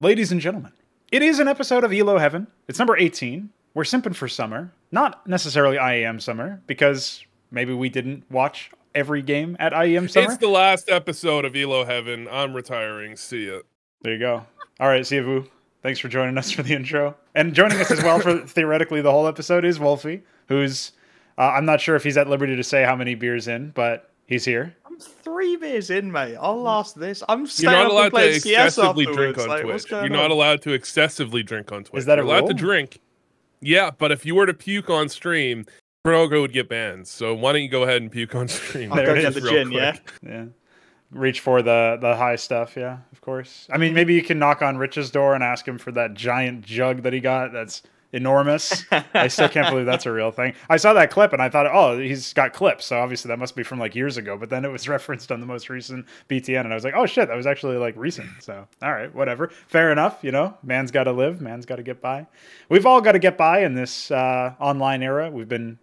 Ladies and gentlemen, it is an episode of ELO Heaven. It's number 18. We're simping for summer. Not necessarily IEM Summer, because maybe we didn't watch every game at IEM Summer. It's the last episode of ELO Heaven. I'm retiring. See ya. There you go. All right, see you, Vu. Thanks for joining us for the intro. And joining us as well for theoretically the whole episode is Wolfy, who's, I'm not sure if he's at liberty to say how many beers in, but he's here. I'm 3 beers in, mate. I'll last this. I'm You're staying not up allowed and to playing CS excessively afterwards. drink on Like, Twitch. what's going You're not on? allowed to excessively drink on Twitch. Is that a You're allowed rule? to drink. Yeah, but if you were to puke on stream, Krogo would get banned. So why don't you go ahead and puke on stream? I'll There go it get is, the real gin, quick. yeah? Yeah. Reach for the high stuff, yeah, of course. I mean, maybe you can knock on Rich's door and ask him for that giant jug that he got. That's enormous. I still can't believe that's a real thing. I saw that clip and I thought, oh, he's got clips, so obviously that must be from like years ago. But then it was referenced on the most recent BTN, and I was like, oh shit, that was actually like recent. So all right, whatever, fair enough. You know, man's got to live, man's got to get by. We've all got to get by in this online era. We've been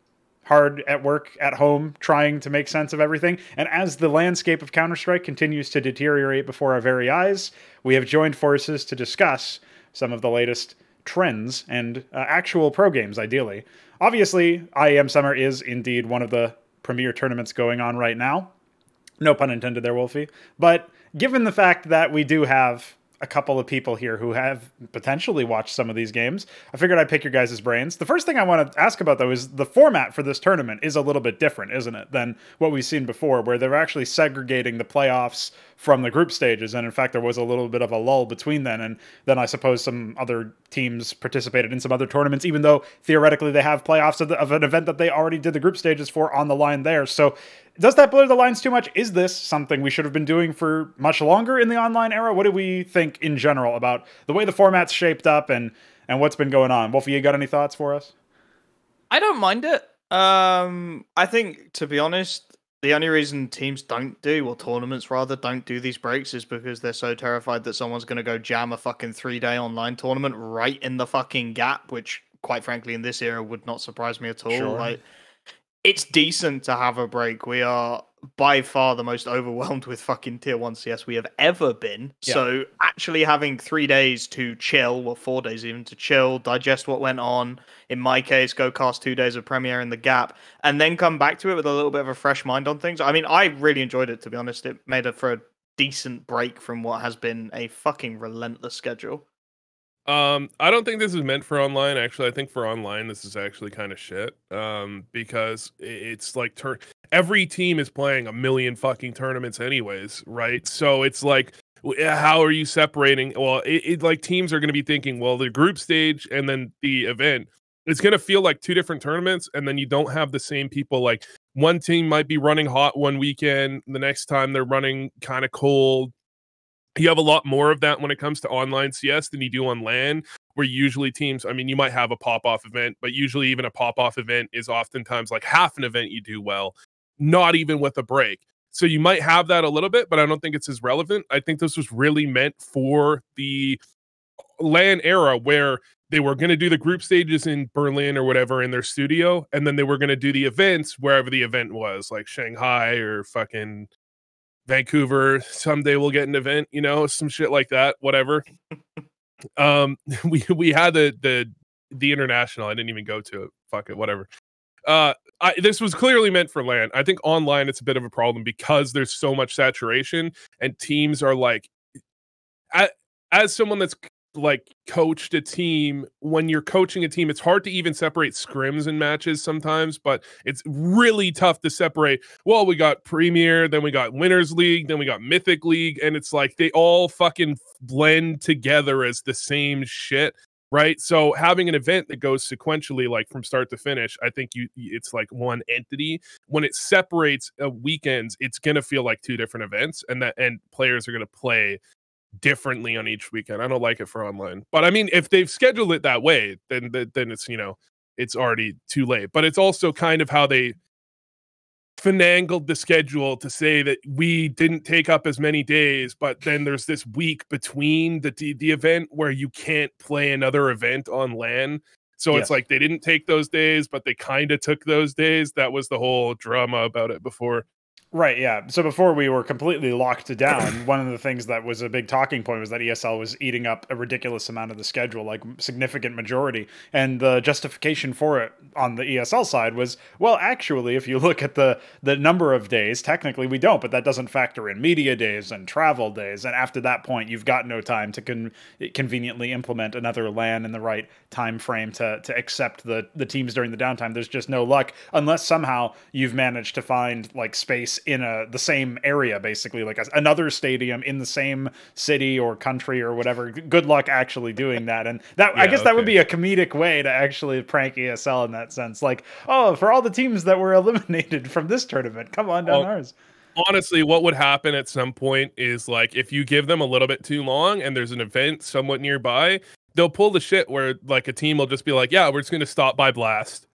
hard at work at home trying to make sense of everything. And as the landscape of Counter-Strike continues to deteriorate before our very eyes, we have joined forces to discuss some of the latest trends and actual pro games, ideally. Obviously, IEM Summer is indeed one of the premier tournaments going on right now. No pun intended there, Wolfy. But given the fact that we do have a couple of people here who have potentially watched some of these games, I figured I'd pick your guys' brains. The first thing I want to ask about, though, is the format for this tournament is a little bit different, isn't it, than what we've seen before, where they're actually segregating the playoffs from the group stages. And in fact, there was a little bit of a lull between then. And then I suppose some other teams participated in some other tournaments, even though theoretically they have playoffs of an event that they already did the group stages for on the line there. So does that blur the lines too much? Is this something we should have been doing for much longer in the online era? What do we think in general about the way the format's shaped up and what's been going on? Wolfie, you got any thoughts for us? I don't mind it. I think, to be honest, the only reason teams don't do, or tournaments rather, don't do these breaks is because they're so terrified that someone's going to go jam a fucking 3-day online tournament right in the fucking gap, which, quite frankly, in this era would not surprise me at all. Sure. Like, it's decent to have a break. We are by far the most overwhelmed with fucking tier 1 CS we have ever been. Yeah. So actually having 3 days to chill, or 4 days even, to chill, digest what went on, in my case, go cast 2 days of Premiere in the gap, and then come back to it with a little bit of a fresh mind on things. I mean, I really enjoyed it, to be honest. It made it for a decent break from what has been a fucking relentless schedule. I don't think this is meant for online. Actually, I think for online, this is actually kind of shit. Because it's like every team is playing a million fucking tournaments anyways, right? So it's like, how are you separating? Well, like teams are going to be thinking, well, the group stage and then the event, it's going to feel like 2 different tournaments, and then you don't have the same people. Like one team might be running hot one weekend, the next time they're running kind of cold. You have a lot more of that when it comes to online CS than you do on LAN, where usually teams, I mean, you might have a pop-off event, but usually even a pop-off event is oftentimes like half an event you do well, not even with a break. So you might have that a little bit, but I don't think it's as relevant. I think this was really meant for the LAN era, where they were going to do the group stages in Berlin or whatever in their studio, and then they were going to do the events wherever the event was, like Shanghai or fucking Vancouver. Someday we'll get an event, you know, some shit like that, whatever. We had the international. I didn't even go to it. Fuck it, whatever. This was clearly meant for LAN. I think online it's a bit of a problem because there's so much saturation, and teams are like, as someone that's like coached a team, when you're coaching a team, it's hard to even separate scrims and matches sometimes, but it's really tough to separate. Well, we got Premier, then we got Winners League, then we got Mythic League, and it's like they all fucking blend together as the same shit, right? So having an event that goes sequentially, like from start to finish, I think it's like one entity. When it separates weekends, it's gonna feel like 2 different events, and players are gonna play differently on each weekend. I don't like it for online, but I mean, if they've scheduled it that way, then it's, you know, it's already too late. But it's also kind of how they finagled the schedule to say that we didn't take up as many days, but then there's this week between the event where you can't play another event on LAN. So It's like they didn't take those days, but they kind of took those days. That was the whole drama about it before. Right, yeah. So before we were completely locked down, one of the things that was a big talking point was that ESL was eating up a ridiculous amount of the schedule, like significant majority. And the justification for it on the ESL side was, well, actually, if you look at the number of days, technically we don't, but that doesn't factor in media days and travel days. And after that point, you've got no time to conveniently implement another LAN in the right time frame to accept the teams during the downtime. There's just no luck unless somehow you've managed to find like space in the same area, basically, like another stadium in the same city or country or whatever. Good luck actually doing that. And that, I guess that would be a comedic way to actually prank ESL in that sense. Like, oh, for all the teams that were eliminated from this tournament, come on down ours. Honestly, what would happen at some point is like if you give them a little bit too long and there's an event somewhat nearby, they'll pull the shit where like a team will just be like, yeah, we're just going to stop by Blast.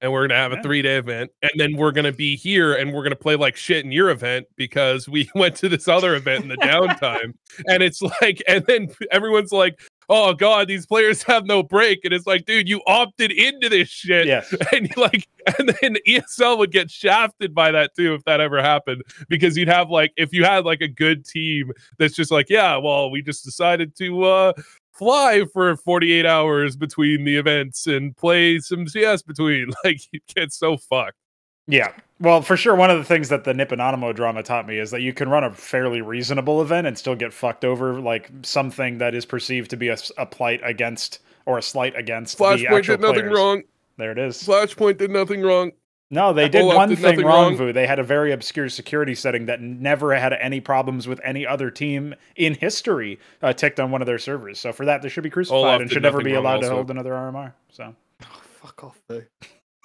And we're going to have a 3-day event. And then we're going to be here and we're going to play like shit in your event because we went to this other event in the downtime. And it's like, and then everyone's like, oh God, these players have no break. And it's like, dude, you opted into this shit. Yes. And like, and then ESL would get shafted by that too if that ever happened. Because you'd have like, if you had like a good team that's just like, yeah, well, we just decided to fly for 48 hours between the events and play some CS between. Like, you get so fucked. Yeah. Well, for sure, one of the things that the Nip Anonymous drama taught me is that you can run a fairly reasonable event and still get fucked over, like something that is perceived to be a plight against or a slight against the actual Flashpoint did nothing players. wrong. There it is. Flashpoint did nothing wrong. No, they did one thing wrong, Vu. They had a very obscure security setting that never had any problems with any other team in history ticked on one of their servers. So for that, they should be crucified and should never be allowed to hold another RMR. So, fuck off, though.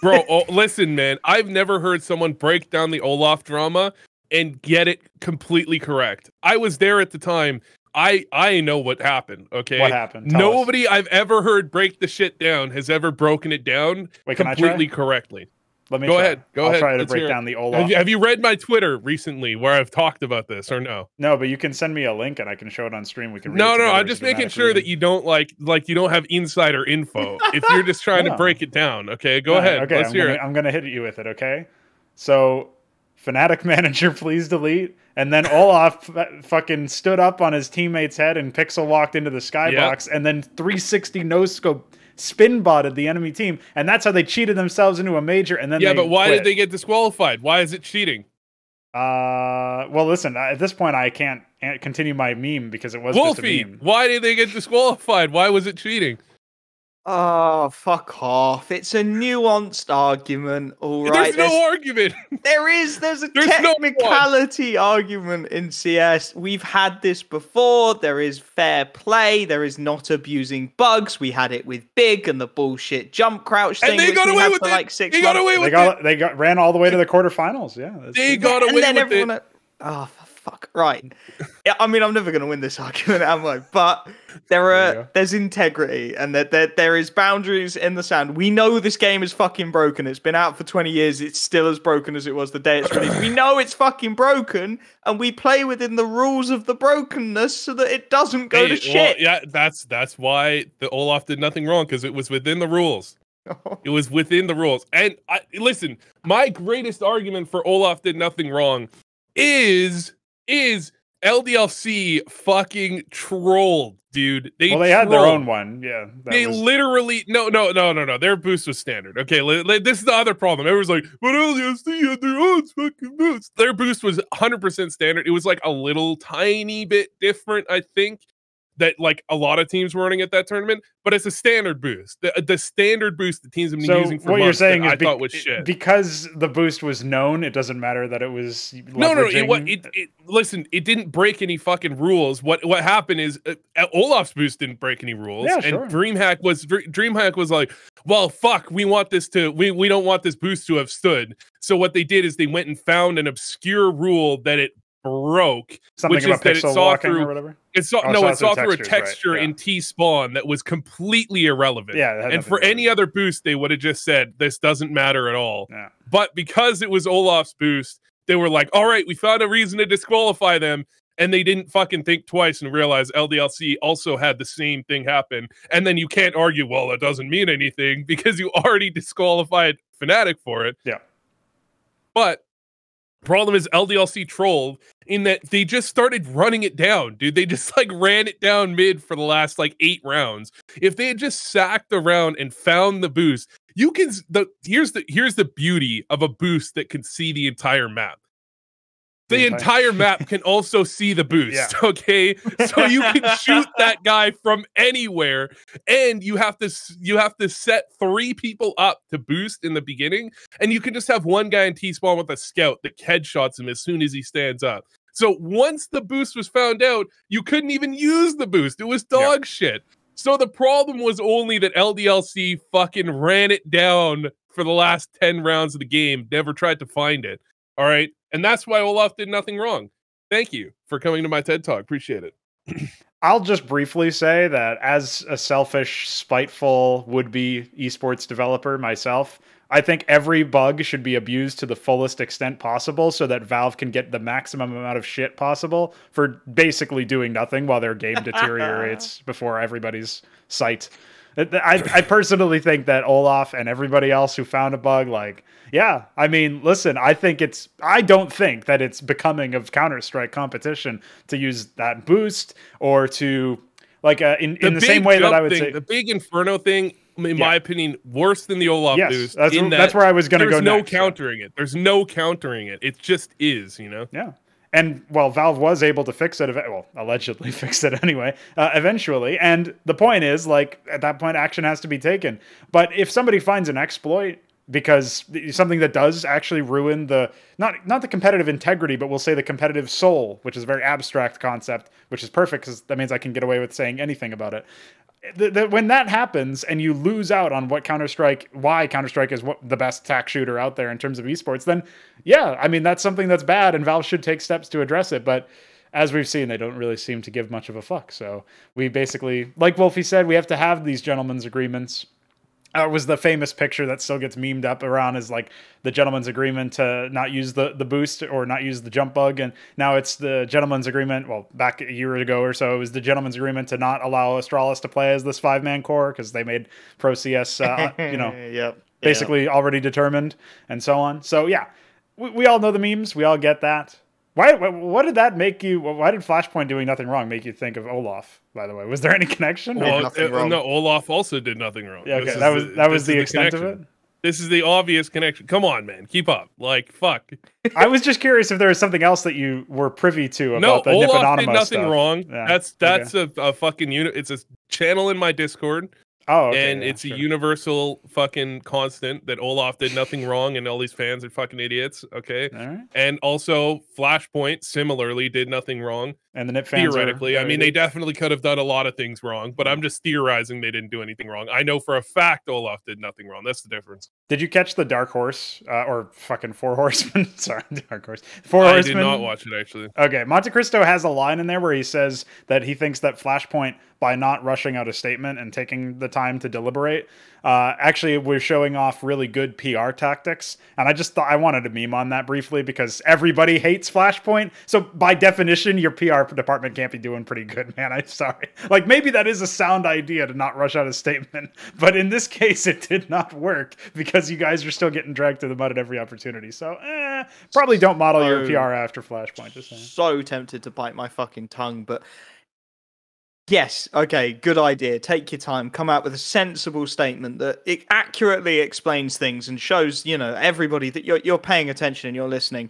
Bro, listen, man. I've never heard someone break down the Olaf drama and get it completely correct. I was there at the time. I know what happened, okay? What happened? Nobody I've ever heard break the shit down has ever broken it down completely correctly. Let me go ahead. I'll try to break down the Olaf. Have you read my Twitter recently where I've talked about this or no? No, but you can send me a link and I can show it on stream. We can. No. I'm just making sure that you don't like you don't have insider info. If you're just trying to break it down, okay? Go ahead. Okay, Let's hear it. I'm gonna hit you with it. Okay. So, Fnatic manager, please delete. And then Olaf fucking stood up on his teammate's head and Pixel walked into the skybox and then 360 no scope spin botted the enemy team, and that's how they cheated themselves into a major. And then but why did they get disqualified? Why is it cheating? Well, listen, at this point I can't continue my meme because it was Wolfy, just a meme. Why did they get disqualified? Why was it cheating? Oh, fuck off. It's a nuanced argument, all right? There's no argument. There's a technicality argument in CS. We've had this before. There is fair play. There is not abusing bugs. We had it with Big and the bullshit jump crouch thing. And they got away with it. Like 6 they got away with it. They ran all the way to the quarterfinals. Yeah. They got away with it. Oh, fuck. Right. Yeah, I mean, I'm never going to win this argument, am I? But there's integrity and there is boundaries in the sand. We know this game is fucking broken. It's been out for 20 years. It's still as broken as it was the day it's released. We know it's fucking broken and we play within the rules of the brokenness so that it doesn't go to shit. Yeah, that's why the Olaf did nothing wrong, because it was within the rules. It was within the rules. And listen, my greatest argument for Olaf did nothing wrong is LDLC fucking trolled, dude. They had their own one. Yeah. Literally no. Their boost was standard. Okay, this is the other problem. Everyone's like, but LDLC had their own fucking boost. Their boost was 100% standard. It was like a little tiny bit different, I think, that like a lot of teams were running at that tournament, but it's a standard boost. The standard boost the teams have been using for months. What you're saying is I thought was shit. Because the boost was known, it doesn't matter that it was No. Listen, it didn't break any fucking rules. What happened is Olaf's boost didn't break any rules, and DreamHack was like, well, fuck, we want this to we don't want this boost to have stood. So what they did is they went and found an obscure rule that it broke, something about pixel walking or whatever. It saw through a texture in T-Spawn that was completely irrelevant. Yeah, and for any other boost, they would have just said, this doesn't matter at all. Yeah. But because it was Olaf's boost, they were like, all right, we found a reason to disqualify them. And they didn't fucking think twice and realize LDLC also had the same thing happen. And then you can't argue, well, that doesn't mean anything because you already disqualified Fnatic for it. Yeah. But Problem is LDLC trolled in that they just started running it down, dude. They just like ran it down mid for the last like 8 rounds. If they had just sacked around and found the boost, you can here's the beauty of a boost that can see the entire map. The entire map can also see the boost, okay? So you can shoot that guy from anywhere, and you have to set 3 people up to boost in the beginning, and you can just have one guy in T-spawn with a scout that headshots him as soon as he stands up. So once the boost was found out, you couldn't even use the boost. It was dog shit. So the problem was only that LDLC fucking ran it down for the last 10 rounds of the game, never tried to find it. All right. And that's why Olaf did nothing wrong. Thank you for coming to my TED Talk. Appreciate it. I'll just briefly say that as a selfish, spiteful, would-be esports developer myself, I think every bug should be abused to the fullest extent possible so that Valve can get the maximum amount of shit possible for basically doing nothing while their game deteriorates before everybody's sight. I personally think that Olaf and everybody else who found a bug, like, yeah, I mean, listen, I don't think that it's becoming of Counter-Strike competition to use that boost or to, like, in the same way that I would say... The big Inferno thing, in my opinion, worse than the Olaf boost. That's where I was going to go next. There's no countering it. There's no countering it. It just is, you know? Yeah. And, well, Valve was able to fix it, well, allegedly fix it anyway, eventually. And the point is, like, at that point, action has to be taken. But if somebody finds an exploit, because something that does actually ruin the, not the competitive integrity, but we'll say the competitive soul, which is a very abstract concept, which is perfect because that means I can get away with saying anything about it. When that happens and you lose out on why Counter-Strike is the best attack shooter out there in terms of esports, then yeah, I mean, that's something that's bad and Valve should take steps to address it. But as we've seen, they don't really seem to give much of a fuck. So we basically, like Wolfy said, we have to have these gentlemen's agreements. It was the famous picture that still gets memed up around as like the gentleman's agreement to not use the boost or not use the jump bug. And now it's the gentleman's agreement. Well, back a year ago or so, it was the gentleman's agreement to not allow Astralis to play as this 5-man core because they made Pro CS, basically already determined and so on. So yeah, we all know the memes. We all get that. What did that make you? Why did Flashpoint doing nothing wrong make you think of Olaf? By the way, was there any connection? Well, no, Olaf also did nothing wrong. Yeah, okay, that was the extent of it. This is the obvious connection. Come on, man, keep up. Like, fuck. I was just curious if there was something else that you were privy to about the Olaf Olaf did nothing stuff. wrong. Yeah. That's a fucking unit. It's a channel in my Discord. Oh, okay, and it's a universal fucking constant that Olaf did nothing wrong and all these fans are fucking idiots, okay? All right. And also Flashpoint similarly did nothing wrong. And the NIP fans theoretically, I mean, they definitely could have done a lot of things wrong, but I'm just theorizing they didn't do anything wrong. I know for a fact Olaf did nothing wrong. That's the difference. Did you catch the Dark Horse or fucking Four Horsemen? Sorry, Dark Horse. Four Horsemen. I did not watch it actually. Okay, Monte Cristo has a line in there where he says that he thinks that Flashpoint, by not rushing out a statement and taking the time to deliberate, actually we're showing off really good PR tactics. And I just thought I wanted to meme on that briefly because everybody hates Flashpoint. So by definition, your PR department can't be doing pretty good, man. I'm sorry. Like, maybe that is a sound idea to not rush out a statement, but in this case, it did not work because you guys are still getting dragged through the mud at every opportunity. So, probably don't model your PR after Flashpoint. Just saying. So tempted to bite my fucking tongue, but yes, okay, good idea. Take your time. Come out with a sensible statement that it accurately explains things and shows, everybody that you're paying attention and you're listening.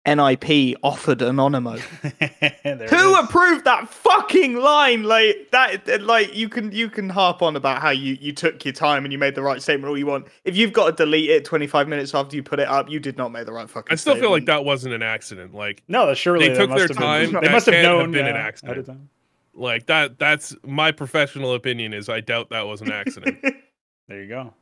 NIP offered Anonymous. Who approved that fucking line? Like that, like you can harp on about how you took your time and you made the right statement all you want. If you've got to delete it 25 minutes after you put it up, you did not make the right fucking statement. I still feel like that wasn't an accident. Like, no, surely they took their time. They must have known been an accident. Like that's my professional opinion is I doubt that was an accident. There you go.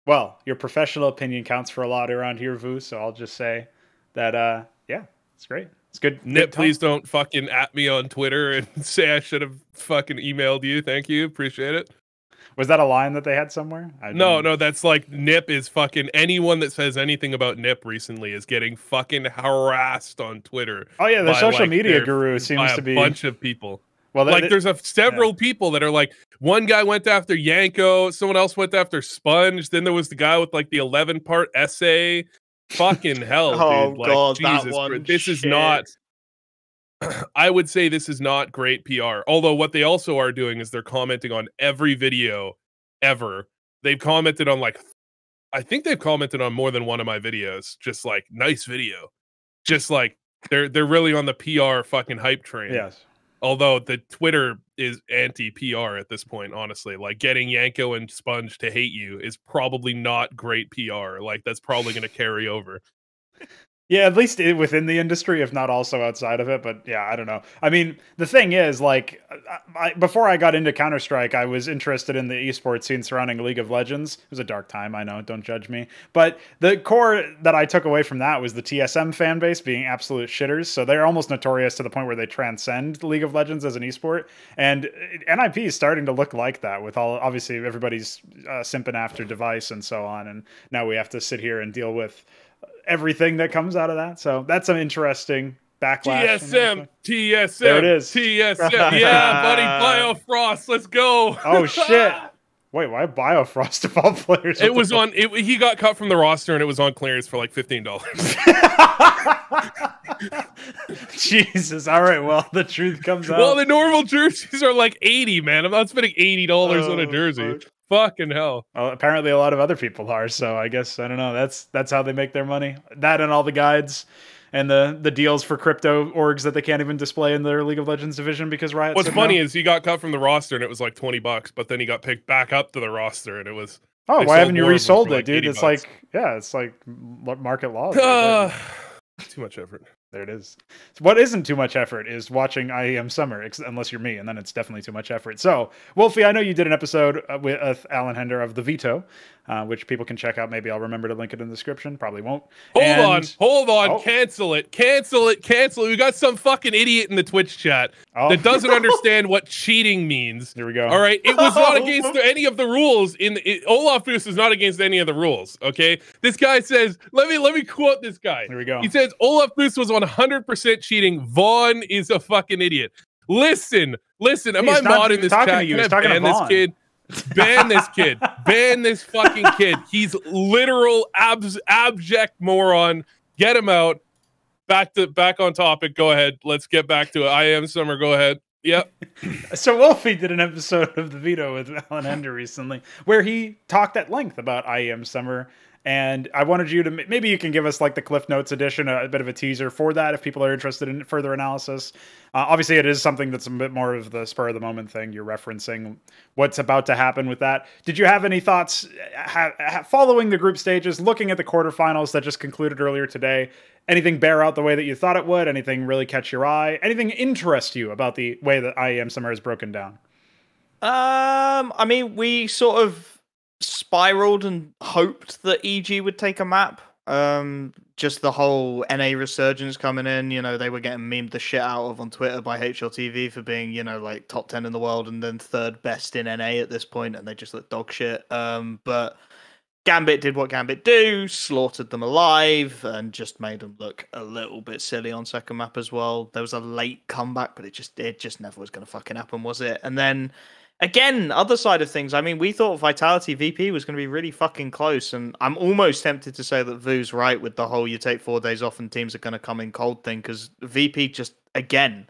Well, your professional opinion counts for a lot around here, Vu, so I'll just say that yeah, it's great. It's good. Nip, please don't fucking at me on Twitter and say I should have fucking emailed you. Thank you. Appreciate it. Was that a line that they had somewhere? No, that's like Nip is fucking anyone that says anything about Nip recently is getting fucking harassed on Twitter. Oh yeah, the social media guru seems to be a bunch of people. Well, like there's several people that are like, one guy went after Yanko, someone else went after Sponge, then there was the guy with like the 11-part essay. Fucking hell, Oh dude. Like, god, that Jesus, one. this is shit. not. I would say this is not great PR. Although what they also are doing is they're commenting on every video ever. They've commented on like, I think they've commented on more than one of my videos. Just like, nice video. Just like they're really on the PR fucking hype train. Yes. Although the Twitter is anti-PR at this point, honestly. Like getting Yanko and Sponge to hate you is probably not great PR. Like that's probably going to carry over. Yeah, at least within the industry, if not also outside of it. But yeah, I don't know. I mean, the thing is, like, before I got into Counter-Strike, I was interested in the esports scene surrounding League of Legends. It was a dark time, I know, don't judge me. But the core that I took away from that was the TSM fan base being absolute shitters. So they're almost notorious to the point where they transcend League of Legends as an esport. And NIP is starting to look like that with all, obviously, everybody's simping after device and so on. And now we have to sit here and deal with everything that comes out of that. So that's an interesting backlash. TSM. There it is. TSM. Yeah, buddy. Biofrost. Let's go. Oh, shit. Wait, why Biofrost of all players? It was on. He got cut from the roster, and it was on clearance for like $15. Jesus. All right. Well, the truth comes out. Well, the normal jerseys are like $80, man. I'm not spending $80 on a jersey. Fucking hell. Well, apparently a lot of other people are, so I guess, I don't know, that's how they make their money. That and all the guides and the deals for crypto orgs that they can't even display in their League of Legends division because Riot. What's funny is he got cut from the roster and it was like $20, but then he got picked back up to the roster and it was. Oh, why haven't you resold it, dude? It's like, yeah, it's like market law. Too much effort. There it is. What isn't too much effort is watching IEM Summer, unless you're me, and then it's definitely too much effort. So, Wolfy, I know you did an episode with Alan Hender of the Veto, which people can check out. Maybe I'll remember to link it in the description. Probably won't. Hold on. Oh. Cancel it. We got some fucking idiot in the Twitch chat that doesn't understand what cheating means. Here we go. All right. It was not against any of the rules. Olaf Boost is not against any of the rules. Okay. This guy says, let me quote this guy. Here we go. He says, Olaf Boost was 100% cheating. Vaughn is a fucking idiot. Listen. Am I not in this chat? Can I ban this kid? Ban this kid. Ban this fucking kid. He's literal abject moron. Get him out. Back on topic. Go ahead. Let's get back to it. IEM Summer. Go ahead. Yep. So Wolfy did an episode of The Veto with Alan Hender recently where he talked at length about IEM Summer. And I wanted you to, maybe you can give us like the Cliff Notes edition, a bit of a teaser for that if people are interested in further analysis. Obviously, it is something that's a bit more of the spur of the moment thing. You're referencing what's about to happen with that. Did you have any thoughts following the group stages, looking at the quarterfinals that just concluded earlier today? Anything bear out the way that you thought it would? Anything really catch your eye? Anything interest you about the way that IEM Summer is broken down? I mean, we sort of spiraled and hoped that EG would take a map. Just the whole NA resurgence coming in, you know, they were getting memed the shit out of on Twitter by HLTV for being, you know, like top 10 in the world and then third best in NA at this point, and they just look dog shit. But Gambit did what Gambit do, slaughtered them alive, and just made them look a little bit silly on second map as well. There was a late comeback, but it just never was going to fucking happen, was it? And then again, other side of things, I mean, we thought Vitality VP was going to be really fucking close, and I'm almost tempted to say that Vu's right with the whole you take 4 days off and teams are going to come in cold thing, because VP just, again,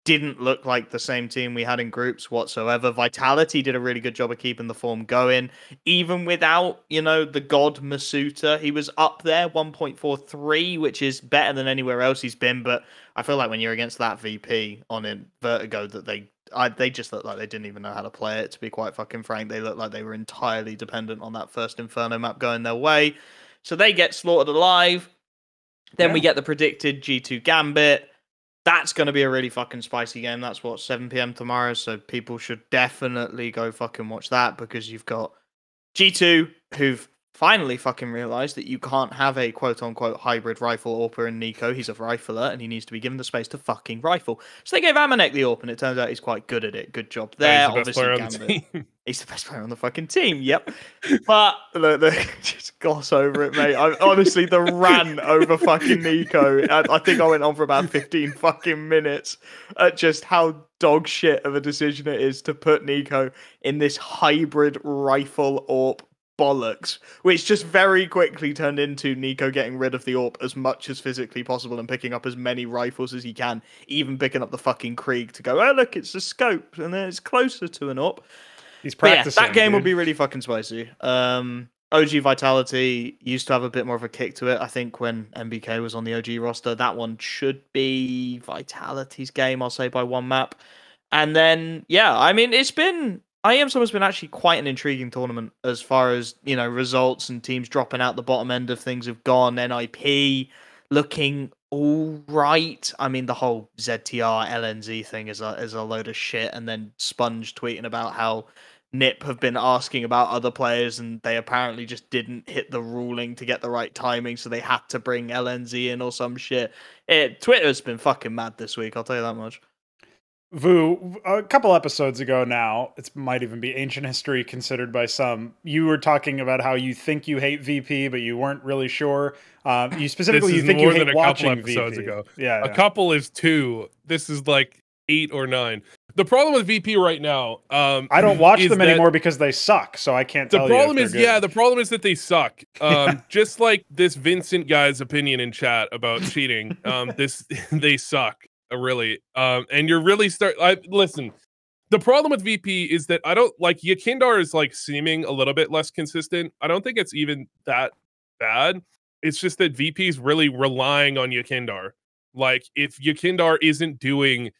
didn't look like the same team we had in groups whatsoever. Vitality did a really good job of keeping the form going, even without, you know, the god Masuta. He was up there, 1.43, which is better than anywhere else he's been, but I feel like when you're against that VP on in Vertigo, that they just looked like they didn't even know how to play it, to be quite fucking frank. They looked like they were entirely dependent on that first Inferno map going their way. So they get slaughtered alive. Then we get the predicted G2 Gambit. That's going to be a really fucking spicy game. That's what, 7 PM tomorrow, so people should definitely go fucking watch that, because you've got G2, who've finally fucking realized that you can't have a quote-unquote hybrid rifle AWPer in Nico. He's a rifler, and he needs to be given the space to fucking rifle. So they gave Amanek the AWP, and it turns out he's quite good at it. Good job there. He's the best player on the team. He's the best player on the fucking team, yep. But just gloss over it, mate. Honestly, the rant over fucking Nico, I think I went on for about 15 fucking minutes at just how dog shit of a decision it is to put Nico in this hybrid rifle AWP bollocks, which just very quickly turned into Nico getting rid of the AWP as much as physically possible and picking up as many rifles as he can, even picking up the fucking Krieg to go, oh, look, it's a scope, and then it's closer to an AWP. He's practicing. Yeah, that game dude. will be really fucking spicy. OG Vitality used to have a bit more of a kick to it. I think when MBK was on the OG roster, that one should be Vitality's game, I'll say, by one map. And then, yeah, I mean, IEM Summer's been actually quite an intriguing tournament as far as, you know, results and teams dropping out the bottom end of things have gone. NIP looking all right. I mean, the whole ZTR LNZ thing is a load of shit. And then Sponge tweeting about how NIP have been asking about other players and they apparently just didn't hit the ruling to get the right timing, so they had to bring LNZ in or some shit. Twitter's been fucking mad this week, I'll tell you that much. Vu, a couple episodes ago now, it might even be ancient history considered by some, you were talking about how you think you hate VP, but you weren't really sure. You specifically, you think you hate watching episodes VP. Ago. Yeah, a couple is 2. This is like 8 or 9. The problem with VP right now, I don't watch them anymore because they suck, so I can't tell you. The problem is, the problem is that they suck. Just like this Vincent guy's opinion in chat about cheating. They suck, really. And you're really listen. The problem with VP is that I don't like Yakindar is like seeming a little bit less consistent. I don't think it's even that bad. It's just that VP is really relying on Yakindar. Like if Yakindar isn't doing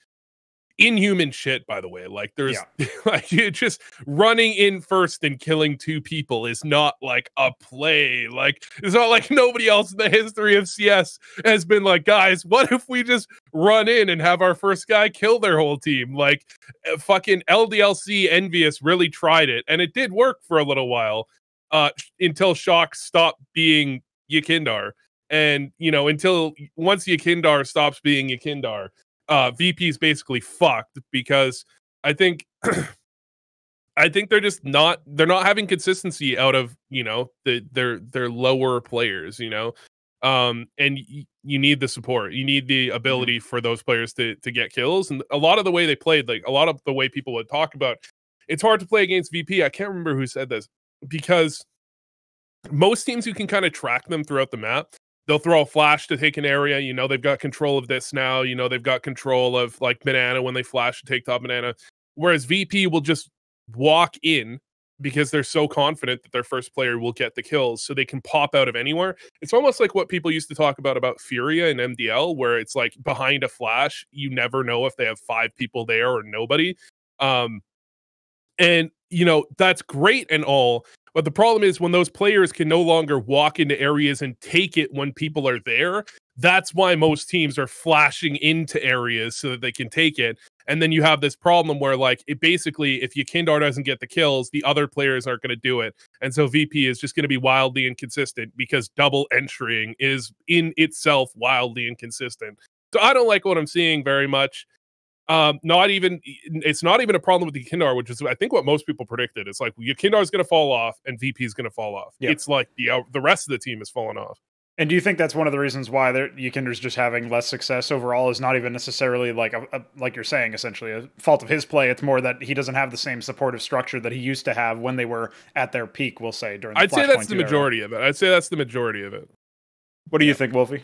inhuman shit, by the way, like there's like you just running in first and killing 2 people is not like a play. Like it's not like nobody else in the history of CS has been like, guys, what if we just run in and have our first guy kill their whole team? Like fucking LDLC Envious really tried it and it did work for a little while until Shock stopped being Yakindar, and you know, until once Yakindar stops being Yakindar, VP is basically fucked, because I think they're just not having consistency out of, you know, their lower players, you know. And you need the support, you need the ability for those players to get kills, and a lot of the way they played, like a lot of the way people would talk about, it's hard to play against VP. I can't remember who said this, because most teams, you can kind of track them throughout the map. They'll throw a flash to take an area. You know, they've got control of this now. You know, they've got control of like banana when they flash to take top banana. Whereas VP will just walk in because they're so confident that their first player will get the kills, so they can pop out of anywhere. It's almost like what people used to talk about Furia and MDL, where it's like behind a flash, you never know if they have 5 people there or nobody. And, you know, that's great and all. But the problem is when those players can no longer walk into areas and take it when people are there, that's why most teams are flashing into areas so that they can take it. And then you have this problem where, like, it basically, if Yakindar doesn't get the kills, the other players aren't going to do it. And so VP is just going to be wildly inconsistent because double entrying is in itself wildly inconsistent. So I don't like what I'm seeing very much. It's not even a problem with the Yakindar, which is I think what most people predicted. It's like Yakindar is going to fall off and VP is going to fall off. Yep. It's like the rest of the team has fallen off. And do you think that's one of the reasons why Yakindar's just having less success overall? Is not even necessarily like like you're saying, essentially a fault of his play. It's more that he doesn't have the same supportive structure that he used to have when they were at their peak. We'll say during. The I'd say that's the majority of it. I'd say that's the majority of it. What do you think, Wolfy?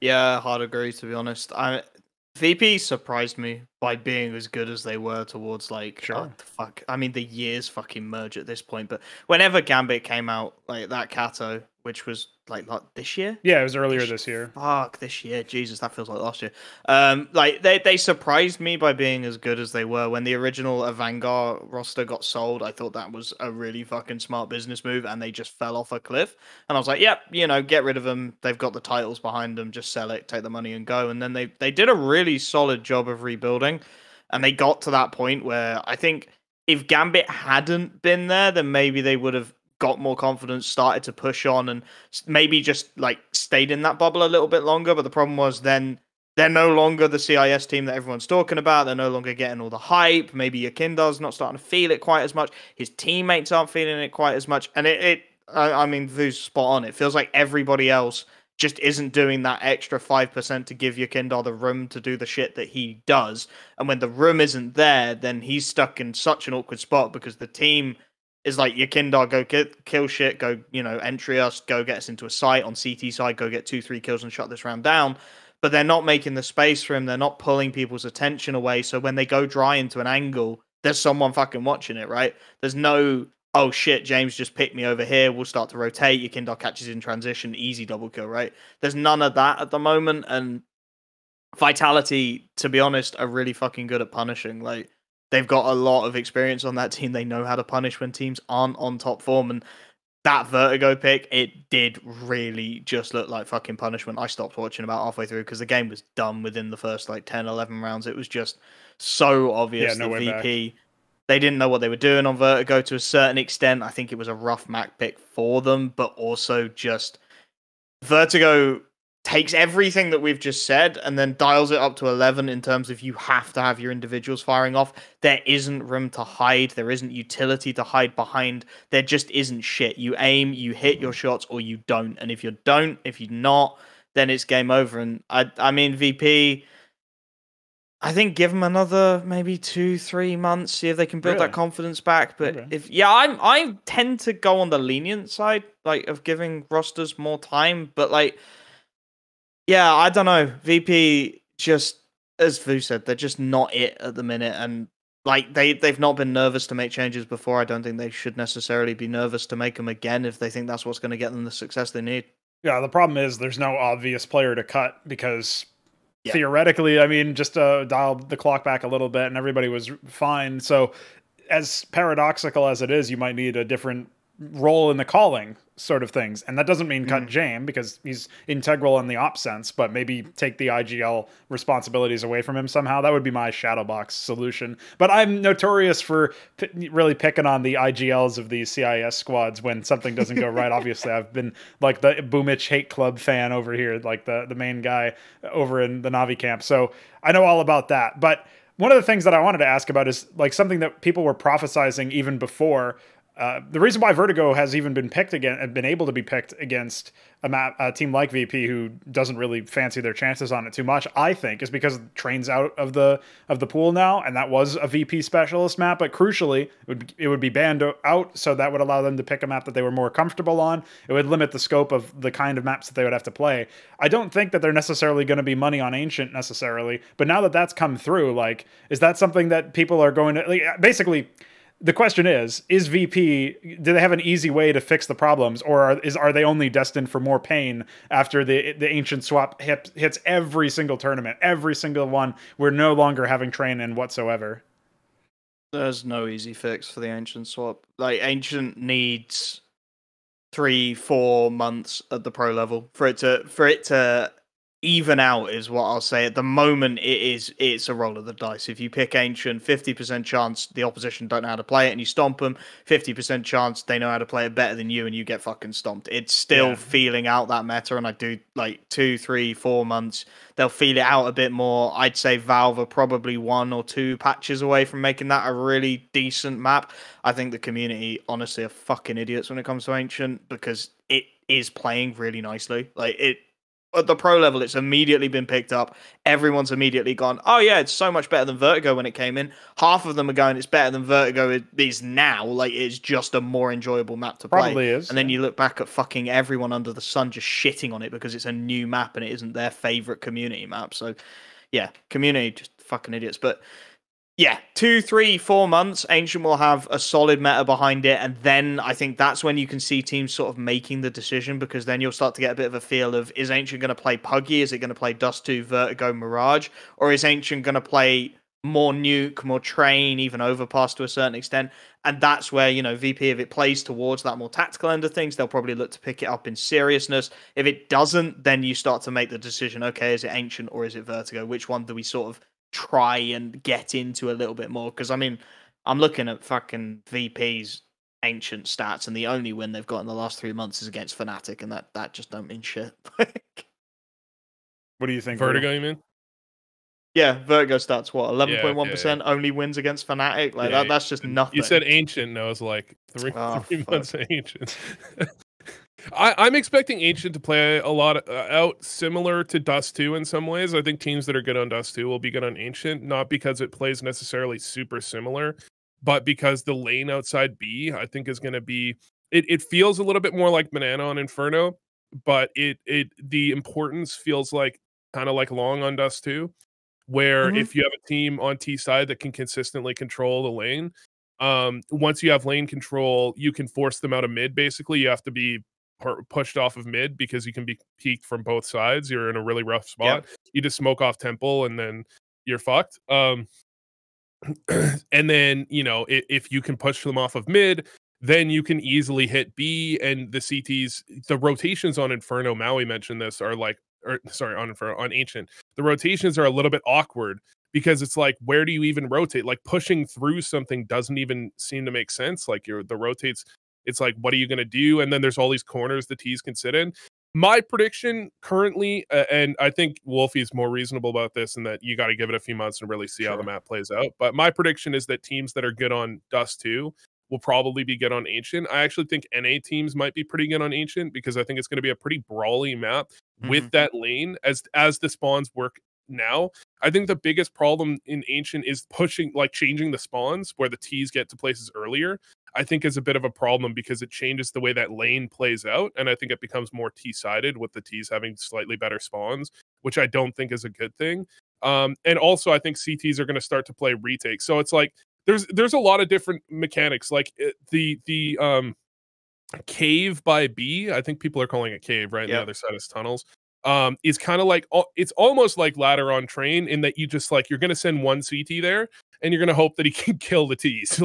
Yeah, hard agree, to be honest. VP surprised me by being as good as they were towards, like, fuck. I mean, the years fucking merge at this point, but whenever Gambit came out, like that Kato, which was like this year? Yeah, it was earlier this year. Fuck, this year. Jesus, that feels like last year. Like they surprised me by being as good as they were. When the original Avangar roster got sold, I thought that was a really fucking smart business move, and they just fell off a cliff. And I was like, yep, you know, get rid of them. They've got the titles behind them. Just sell it, take the money and go. And then they did a really solid job of rebuilding, and they got to that point where I think if Gambit hadn't been there, then maybe they would have got more confidence, started to push on, and maybe just like stayed in that bubble a little bit longer. But the problem was then they're no longer the CIS team that everyone's talking about. They're no longer getting all the hype. Maybe Yakindar's not starting to feel it quite as much. His teammates aren't feeling it quite as much. And I mean, Vu's spot on. It feels like everybody else just isn't doing that extra 5% to give Yakindar the room to do the shit that he does. And when the room isn't there, then he's stuck in such an awkward spot because the team is like your Kindar go kill shit, go, you know, entry us, go get us into a site on CT side, go get 2-3 kills and shut this round down. But they're not making the space for him. They're not pulling people's attention away. So when they go dry into an angle, there's someone fucking watching it, right? There's no, oh shit, James just picked me over here. We'll start to rotate. Your Kindar catches in transition, easy double kill, right? There's none of that at the moment. And Vitality, to be honest, are really fucking good at punishing. Like, they've got a lot of experience on that team. They know how to punish when teams aren't on top form. And that Vertigo pick, it did really just look like fucking punishment. I stopped watching about halfway through because the game was done within the first like 10, 11 rounds. It was just so obvious that VP, they didn't know what they were doing on Vertigo to a certain extent. I think it was a rough Mac pick for them, but also just Vertigo takes everything that we've just said and then dials it up to 11 in terms of you have to have your individuals firing off. There isn't room to hide. There isn't utility to hide behind. There just isn't shit. You aim, you hit your shots, or you don't. And if you don't, if you're not, then it's game over. And I mean, VP, I think give them another maybe 2-3 months, see if they can build that confidence back. But I tend to go on the lenient side, like of giving rosters more time. But like, yeah, I don't know. VP just, as Vu said, they're just not it at the minute, and like they've not been nervous to make changes before. I don't think they should necessarily be nervous to make them again if they think that's what's going to get them the success they need. Yeah, the problem is there's no obvious player to cut because theoretically, I mean, just dial the clock back a little bit and everybody was fine. So as paradoxical as it is, you might need a different role in the calling sort of things. And that doesn't mean cut Jame because he's integral in the op sense, but maybe take the IGL responsibilities away from him somehow. That would be my Shadowbox solution. But I'm notorious for really picking on the IGLs of these CIS squads when something doesn't go right. Obviously, I've been like the Boomich Hate Club fan over here, like the main guy over in the Navi camp. So I know all about that. But one of the things that I wanted to ask about is like something that people were prophesizing even before. The reason why Vertigo has even been picked again, been able to be picked against a team like VP who doesn't really fancy their chances on it too much, I think, is because Train's out of the pool now, and that was a VP specialist map. But crucially, it would be banned out, so that would allow them to pick a map that they were more comfortable on. It would limit the scope of the kind of maps that they would have to play. I don't think that they're necessarily going to be money on Ancient necessarily, but now that that's come through, like, is that something that people are going to like, basically? The question is VP, do they have an easy way to fix the problems, or are they only destined for more pain after the Ancient swap hits every single tournament, every single one? We're no longer having Train in whatsoever. There's no easy fix for the Ancient swap. Like, Ancient needs 3-4 months at the pro level for it to even out, is what I'll say. At the moment, it's a roll of the dice. If you pick Ancient, 50% chance the opposition don't know how to play it and you stomp them, 50% chance they know how to play it better than you and you get fucking stomped. It's still feeling out that meta, and I do like 2, 3, 4 months. They'll feel it out a bit more. I'd say Valve are probably 1 or 2 patches away from making that a really decent map. I think the community, honestly, are fucking idiots when it comes to Ancient because it is playing really nicely. Like, it, at the pro level, it's immediately been picked up. Everyone's immediately gone, oh yeah, it's so much better than Vertigo when it came in. Half of them are going, it's better than Vertigo is now. Like, it's just a more enjoyable map to play. Probably is. And then you look back at fucking everyone under the sun just shitting on it because it's a new map and it isn't their favorite community map. So yeah, community just fucking idiots. But yeah, 2, 3, 4 months, Ancient will have a solid meta behind it, and then I think that's when you can see teams sort of making the decision, because then you'll start to get a bit of a feel of, is Ancient going to play Puggy? Is it going to play Dust 2, Vertigo, Mirage? Or is Ancient going to play more Nuke, more Train, even Overpass to a certain extent? And that's where, you know, VP, if it plays towards that more tactical end of things, they'll probably look to pick it up in seriousness. If it doesn't, then you start to make the decision, okay, is it Ancient or is it Vertigo? Which one do we sort of try and get into a little bit more? Because I mean, I'm looking at fucking VP's Ancient stats, and the only win they've got in the last 3 months is against Fnatic, and that just don't mean shit. What do you think? Vertigo, you mean? Yeah, Vertigo stats what, 11.1% only wins against Fnatic. Like that's just nothing. You said Ancient, and I was like 3 months of Ancient. I'm expecting Ancient to play a lot out similar to Dust 2 in some ways. I think teams that are good on Dust 2 will be good on Ancient, not because it plays necessarily super similar, but because the lane outside B, I think is going to be, it feels a little bit more like Banana on Inferno, but the importance feels like kind of like Long on Dust 2, where Mhm. if you have a team on T side that can consistently control the lane, once you have lane control, you can force them out of mid. Basically, you have to be pushed off of mid because you can be peaked from both sides. You're in a really rough spot. Yep. You just smoke off temple and then you're fucked. And then, you know, if you can push them off of mid, then you can easily hit B, and the CTs, the rotations on Inferno, Maui mentioned this, are like, or sorry, on Inferno, on Ancient, the rotations are a little bit awkward because it's like, where do you even rotate? Like pushing through something doesn't even seem to make sense. Like the rotates, it's like, what are you going to do? And then there's all these corners the T's can sit in. My prediction currently, and I think Wolfy is more reasonable about this, and that you got to give it a few months and really see how the map plays out. But my prediction is that teams that are good on Dust 2 will probably be good on Ancient. I actually think NA teams might be pretty good on Ancient because I think it's going to be a pretty brawly map with that lane as the spawns work now. I think the biggest problem in Ancient is pushing, like changing the spawns where the T's get to places earlier. I think is a bit of a problem because it changes the way that lane plays out, and I think it becomes more T-sided with the T's having slightly better spawns, which I don't think is a good thing. And also, I think CTs are going to start to play retake. So it's like there's a lot of different mechanics, like the cave by B. I think people are calling it cave, right? The other side is tunnels. Is kind of like, it's almost like ladder on train in that you just like, you're going to send one CT there, and you're going to hope that he can kill the T's.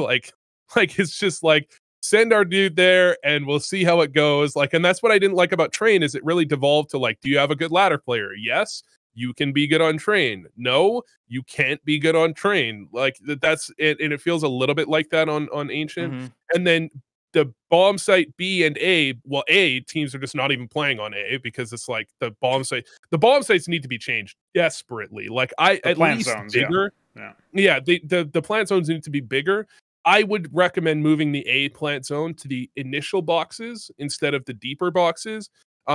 Like it's just like, send our dude there and we'll see how it goes. Like, and that's what I didn't like about train, is it really devolved to like, do you have a good ladder player? Yes, you can be good on train. No, you can't be good on train. Like that's it. And it feels a little bit like that on Ancient. And then the bomb site B and A, well, A teams are just not even playing on A because it's like the bomb sites need to be changed desperately. Like at least zones, bigger. Yeah. The plant zones need to be bigger. I would recommend moving the A plant zone to the initial boxes instead of the deeper boxes,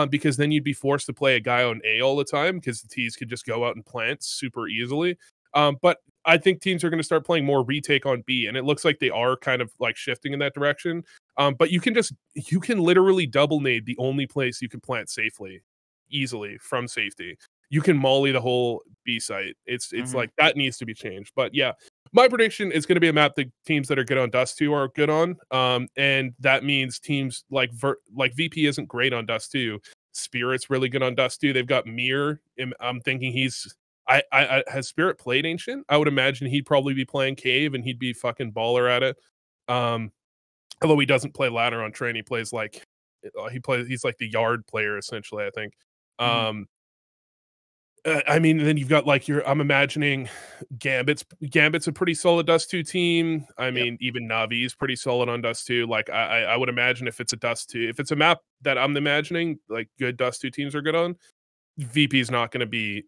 because then you'd be forced to play a guy on A all the time because the T's could just go out and plant super easily. But I think teams are going to start playing more retake on B, and it looks like they are kind of like shifting in that direction. But you can literally double nade the only place you can plant safely, easily from safety. You can molly the whole B site. It's like that needs to be changed. But yeah, my prediction is going to be a map that teams that are good on Dust 2 are good on. And that means teams like VP isn't great on Dust 2. Spirit's really good on Dust 2. They've got Mir. I'm thinking has Spirit played Ancient? I would imagine he'd probably be playing Cave and he'd be fucking baller at it. Although he doesn't play ladder on train, he plays like he's like the yard player essentially, I think. I mean, then you've got like I'm imagining Gambit's a pretty solid Dust 2 team. I mean, even Navi's pretty solid on Dust 2. Like I would imagine if it's a map that I'm imagining, like good Dust 2 teams are good on, VP's not going to be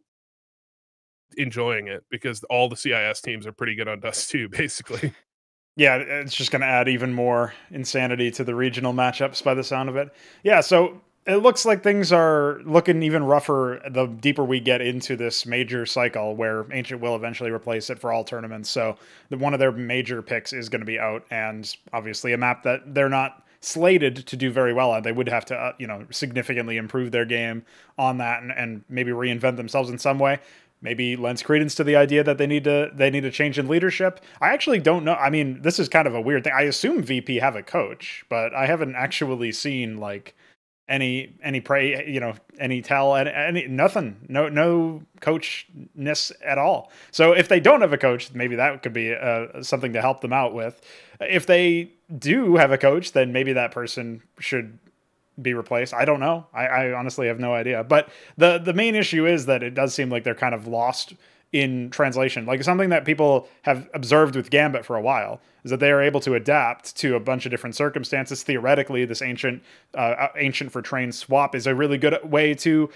enjoying it because all the CIS teams are pretty good on Dust 2, basically. Yeah, it's just going to add even more insanity to the regional matchups by the sound of it. Yeah, so it looks like things are looking even rougher the deeper we get into this major cycle where Ancient will eventually replace it for all tournaments. So one of their major picks is going to be out, and obviously a map that they're not slated to do very well on. They would have to, significantly improve their game on that and maybe reinvent themselves in some way. Maybe lends credence to the idea that they need to change in leadership. I actually don't know. I mean, this is kind of a weird thing. I assume VP have a coach, but I haven't actually seen like any tell, any nothing, no coachness at all. So if they don't have a coach, maybe that could be something to help them out with. If they do have a coach, then maybe that person should be replaced. I don't know. I honestly have no idea. But the main issue is that it does seem like they're kind of lost in translation. Like something that people have observed with Gambit for a while is that they are able to adapt to a bunch of different circumstances. Theoretically, this ancient for train swap is a really good way to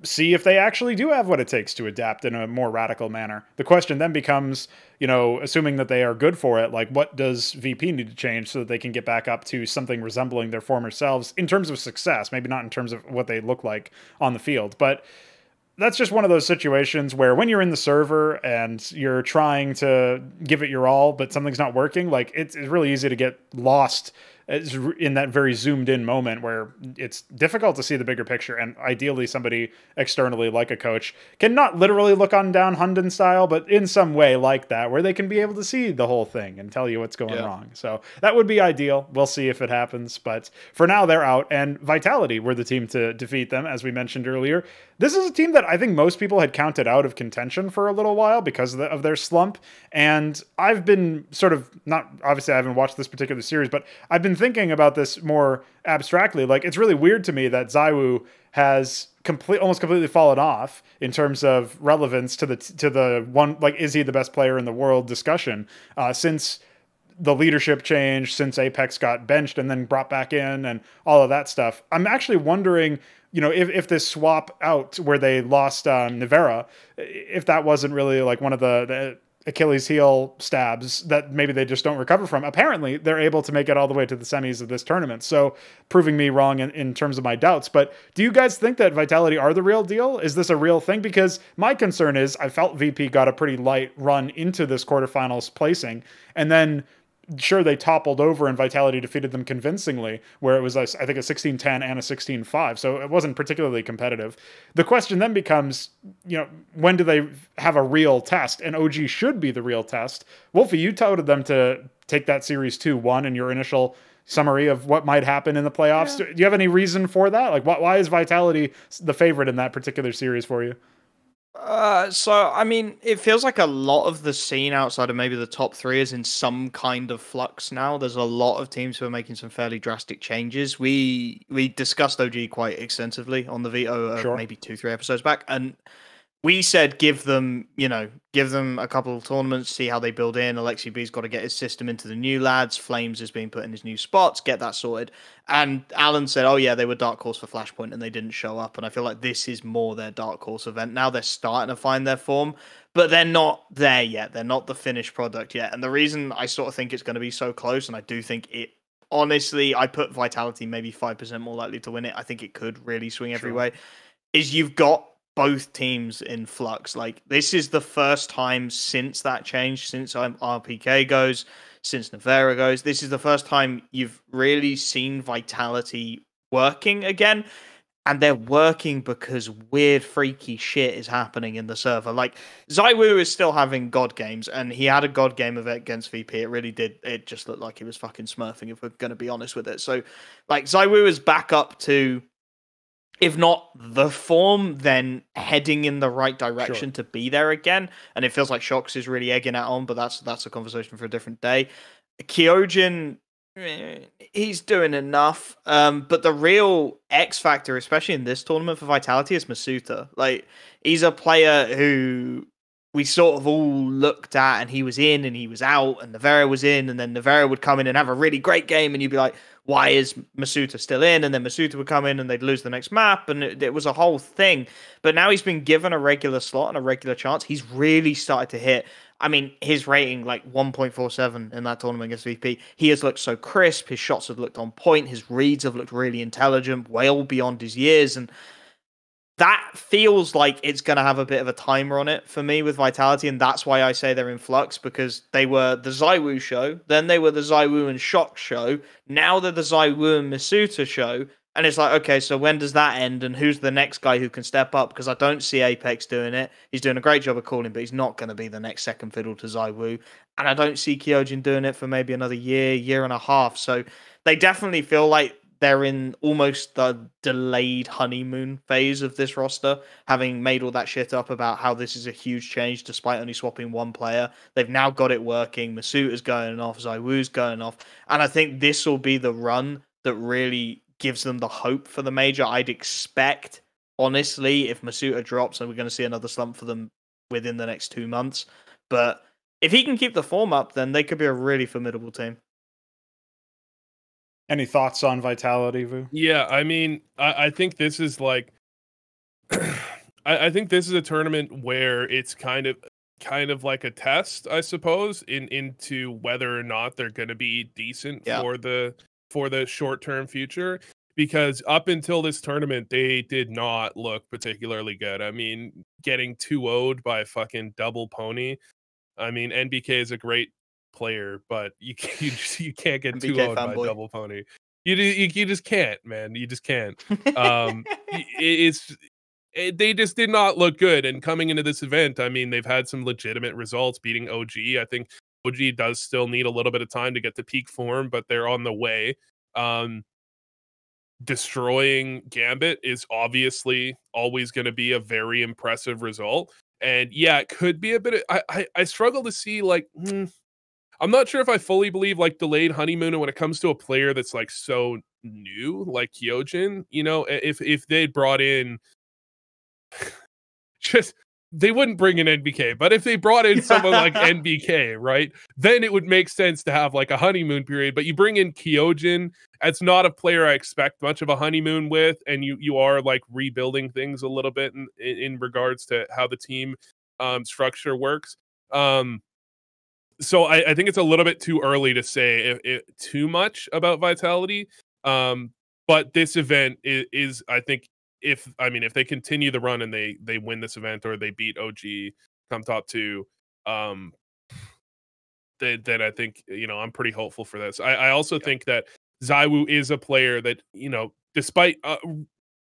see if they actually do have what it takes to adapt in a more radical manner. The question then becomes, assuming that they are good for it, like what does VP need to change so that they can get back up to something resembling their former selves in terms of success, maybe not in terms of what they look like on the field. But that's just one of those situations where when you're in the server and you're trying to give it your all, but something's not working, like it's really easy to get lost in that very zoomed in moment where it's difficult to see the bigger picture. And ideally somebody externally like a coach can not literally look on down Hunden style, but in some way like that, where they can be able to see the whole thing and tell you what's going wrong. So that would be ideal. We'll see if it happens, but for now they're out, and Vitality were the team to defeat them. As we mentioned earlier, this is a team that I think most people had counted out of contention for a little while because of their slump. And I've been sort of not, obviously I haven't watched this particular series, but I've been thinking about this more abstractly. Like, it's really weird to me that ZywOo has almost completely fallen off in terms of relevance to the one, like, is he the best player in the world discussion since the leadership change, since Apex got benched and then brought back in and all of that stuff. I'm actually wondering, if this swap out where they lost Nivera, if that wasn't really like one of the Achilles heel stabs that maybe they just don't recover from. Apparently, they're able to make it all the way to the semis of this tournament, so proving me wrong in terms of my doubts. But do you guys think that Vitality are the real deal? Is this a real thing? Because my concern is I felt VP got a pretty light run into this quarterfinals placing, and then sure, they toppled over and Vitality defeated them convincingly, where it was, I think, a 16-10 and a 16-5. So it wasn't particularly competitive. The question then becomes, when do they have a real test? And OG should be the real test. Wolfy, you touted them to take that series 2-1 in your initial summary of what might happen in the playoffs. Yeah. Do you have any reason for that? Like, why is Vitality the favorite in that particular series for you? So, I mean, it feels like a lot of the scene outside of maybe the top three is in some kind of flux now. There's a lot of teams who are making some fairly drastic changes. We discussed OG quite extensively on the Veto maybe 2-3 episodes back, and we said give them a couple of tournaments, see how they build in. Alexi B's got to get his system into the new lads. FlameZ is being put in his new spots, get that sorted. And Alan said, oh yeah, they were dark horse for Flashpoint and they didn't show up. And I feel like this is more their dark horse event. Now they're starting to find their form, but they're not there yet. They're not the finished product yet. And the reason I sort of think it's going to be so close, and I do think it, honestly, I put Vitality maybe 5% more likely to win it. I think it could really swing every way, is you've got both teams in flux. Like, this is the first time since that change, since RPK goes, since Nivera goes, this is the first time you've really seen Vitality working again. And they're working because weird, freaky shit is happening in the server. Like, ZywOo is still having God games, and he had a God game of it against VP. It really did. It just looked like he was fucking smurfing, if we're going to be honest with it. So, like, ZywOo is back up to, if not the form, then heading in the right direction to be there again. And it feels like Shox is really egging it on, but that's a conversation for a different day. Kyojin, he's doing enough. But the real X factor, especially in this tournament for Vitality, is Masuta. Like, he's a player who we sort of all looked at, and he was in and he was out, and Nivera was in, and then Nivera would come in and have a really great game, and you'd be like, why is Masuta still in? And then Masuta would come in and they'd lose the next map, and it was a whole thing. But now he's been given a regular slot and a regular chance. He's really started to hit. I mean, his rating, like 1.47 in that tournament against VP. He has looked so crisp. His shots have looked on point. His reads have looked really intelligent, well beyond his years. And that feels like it's going to have a bit of a timer on it for me with Vitality, and that's why I say they're in flux, because they were the ZywOo show, then they were the ZywOo and Shox show, now they're the ZywOo and Masuta show, and it's like, okay, so when does that end, and who's the next guy who can step up? Because I don't see Apex doing it. He's doing a great job of calling, but he's not going to be the next second fiddle to ZywOo, and I don't see Kyojin doing it for maybe another year and a half, so they definitely feel like they're in almost the delayed honeymoon phase of this roster, having made all that shit up about how this is a huge change despite only swapping one player. They've now got it working. Masuta's going off, ZywOo's going off, and I think this will be the run that really gives them the hope for the major. I'd expect, honestly, if Masuta drops, and we're going to see another slump for them within the next 2 months, but if he can keep the form up, then they could be a really formidable team. Any thoughts on Vitality, Vu? Yeah, I mean, I think this is like, I think this is a tournament where it's kind of like a test, I suppose, into whether or not they're going to be decent for the short term future. because up until this tournament, they did not look particularly good. I mean, getting 2-0'd by fucking double pony. I mean, NBK is a great player, but you can't get MBK 2-0'd by fanboy. double pony. You just can't, man. You just can't. It's they just did not look good. And coming into this event, I mean, they've had some legitimate results beating OG. I think OG does still need a little bit of time to get to peak form, but they're on the way. Destroying Gambit is obviously always going to be a very impressive result. And yeah, it could be a bit of, I struggle to see like I'm not sure if I fully believe like delayed honeymoon when it comes to a player that's like so new like Kyojin, you know, if they brought in just they wouldn't bring in NBK, but if they brought in someone like NBK, right, then it would make sense to have like a honeymoon period. But you bring in Kyojin, it's not a player I expect much of a honeymoon with, and you are like rebuilding things a little bit in regards to how the team structure works. So I think it's a little bit too early to say if too much about Vitality. But this event is I think if they continue the run and they win this event or they beat OG come top 2, then I think, you know, I'm pretty hopeful for this. I also think that ZywOo is a player that, you know, despite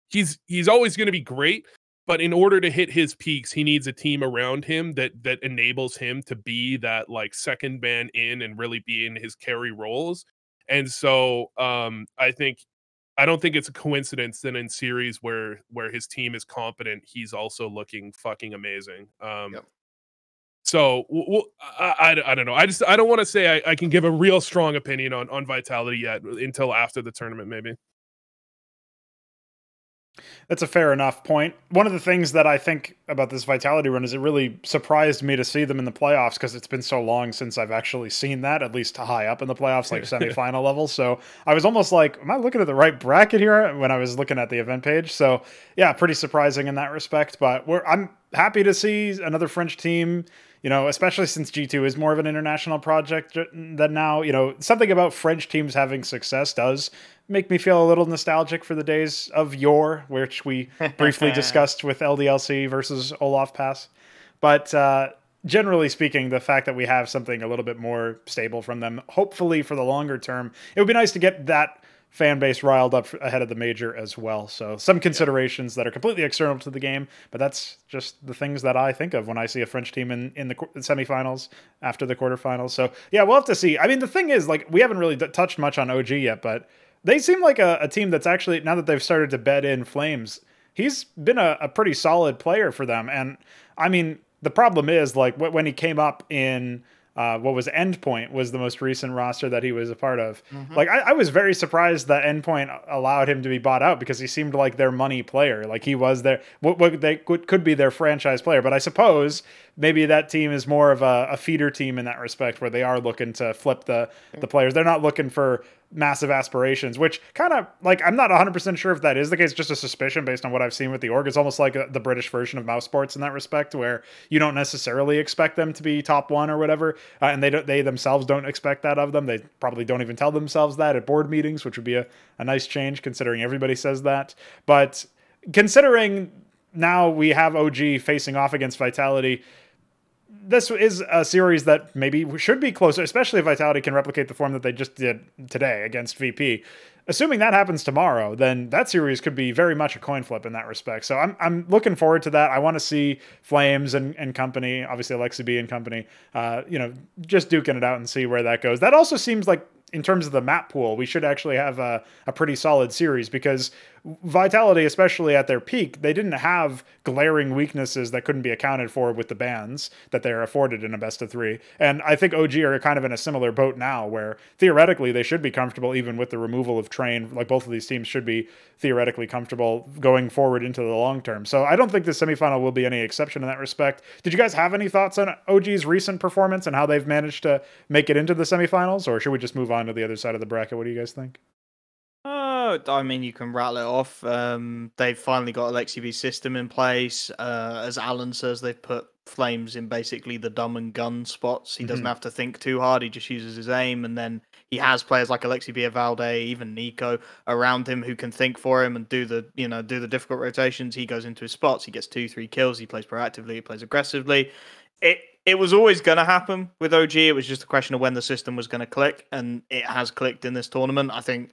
he's always going to be great, but in order to hit his peaks, he needs a team around him that enables him to be that like second man in and really be in his carry roles. And so I don't think it's a coincidence that in series where his team is competent, he's also looking fucking amazing. So I don't know. I don't want to say I can give a real strong opinion on Vitality yet until after the tournament, maybe. That's a fair enough point. One of the things that I think about this Vitality run is it really surprised me to see them in the playoffs because it's been so long since I've actually seen that, at least high up in the playoffs, like semifinal level. So I was almost like, am I looking at the right bracket here when I was looking at the event page? So yeah, pretty surprising in that respect. But I'm happy to see another French team, you know, especially since G2 is more of an international project than now. You know, something about French teams having success does make me feel a little nostalgic for the days of yore, which we briefly discussed with LDLC versus Olaf Pass. But generally speaking, the fact that we have something a little bit more stable from them, hopefully for the longer term, it would be nice to get that fan base riled up ahead of the major as well. So some considerations that are completely external to the game, but that's just the things that I think of when I see a French team in the semifinals after the quarterfinals. So yeah, we'll have to see. I mean, the thing is, like, we haven't really touched much on OG yet, but they seem like a team that's actually, now that they've started to bed in FlameZ, he's been a pretty solid player for them. And I mean, the problem is, like, when he came up in what was Endpoint was the most recent roster that he was a part of. Like, I was very surprised that Endpoint allowed him to be bought out because he seemed like their money player. Like, he was their, what they could be their franchise player. But I suppose maybe that team is more of a feeder team in that respect, where they are looking to flip the players. They're not looking for massive aspirations, which kind of, like, I'm not 100% sure if that is the case, just a suspicion based on what I've seen with the org. It's almost like the British version of Mouse Sports in that respect, where you don't necessarily expect them to be top 1 or whatever, and they themselves don't expect that of them. They probably don't even tell themselves that at board meetings, which would be a nice change considering everybody says that. But considering now we have OG facing off against Vitality, this is a series that maybe should be closer, especially if Vitality can replicate the form that they just did today against VP. Assuming that happens tomorrow, then that series could be very much a coin flip in that respect. So I'm looking forward to that. I want to see FlameZ and company, obviously Alexi B and company, you know, just duking it out and see where that goes. That also seems like, in terms of the map pool, we should actually have a pretty solid series, because Vitality, especially at their peak, they didn't have glaring weaknesses that couldn't be accounted for with the bans that they're afforded in a best of 3. And I think OG are kind of in a similar boat now, where theoretically they should be comfortable even with the removal of Train. Like, both of these teams should be theoretically comfortable going forward into the long term. So I don't think the semifinal will be any exception in that respect. Did you guys have any thoughts on OG's recent performance and how they've managed to make it into the semifinals, or should we just move on to the other side of the bracket? What do you guys think? I mean, you can rattle it off. They've finally got Alexi B's system in place. As Alan says, they've put Flames in basically the dumb and gun spots. He doesn't Mhm. have to think too hard. He just uses his aim, and then he has players like Alexi Valde, even Nico around him who can think for him and do the difficult rotations. He goes into his spots. He gets 2-3 kills. He plays proactively. He plays aggressively. It was always going to happen with OG. It was just a question of when the system was going to click, and it has clicked in this tournament. I think,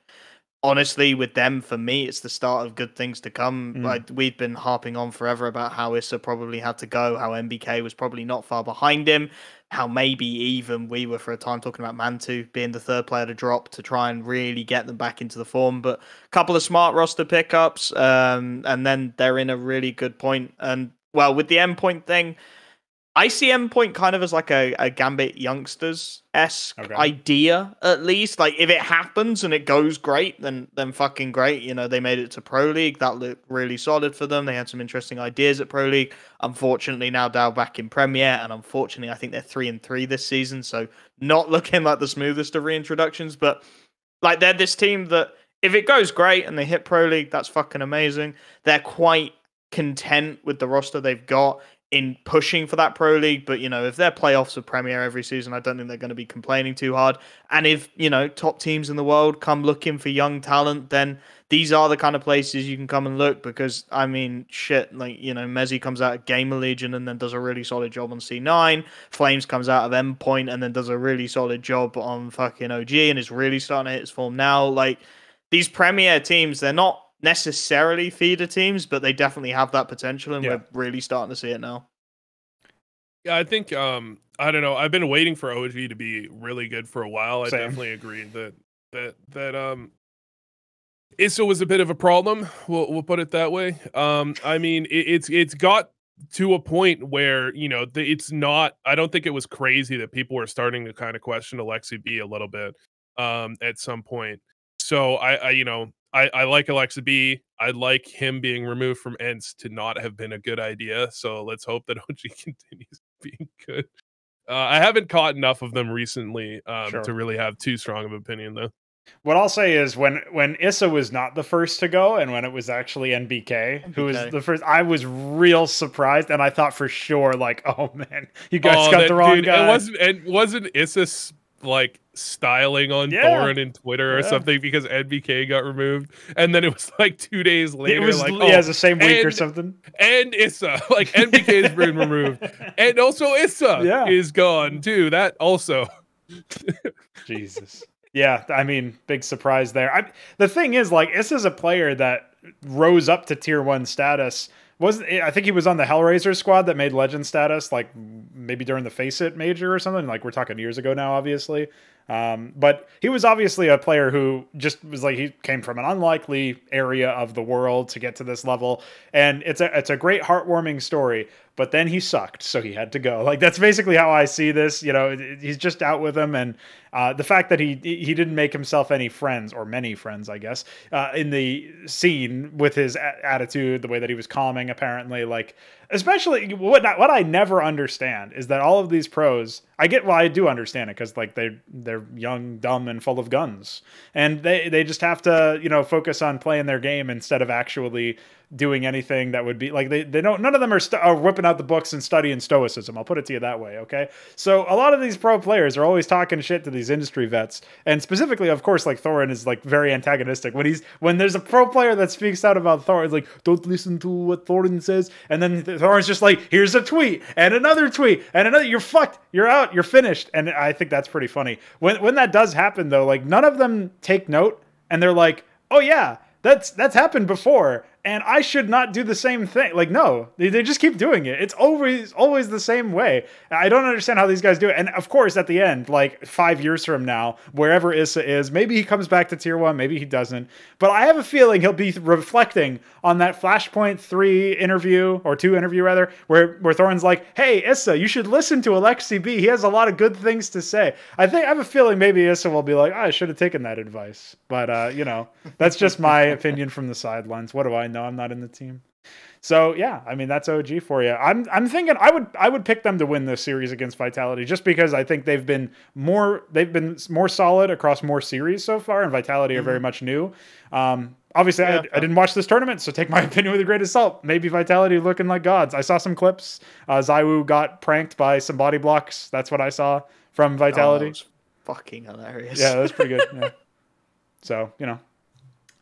honestly, with them, for me, it's the start of good things to come. Like, we've been harping on forever about how Issa probably had to go, how MBK was probably not far behind him, how maybe even we were for a time talking about Mantu being the third player to drop to try and really get them back into the form. But a couple of smart roster pickups, and then they're in a really good point. And, well, with the endpoint thing, I see Endpoint kind of as like a Gambit Youngsters-esque idea, at least. Like, if it happens and it goes great, then fucking great. You know, they made it to Pro League. That looked really solid for them. They had some interesting ideas at Pro League. Unfortunately, now Dow back in Premier, and unfortunately, I think they're 3-3 this season, so not looking like the smoothest of reintroductions. But, like, they're this team that, if it goes great and they hit Pro League, that's fucking amazing. They're quite content with the roster they've got in pushing for that Pro League, but, you know, if they're playoffs of Premier every season, I don't think they're going to be complaining too hard. And if, you know, top teams in the world come looking for young talent, then these are the kind of places you can come and look, because, I mean, shit, like, you know, Mezzi comes out of Gamer Legion and then does a really solid job on C9. Flames comes out of Endpoint and then does a really solid job on fucking OG and is really starting to hit his form now. Like, these Premier teams, they're not necessarily feeder teams, but they definitely have that potential, and we're really starting to see it now. Yeah, I think I don't know. I've been waiting for OG to be really good for a while. Same. I definitely agree that Issa was a bit of a problem. We'll put it that way. I mean, it's got to a point where, you know, it's not. I don't think it was crazy that people were starting to kind of question Alexi B a little bit at some point. So I like Alexa B. I like him being removed from ENTS to not have been a good idea. So let's hope that OG continues being good. I haven't caught enough of them recently to really have too strong of an opinion, though. What I'll say is when Issa was not the first to go, and when it was actually NBK who was the first, I was real surprised, and I thought for sure, like, oh man, you guys got the wrong guy. It wasn't Issa like styling on Thorin in Twitter or something because NBK got removed, and then it was like 2 days later, it was like, the same week or something, and Issa, like, NBK has been removed, and also Issa is gone too. That also, Jesus. Yeah, I mean, big surprise there. The thing is, like, Issa's a player that rose up to tier 1 status. I think he was on the Hellraiser squad that made legend status, like maybe during the Face It major or something. Like, we're talking years ago now, obviously. But he was obviously a player who just was like, he came from an unlikely area of the world to get to this level. And it's a great heartwarming story. But then he sucked, so he had to go. Like, that's basically how I see this. You know, he's just out with him, and the fact that he didn't make himself any friends, or many friends, I guess, in the scene with his attitude, the way that he was calming, apparently. Like, especially what I never understand is that all of these pros, I do understand it, because, like, they're young, dumb, and full of guns, and they just have to, you know, focus on playing their game instead of actually doing anything that would be like, they don't, none of them are whipping out the books and studying stoicism. I'll put it to you that way. Okay. So a lot of these pro players are always talking shit to these industry vets. And specifically, of course, like, Thorin is, like, very antagonistic when there's a pro player that speaks out about Thorin. It's like, don't listen to what Thorin says. And then Thorin's just like, here's a tweet and another tweet and another, you're fucked, you're out, you're finished. And I think that's pretty funny when that does happen, though. Like, none of them take note, and they're like, oh yeah, that's happened before, and I should not do the same thing. Like, no, they just keep doing it. It's always the same way. I don't understand how these guys do it. And of course, at the end, like 5 years from now, wherever Issa is, maybe he comes back to tier 1, maybe he doesn't. But I have a feeling he'll be reflecting on that Flashpoint 3 interview, or 2 interview rather, where Thorin's like, hey, Issa, you should listen to Alexi B. He has a lot of good things to say. I have a feeling maybe Issa will be like, I should have taken that advice. But, you know, that's just my opinion from the sidelines. What do I know? I'm not in the team. So yeah, I mean, that's OG for you. I'm thinking I would pick them to win this series against Vitality, just because I think they've been more solid across more series so far, and Vitality are very much new. Obviously, Yeah, I didn't watch this tournament, so take my opinion with a grain of salt. Maybe Vitality looking like gods. I saw some clips. Zywoo got pranked by some body blocks. That's what I saw from Vitality. that was fucking hilarious. Yeah, that's pretty good. Yeah. So,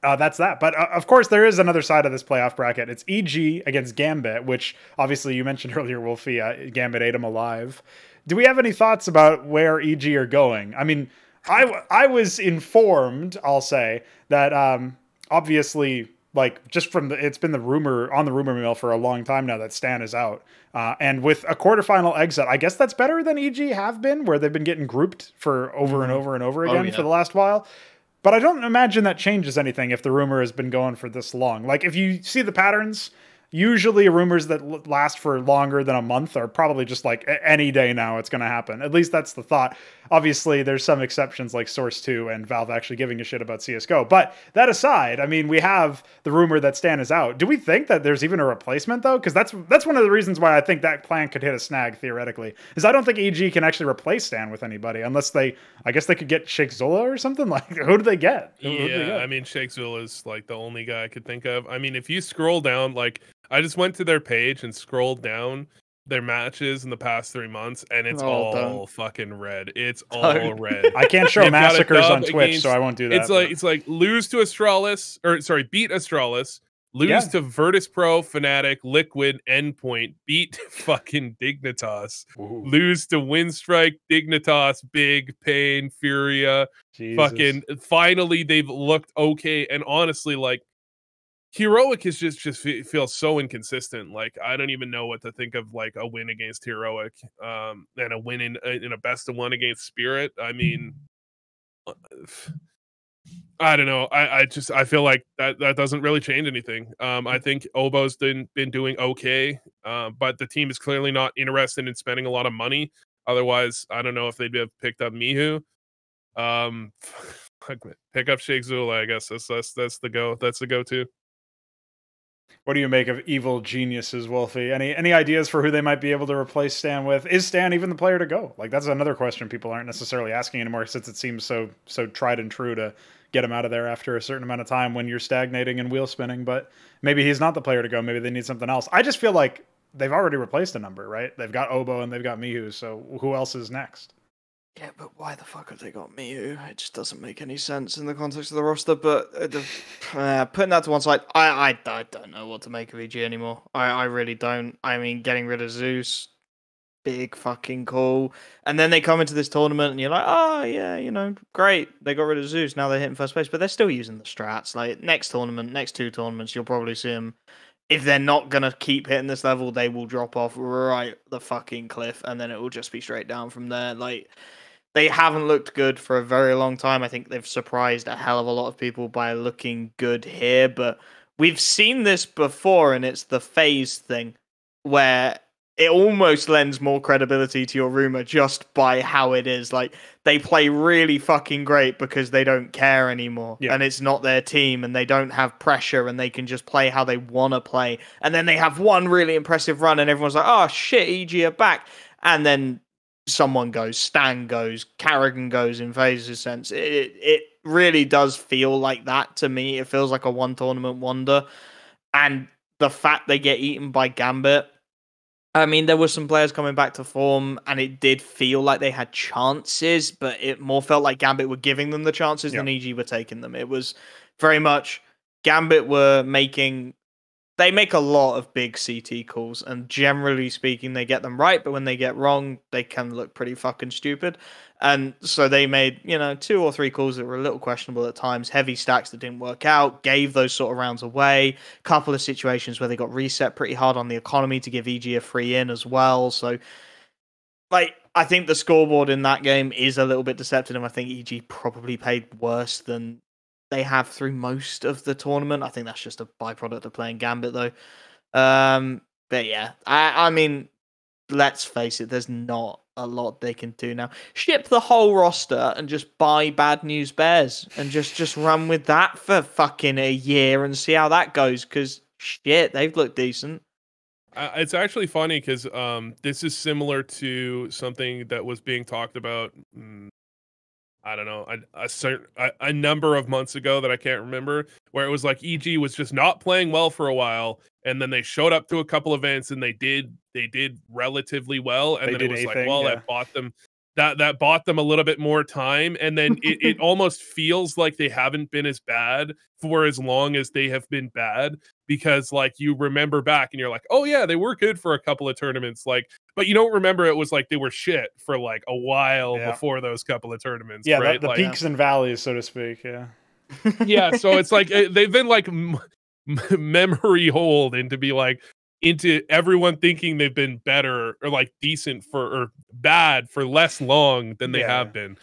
that's that. But of course, there is another side of this playoff bracket. It's EG against Gambit, which obviously you mentioned earlier, Wolfy. Gambit ate him alive. Do we have any thoughts about where EG are going? I mean, I was informed, I'll say, that obviously, like, just from it's been the rumor on the rumor mill for a long time now that Stan is out. And with a quarterfinal exit, I guess that's better than EG have been, where they've been getting grouped for over and over and over again for the last while. But I don't imagine that changes anything if the rumor has been going for this long. Like, if you see the patterns, usually rumors that last for longer than a month are probably just like any day now it's going to happen. At least that's the thought. Obviously, there's some exceptions like Source 2 and Valve actually giving a shit about CSGO. But that aside, I mean, we have the rumor that Stan is out. Do we think that there's even a replacement, though? Because that's one of the reasons why I think that plan could hit a snag, theoretically. Is I don't think EG can actually replace Stan with anybody unless I guess they could get Shake Zula or something. Like, who do they get? Yeah, I mean, Shake Zula is like the only guy I could think of. I mean, if you scroll down, like, I just went to their page and scrolled down their matches in the past 3 months, and it's all fucking red. It's all red. I can't show massacres on Twitch, so I won't do that. It's like lose to Astralis, beat Astralis, lose to Virtus.Pro, Fnatic, Liquid, Endpoint, beat fucking Dignitas, lose to Windstrike, Dignitas, Big, Pain, Furia. Jesus. Fucking finally they've looked okay, and honestly, like, Heroic is just feels so inconsistent. Like, I don't even know what to think of, like, a win against Heroic, and a win in a best of one against Spirit. I mean, I don't know. I feel like that doesn't really change anything. I think Obo's been doing okay, but the team is clearly not interested in spending a lot of money. Otherwise, I don't know if they'd have picked up Mihu. Pick up Shake Zula. I guess that's the go. That's the go-to. What do you make of evil geniuses, Wolfy? Any ideas for who they might be able to replace Stan with? Is Stan even the player to go? Like, that's another question people aren't necessarily asking anymore, since it seems so tried and true to get him out of there after a certain amount of time when you're stagnating and wheel spinning. But maybe he's not the player to go. Maybe they need something else. I just feel like they've already replaced a number, right? They've got Obo and they've got Mihu. So who else is next? Yeah, but why the fuck have they got Miyu? It just doesn't make any sense in the context of the roster. But putting that to one side, I don't know what to make of EG anymore. I really don't. I mean, getting rid of Zeus, big fucking call. And then they come into this tournament and you're like, oh, yeah, great. They got rid of Zeus. Now they're hitting first place. But they're still using the strats. Like, next two tournaments, you'll probably see them. If they're not going to keep hitting this level, they will drop off right the fucking cliff. And then it will just be straight down from there. Like, they haven't looked good for a very long time. I think they've surprised a hell of a lot of people by looking good here, but we've seen this before, and it's the phase thing, where it almost lends more credibility to your rumor just by how it is. Like, they play really fucking great because they don't care anymore, and it's not their team, and they don't have pressure, and they can just play how they want to play. And then they have one really impressive run, and everyone's like, oh shit, EG are back. And then someone goes, Stan goes, Carrigan goes in phases sense. It really does feel like that to me. It feels like a one tournament wonder. And the fact they get eaten by Gambit, I mean, there were some players coming back to form, and it did feel like they had chances, but it more felt like Gambit were giving them the chances than EG were taking them. It was very much Gambit were making... They make a lot of big CT calls, and generally speaking, they get them right, but when they get wrong, they can look pretty fucking stupid. And so they made, 2 or 3 calls that were a little questionable at times, heavy stacks that didn't work out, gave those sort of rounds away, couple of situations where they got reset pretty hard on the economy to give EG a free in as well. So, like, I think the scoreboard in that game is a little bit deceptive, and I think EG probably played worse than they have through most of the tournament. I think that's just a byproduct of playing Gambit, though. But yeah, I mean, let's face it, there's not a lot they can do now. Ship the whole roster and just buy Bad News Bears and just run with that for fucking a year and see how that goes, because shit, they've looked decent. It's actually funny because this is similar to something that was being talked about. I don't know, a number of months ago that I can't remember, where it was like EG was just not playing well for a while, and then they showed up to a couple events and they did relatively well, and then it was like, well, that bought them that bought them a little bit more time, and then it almost feels like they haven't been as bad for as long as they have been bad, because like you remember back and you're like, oh yeah, they were good for a couple of tournaments, like, but you don't remember it was like they were shit for like a while before those couple of tournaments. Yeah, right? the like, peaks and valleys, so to speak. Yeah. Yeah, so it's like they've been like memory hold into everyone thinking they've been better or like decent or bad for less long than they have been.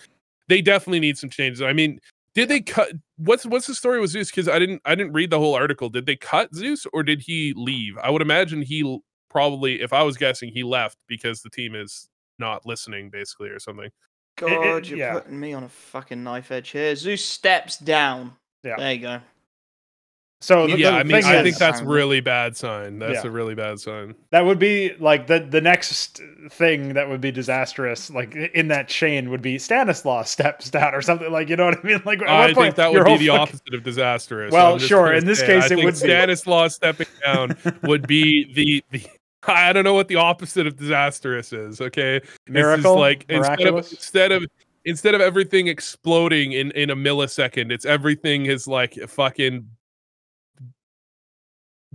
They definitely need some changes. I mean, did they cut? What's the story with Zeus? Because I didn't read the whole article. Did they cut Zeus or did he leave? I would imagine he probably, if I was guessing, he left because the team is not listening, basically, or something. God, you're putting me on a fucking knife edge here. Zeus steps down. Yeah, there you go. So I think that's really bad sign. That's a really bad sign. That would be like the next thing that would be disastrous, like in that chain, would be Stanislaus steps down or something, like, you know what I mean? Like, I think that would be the opposite of disastrous. Well, sure, in this case, it would be Stanislaus stepping down would be the I don't know what the opposite of disastrous is. Okay, miracle, like miraculous. instead of everything exploding in a millisecond, it's everything is like fucking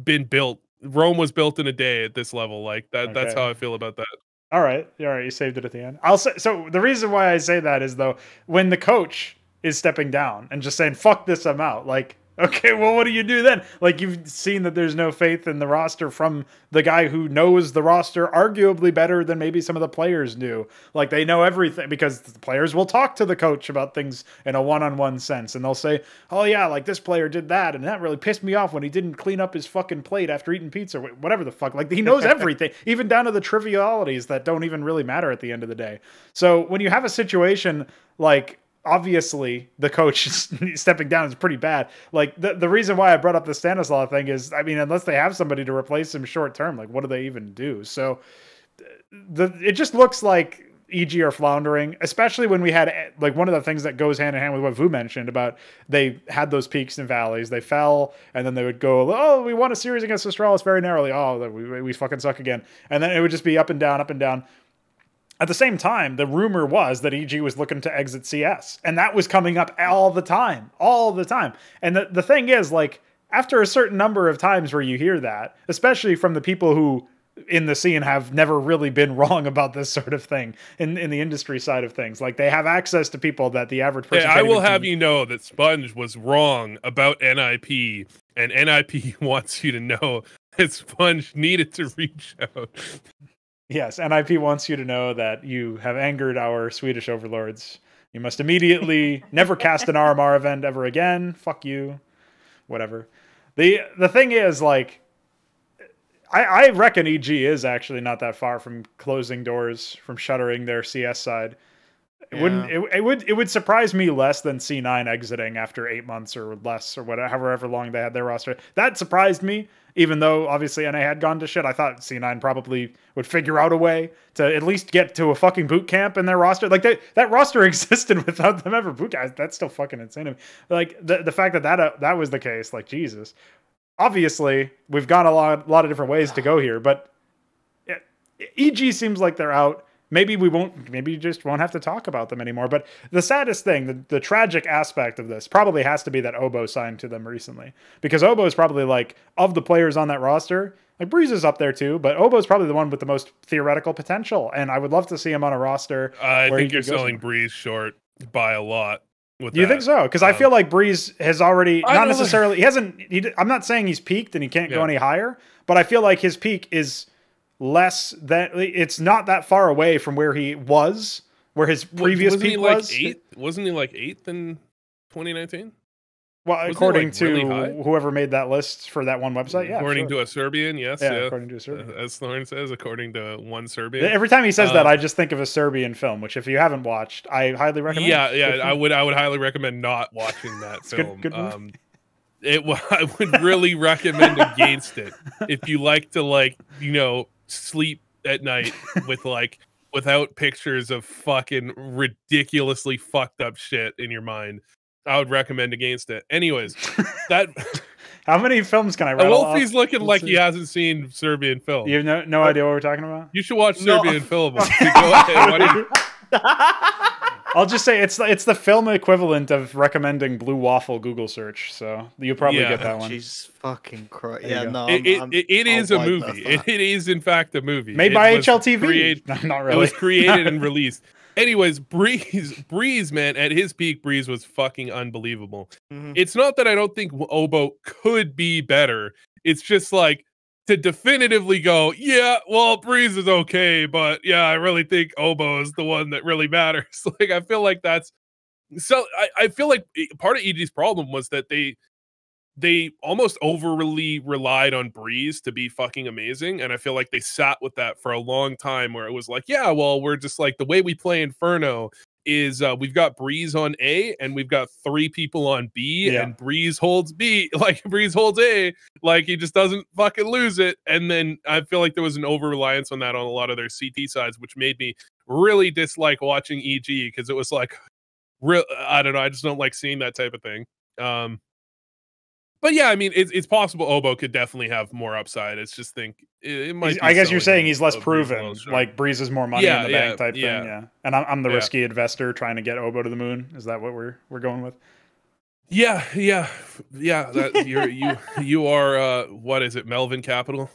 been built. Rome was built in a day at this level. Like that. Okay. That's how I feel about that. All right. You saved it at the end. I'll say, so the reason why I say that is, though, when the coach is stepping down and just saying, fuck this, I'm out. Like, okay, well, what do you do then? Like, you've seen that there's no faith in the roster from the guy who knows the roster arguably better than maybe some of the players do. Like, they know everything because the players will talk to the coach about things in a one-on-one sense. And they'll say, oh, yeah, like this player did that. And that really pissed me off when he didn't clean up his fucking plate after eating pizza, whatever the fuck. Like, he knows everything, even down to the trivialities that don't even really matter at the end of the day. So when you have a situation like, obviously the coach stepping down is pretty bad. Like the reason why I brought up the Stanislaus thing is, I mean, unless they have somebody to replace him short term, like what do they even do? So it just looks like EG are floundering, especially when we had, like, one of the things that goes hand in hand with what Vu mentioned about they had those peaks and valleys, they fell, and then they would go, oh, we won a series against Astralis very narrowly. Oh, we fucking suck again. And then it would just be up and down, up and down. At the same time, the rumor was that EG was looking to exit CS, and that was coming up all the time. And the thing is, like, after a certain number of times where you hear that, especially from the people who in the scene have never really been wrong about this sort of thing in the industry side of things, like they have access to people that the average person. I will have you know that Sponge was wrong about NIP, and NIP wants you to know that Sponge needed to reach out. Yes, NIP wants you to know that you have angered our Swedish overlords. You must immediately never cast an RMR event ever again. Fuck you. Whatever. The thing is, like, I reckon EG is actually not that far from closing doors, from shuttering their CS side. It would surprise me less than C9 exiting after 8 months or less, or whatever, however long they had their roster. That surprised me, even though obviously NA had gone to shit. I thought C9 probably would figure out a way to at least get to a fucking boot camp in their roster. Like that roster existed without them ever boot camp. That's still fucking insane to me. Like the fact that was the case, like, Jesus. Obviously, we've got a lot of different ways to go here, but EG seems like they're out. Maybe you just won't have to talk about them anymore. But the saddest thing, the tragic aspect of this probably has to be that Obo signed to them recently. Because Obo is probably, like, of the players on that roster, like, Breeze is up there too, but Obo is probably the one with the most theoretical potential. And I would love to see him on a roster. I think you're selling Breeze short by a lot. You think so? Because I feel like Breeze has already, not necessarily, I'm not saying he's peaked and he can't go any higher, but I feel like his peak is less than, it's not that far away from where he was, where his previous peak was. Wasn't he like 8th in 2019? Well, according to really whoever made that list for that one website, yeah. According to a Serbian, yes. Yeah, according to a Serbian. As Thorne says, according to one Serbian. Every time he says that, I just think of a Serbian film, which if you haven't watched, I highly recommend. Yeah, I would highly recommend not watching that film. Good movie. I would really recommend against it if you like to, like, you know, sleep at night with, like, without pictures of fucking ridiculously fucked up shit in your mind, I would recommend against it. Anyways, that How many films can I rattle off? Wolfie's looking Let's like see. he hasn't seen Serbian film. You have no idea what we're talking about? You should watch No. Serbian film. Go ahead. Why do you- I'll just say it's the film equivalent of recommending Blue Waffle Google search, so you'll probably Yeah. get that one. Jesus fucking Christ. There you Yeah, go. no. It is a I'll wipe movie. that. It is in fact a movie. Made It by was HLTV. No, not It really. was created and released. Anyways, Breeze, man, at his peak, Breeze was fucking unbelievable. Mhm. It's not that I don't think Obo could be better. It's just like to definitively go, yeah, well, Breeze is okay, but yeah, I really think Obo is the one that really matters. Like, I feel like that's so. I feel like part of EG's problem was that they almost overly relied on Breeze to be fucking amazing. And I feel like they sat with that for a long time where it was like, yeah, well, we're just like the way we play Inferno is we've got Breeze on A and we've got 3 people on B and Breeze holds B, like Breeze holds A, like he just doesn't fucking lose it. And then I feel like there was an over reliance on that on a lot of their CT sides, which made me really dislike watching EG because it was like, I don't know, I just don't like seeing that type of thing. But yeah, I mean, it's possible Obo could definitely have more upside. It's just it might. I guess you're selling saying he's less of Breeze a proven. little short. Like Breeze is more money in the bank type thing. yeah. Yeah, and I'm the Yeah. risky investor trying to get Obo to the moon. Is that what we're going with? Yeah. That you are what is it? Melvin Capital.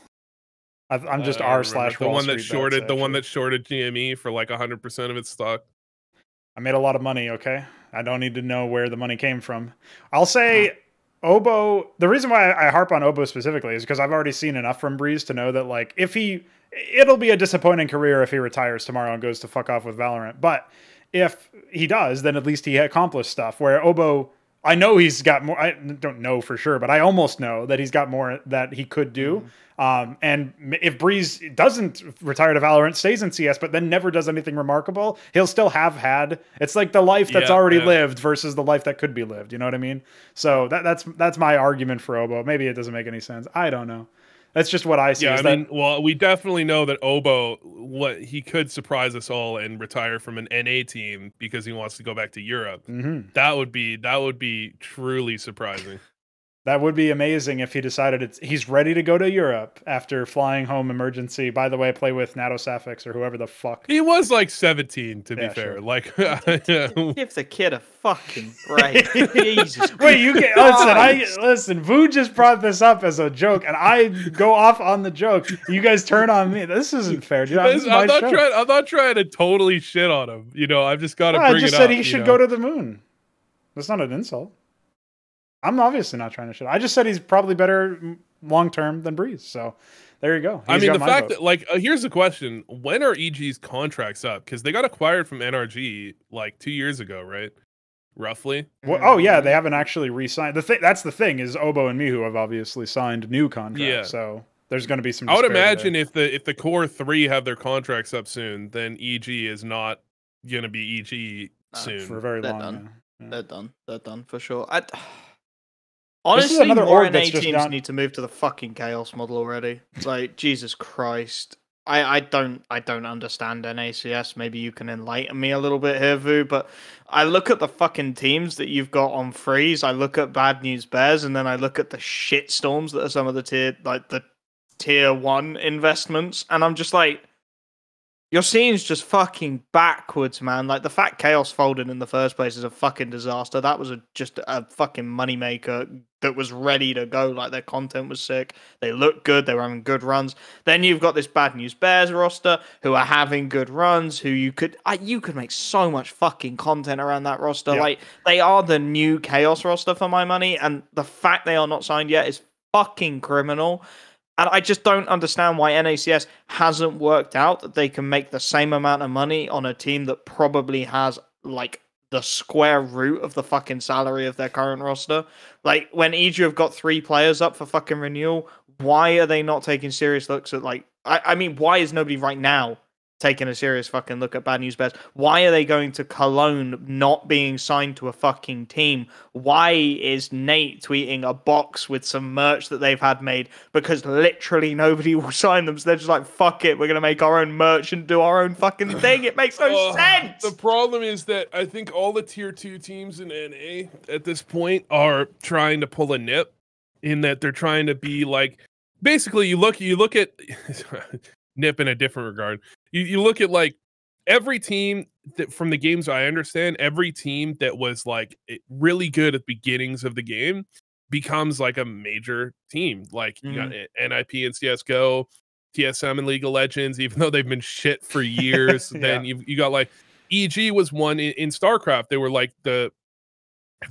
I'm just I R remember. slash the Wall one that Street shorted bets, the one actually. that shorted GME for like 100% of its stock. I made a lot of money. Okay, I don't need to know where the money came from. I'll say. Obo, the reason why I harp on Obo specifically is because I've already seen enough from Breeze to know that, like, it'll be a disappointing career if he retires tomorrow and goes to fuck off with Valorant. But if he does, then at least he accomplished stuff. Where Obo, I know he's got more, I don't know for sure, but I almost know that he's got more that he could do. And if Breeze doesn't retire to Valorant, stays in CS, but then never does anything remarkable, he'll still have had. It's like the life that's already lived versus the life that could be lived. You know what I mean? So that's my argument for Obo. Maybe it doesn't make any sense. I don't know. That's just what I see. Yeah, I mean, well, we definitely know that Obo, he could surprise us all and retire from an NA team because he wants to go back to Europe. Mm-hmm. That would be truly surprising. That would be amazing if he decided he's ready to go to Europe after flying home emergency. By the way, play with Nato Safix or whoever the fuck. He was like 17, to be fair. Sure. Like, Give the kid a fucking break. Jesus. Wait, you get listen. Vu just brought this up as a joke, and I go off on the joke. You guys turn on me. This isn't fair, dude. This is my show. I'm not trying to totally shit on him. You know, I've just got to bring it up. I just said he should go to the moon. That's not an insult. I'm obviously not trying to shit. I just said he's probably better long term than Breeze. So there you go. I mean, the fact that, like, here's the question: when are EG's contracts up? Because they got acquired from NRG like 2 years ago, right? Roughly. Well, oh yeah, they haven't actually re-signed. That's the thing is Obo and Mihu have obviously signed new contracts. Yeah. So there's going to be some. I would disparity imagine if the core 3 have their contracts up soon, then EG is not going to be EG soon. for very They're long. done. Yeah. They're done for sure. This is Honestly, another more org that's NA just teams not- need to move to the fucking chaos model already. Like, Jesus Christ. I don't understand NACS. Maybe you can enlighten me a little bit here, Vu, but I look at the fucking teams that you've got on Freeze, I look at Bad News Bears, and then I look at the shitstorms that are some of the tier 1 investments, and I'm just like, your scene's just fucking backwards, man. Like, the fact Chaos folded in the first place is a fucking disaster. That was just a fucking moneymaker that was ready to go. Like, their content was sick. They looked good. They were having good runs. Then you've got this Bad News Bears roster who are having good runs, who you could make so much fucking content around that roster. Yeah. Like, they are the new Chaos roster for my money, and the fact they are not signed yet is fucking criminal. And I just don't understand why NACS hasn't worked out that they can make the same amount of money on a team that probably has, like, the square root of the fucking salary of their current roster. Like, when EG have got 3 players up for fucking renewal, why are they not taking serious looks at, like... I mean, why is nobody right now taking a serious fucking look at Bad News Bears. Why are they going to Cologne not being signed to a fucking team? Why is Nate tweeting a box with some merch that they've had made? Because literally nobody will sign them. So they're just like, fuck it, we're going to make our own merch and do our own fucking thing. It makes no sense. The problem is that I think all the tier 2 teams in NA at this point are trying to pull a nip in that they're trying to be like, basically you look at nip in a different regard. You look at like every team that, from the games I understand, every team that was like really good at the beginnings of the game becomes like a major team. Like you got NIP and CSGO, TSM and League of Legends, even though they've been shit for years. Then you got like EG was one in StarCraft. They were like the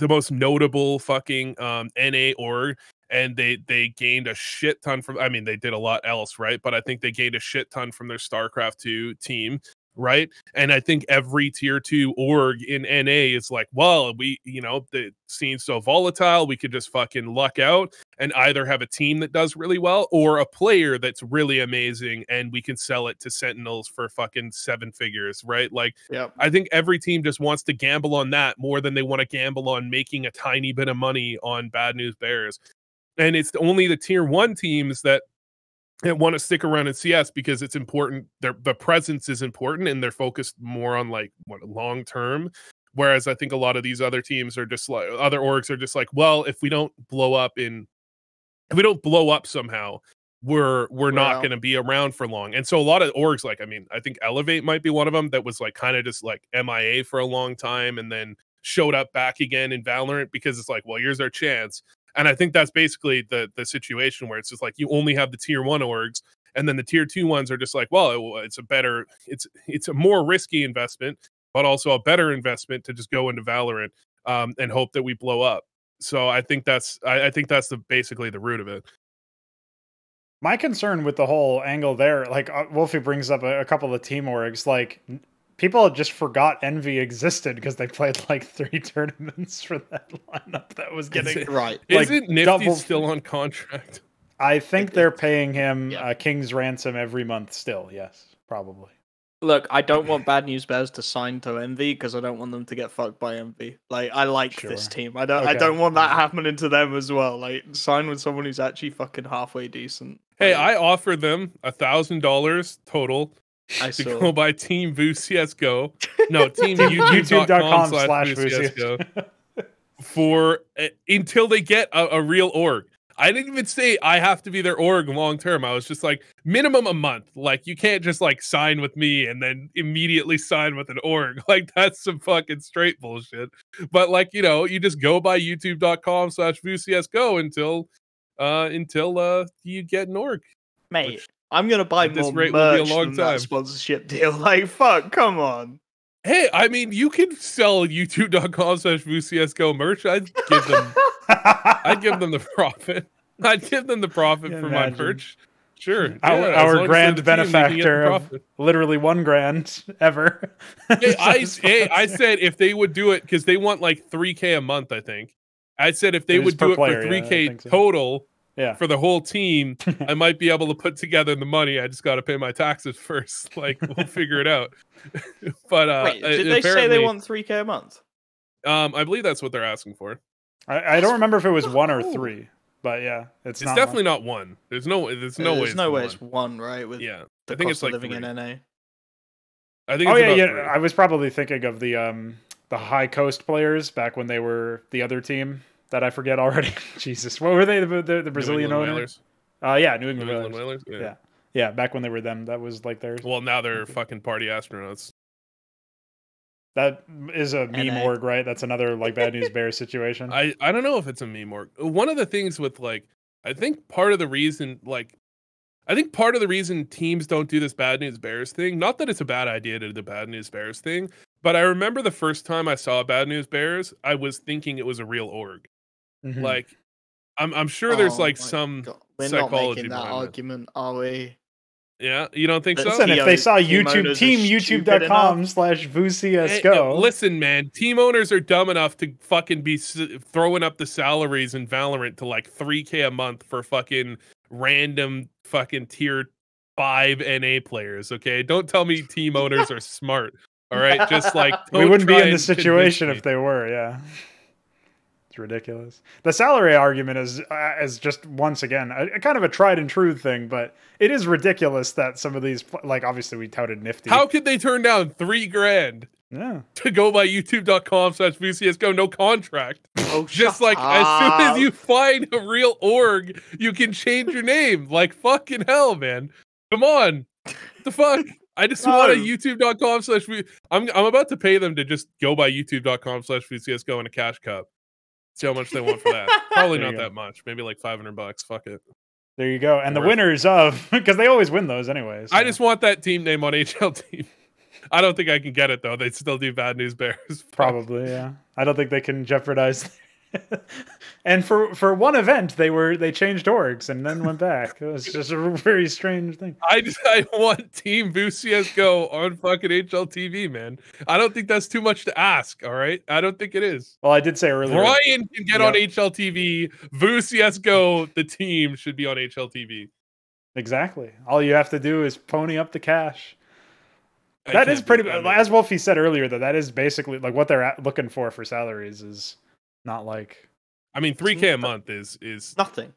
most notable fucking NA org. And they gained a shit ton from, I mean, they did a lot else, right? But I think they gained a shit ton from their StarCraft 2 team, right? And I think every tier 2 org in NA is like, well, we, you know, the scene's so volatile, we could just fucking luck out and either have a team that does really well or a player that's really amazing and we can sell it to Sentinels for fucking 7 figures, right? Like, I think every team just wants to gamble on that more than they want to gamble on making a tiny bit of money on Bad News Bears. And it's only the tier 1 teams that want to stick around in CS because it's important. The presence is important and they're focused more on like long term. Whereas I think a lot of these other teams are just like, other orgs are just like, well, if we don't blow up somehow, we're not going to be around for long. And so a lot of orgs, like, I mean, I think Elevate might be one of them that was like kind of just like MIA for a long time and then showed up back again in Valorant because it's like, well, here's our chance. And I think that's basically the situation where it's just like you only have the tier 1 orgs, and then the tier 2 ones are just like, well, it's a more risky investment, but also a better investment to just go into Valorant and hope that we blow up. So I think that's basically the root of it. My concern with the whole angle there, like Wolfy brings up a couple of team orgs, like people just forgot Envy existed because they played like 3 tournaments for that lineup that was getting right. Like, isn't Nifty still on contract? I think they're paying him King's ransom every month still. Yes, probably. Look, I don't want Bad News Bears to sign to Envy because I don't want them to get fucked by Envy. Like, I like this team. I don't want that happening to them as well. Like, sign with someone who's actually fucking halfway decent. Hey, I offered them $1,000 total to go buy Team Vu CSGO. No, Team YouTube.com/VooCSGO for until they get a real org. I didn't even say I have to be their org long term. I was just like, minimum a month. Like, you can't just like sign with me and then immediately sign with an org. Like, that's some fucking straight bullshit. But like, you know, you just go by YouTube.com/VooCSGO until you get an org. Mate, I'm gonna buy more merch than that sponsorship deal. Like, fuck, come on. Hey, I mean, you can sell YouTube.com/VooCSGO merch. I'd give them the profit. I'd give them the profit for my merch. Sure. Our grand benefactor of literally $1,000 ever. Hey, I said if they would do it, because they want like $3,000 a month, I think. I said if they would do it for $3,000 total for the whole team, I might be able to put together the money. I just got to pay my taxes first. Like, we'll figure it out. But wait, did they say they want $3,000 a month? I believe that's what they're asking for. I don't remember if it was 1 or 3, but yeah, it's definitely not 1. There's no way it's 1, right? With I think it's like living 3. In NA. I think. I was probably thinking of the High Coast players back when they were the other team that I forget already. Jesus, what were they? The Brazilian owners? New England Whalers. Yeah, back when they were them, that was like theirs. Well, now they're fucking party astronauts. That is a meme org, right? That's another like Bad News Bears situation. I don't know if it's a meme org. One of the things with like, I think part of the reason teams don't do this Bad News Bears thing, not that it's a bad idea to do the Bad News Bears thing, but I remember the first time I saw Bad News Bears, I was thinking it was a real org. Mm-hmm. Like, I'm sure there's like some psychology behind that argument, are we? Yeah, you don't think so? Listen, if they saw YouTube.com/VooCSGO. Listen, man, team owners are dumb enough to fucking be throwing up the salaries in Valorant to like $3,000 a month for fucking random fucking tier 5 NA players. Okay, don't tell me team owners are smart. All right, just like we wouldn't be in this convince situation me. if they were. Yeah. It's ridiculous. The salary argument is just once again a kind of a tried and true thing, but it is ridiculous that some of these, like obviously we touted Nifty. How could they turn down $3,000 to go by youtube.com/VCSGO, no contract? Oh, just like as soon as you find a real org, you can change your name. Like fucking hell, man. Come on. What the fuck? I just want a youtube.com/. I'm about to pay them to just go by youtube.com/VCSGO in a cash cup. See how much they want for that. Probably not that much. Maybe like $500. Fuck it. There you go. And the winners of, because they always win those anyways. So. I just want that team name on HL team. I don't think I can get it though. They'd still do Bad News Bears. Probably, yeah. I don't think they can jeopardize. And for one event, they changed orgs and then went back. It was just a very strange thing. I want Team CSGO on fucking HL TV, man. I don't think that's too much to ask. All right, I don't think it is. Well, I did say earlier, Ryan can get on HL TV. CSGO, the team should be on HL TV. Exactly. All you have to do is pony up the cash. That is pretty. As Wolfy said earlier, that is basically like what they're looking for salaries is. Not like, I mean, $3K a month is nothing.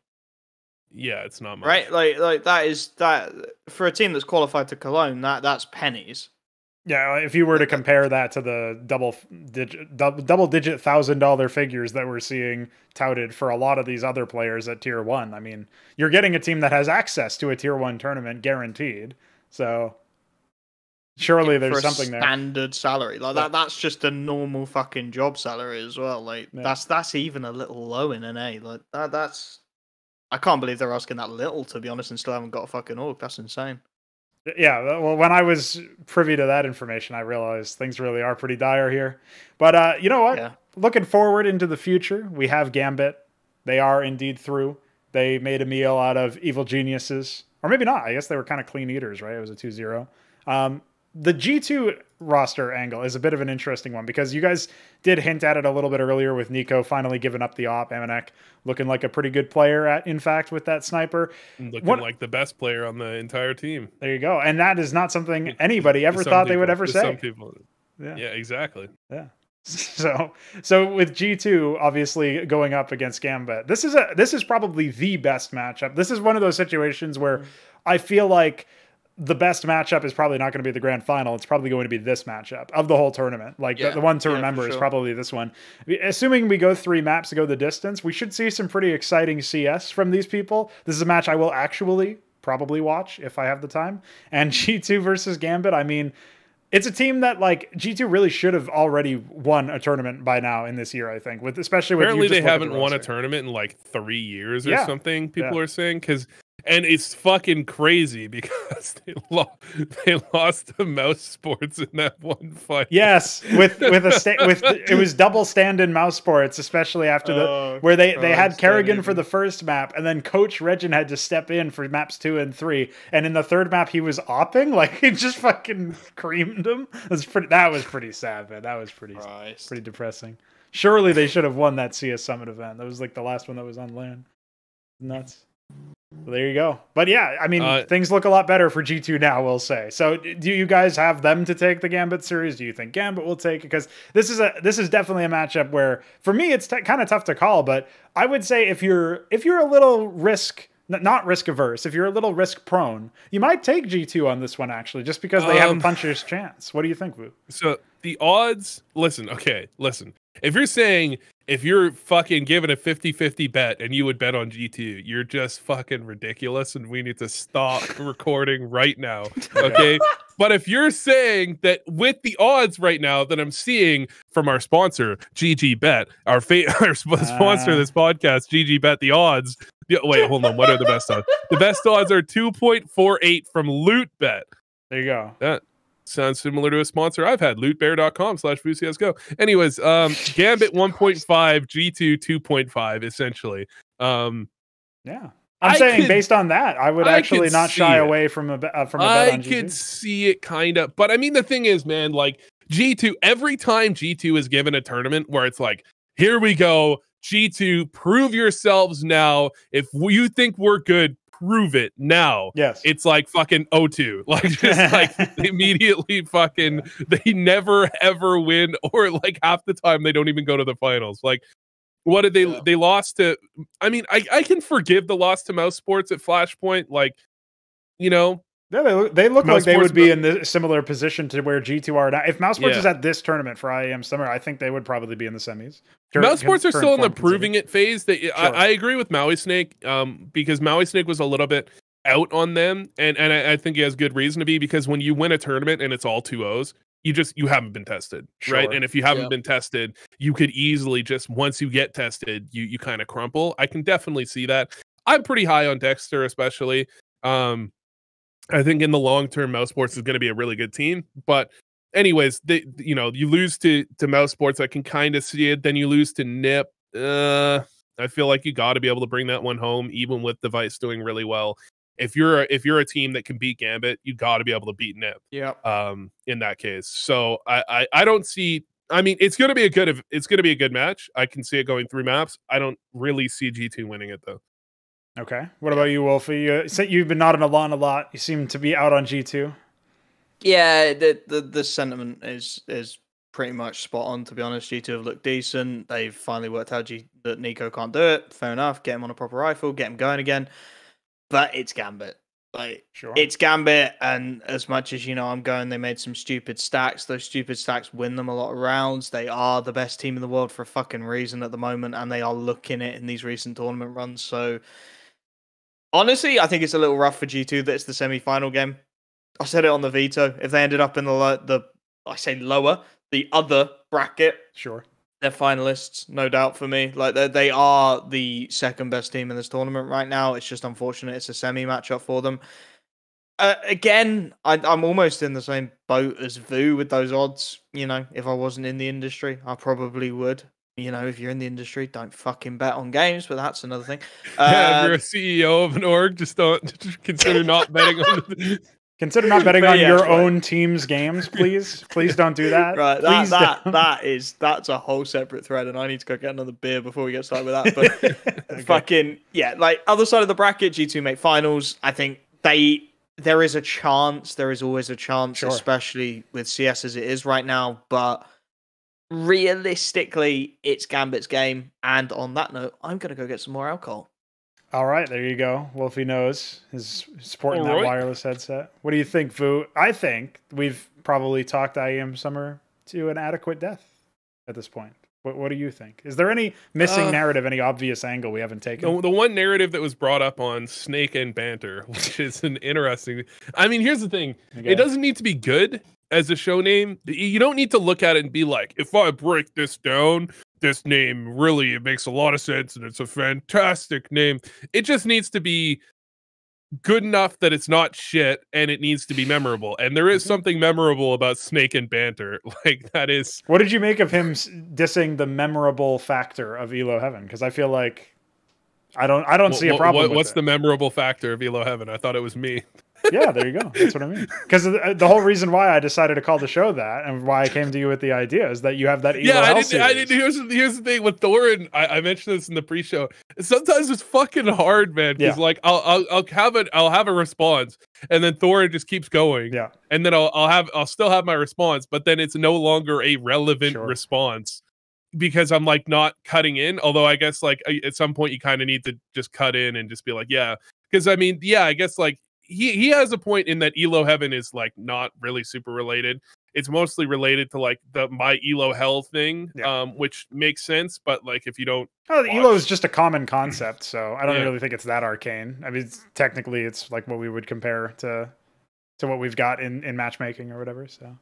Yeah, it's not much. Right, like that for a team that's qualified to Cologne, that's pennies. Yeah, if you were to compare that to the double digit $1,000 figures that we're seeing touted for a lot of these other players at Tier 1, I mean, you're getting a team that has access to a Tier 1 tournament guaranteed. So surely there's something there. Standard salary like that. That's just a normal fucking job salary as well. Like that's even a little low in NA. Like that's. I can't believe they're asking that little, to be honest, and still haven't got a fucking org. That's insane. Yeah, well, when I was privy to that information, I realized things really are pretty dire here. But you know what? Yeah. Looking forward into the future, we have Gambit. They are indeed through. They made a meal out of evil geniuses, or maybe not. I guess they were kind of clean eaters, right? It was a 2-0. The G2 roster angle is a bit of an interesting one because you guys did hint at it a little bit earlier with Nico finally giving up the op. Amanek looking like a pretty good player in fact, with that sniper. Looking like the best player on the entire team. There you go. And that is not something anybody ever thought they would ever say. Some people. Yeah, exactly. Yeah. So with G2 obviously going up against Gambit, this is probably the best matchup. This is one of those situations where I feel like the best matchup is probably not going to be the grand final. It's probably going to be this matchup of the whole tournament. Like the one to remember is probably this one. Assuming we go 3 maps to go the distance, we should see some pretty exciting CS from these people. This is a match I will actually probably watch if I have the time. And G2 versus Gambit, I mean, it's a team that like G2 really should have already won a tournament by now in this year, I think. Apparently they haven't won a tournament in like 3 years or something. People are saying and it's fucking crazy because they lost to Mouse Sports in that one fight. Yes, it was double stand in Mouse Sports, especially after where they had Kerrigan for the first map, and then Coach Regin had to step in for maps 2 and 3, and in the third map he was opping, like he just fucking creamed him. That was pretty sad, man. That was pretty depressing. Surely they should have won that CS Summit event. That was like the last one that was on LAN. Nuts. Well, there you go. But yeah, I mean, things look a lot better for G2 now, we'll say. So do you guys have them to take the Gambit series? Do you think Gambit will take it? Because this is definitely a matchup where, for me, it's kind of tough to call. But I would say if you're a little not risk averse, if you're a little risk prone, you might take G2 on this one, actually, just because they have a puncher's chance. What do you think, Vu? So the odds, listen. If you're fucking given a 50-50 bet and you would bet on G2, you're just fucking ridiculous and we need to stop recording right now. Okay? But if you're saying that with the odds right now that I'm seeing from our sponsor, GG Bet, our sponsor of this podcast, GG Bet, the odds. Wait, hold on. What are the best odds? The best odds are 2.48 from Loot Bet. There you go. That sounds similar to a sponsor I've had, lootbear.com/VCSGO. Anyways, Gambit 1.5, G2 2.5, essentially. Yeah. I'm saying based on that, I would actually not shy away from a bet on G2. I could see it kind of, but I mean, the thing is, man, like G2, every time G2 is given a tournament where it's like, here we go, G2, prove yourselves now. If you think we're good, prove it now. Yes. It's like fucking O2. Like just like immediately fucking they never ever win, or like half the time they don't even go to the finals. Like what did they lost to? I mean, I can forgive the loss to Mouse Sports at Flashpoint. Like, you know, yeah, they look like they would be in the similar position to where G2 are now. If Mouse Sports is at this tournament for IEM Summer, I think they would probably be in the semis. Mouse Sports are still in the proving it phase. I agree with Maui Snake, because Maui Snake was a little bit out on them, and I think he has good reason to be, because when you win a tournament and it's all 2-0s, you haven't been tested, right? And if you haven't been tested, you could easily just, once you get tested, you kind of crumple. I can definitely see that. I'm pretty high on Dexter, especially. I think in the long term, Mouse Sports is going to be a really good team. But anyways, you lose to Mouse Sports. I can kind of see it. Then you lose to NIP. I feel like you got to be able to bring that one home, even with Device doing really well. If you're a team that can beat Gambit, you got to be able to beat NIP. Yeah. In that case, so I don't see. I mean, it's gonna be a good match. I can see it going through maps. I don't really see G2 winning it though. Okay. What about you, Wolfy? You've been nodding along a lot. You seem to be out on G2. Yeah, the sentiment is pretty much spot on, to be honest. G2 have looked decent. They've finally worked out that Nico can't do it. Fair enough. Get him on a proper rifle. Get him going again. But it's Gambit. It's Gambit, and as much as I'm going, they made some stupid stacks. Those stupid stacks win them a lot of rounds. They are the best team in the world for a fucking reason at the moment, and they are looking it in these recent tournament runs. So honestly, I think it's a little rough for G2 that it's the semi-final game. I said it on the veto. If they ended up in the other bracket, sure, they're finalists, no doubt for me. Like they are the second best team in this tournament right now. It's just unfortunate it's a semi matchup for them. Again, I'm almost in the same boat as Vu with those odds. If I wasn't in the industry, I probably would. If you're in the industry, don't fucking bet on games, but that's another thing. If you're a CEO of an org, just consider not betting on. Consider not betting on your own team's games, please. Please don't do that. Right, that's a whole separate thread, and I need to go get another beer before we get started with that. But Okay. fucking like other side of the bracket, G2 make finals. I think there is a chance. There is always a chance, especially with CS as it is right now. But realistically, it's Gambit's game. And on that note, I'm gonna go get some more alcohol. All right, there you go. Wolfy knows is sporting that wireless headset. What do you think, Vu? I think we've probably talked IEM Summer to an adequate death at this point. What do you think? Is there any missing narrative, any obvious angle we haven't taken? The one narrative that was brought up on Snake and Banter, which is an interesting. I mean, here's the thing: it doesn't need to be good as a show name. You don't need to look at it and be like, if I break this down, this name really, it makes a lot of sense and it's a fantastic name. It just needs to be good enough that it's not shit, and it needs to be memorable. And there is something memorable about Snake and Banter. Like, that is. What did you make of him dissing the memorable factor of ELO Heaven? Because I feel like I don't see a problem. What's the memorable factor of ELO Heaven? I thought it was me. Yeah, there you go. That's what I mean. Because the whole reason why I decided to call the show that, and why I came to you with the idea, is that you have that ELO I series. didn't. Here's the thing with Thorin. I mentioned this in the pre-show. Sometimes it's fucking hard, man. Because like I'll have a response, and then Thorin just keeps going. Yeah. And then I'll still have my response, but then it's no longer a relevant response because I'm like not cutting in. Although I guess like at some point you kind of need to just cut in and just be like, yeah. Because I mean, yeah, I guess like. He has a point in that ELO Heaven is like not really super related. It's mostly related to like the my ELO Hell thing, which makes sense. But like if you don't, ELO is just a common concept, so I don't really think it's that arcane. I mean, technically, it's like what we would compare to what we've got in matchmaking or whatever. So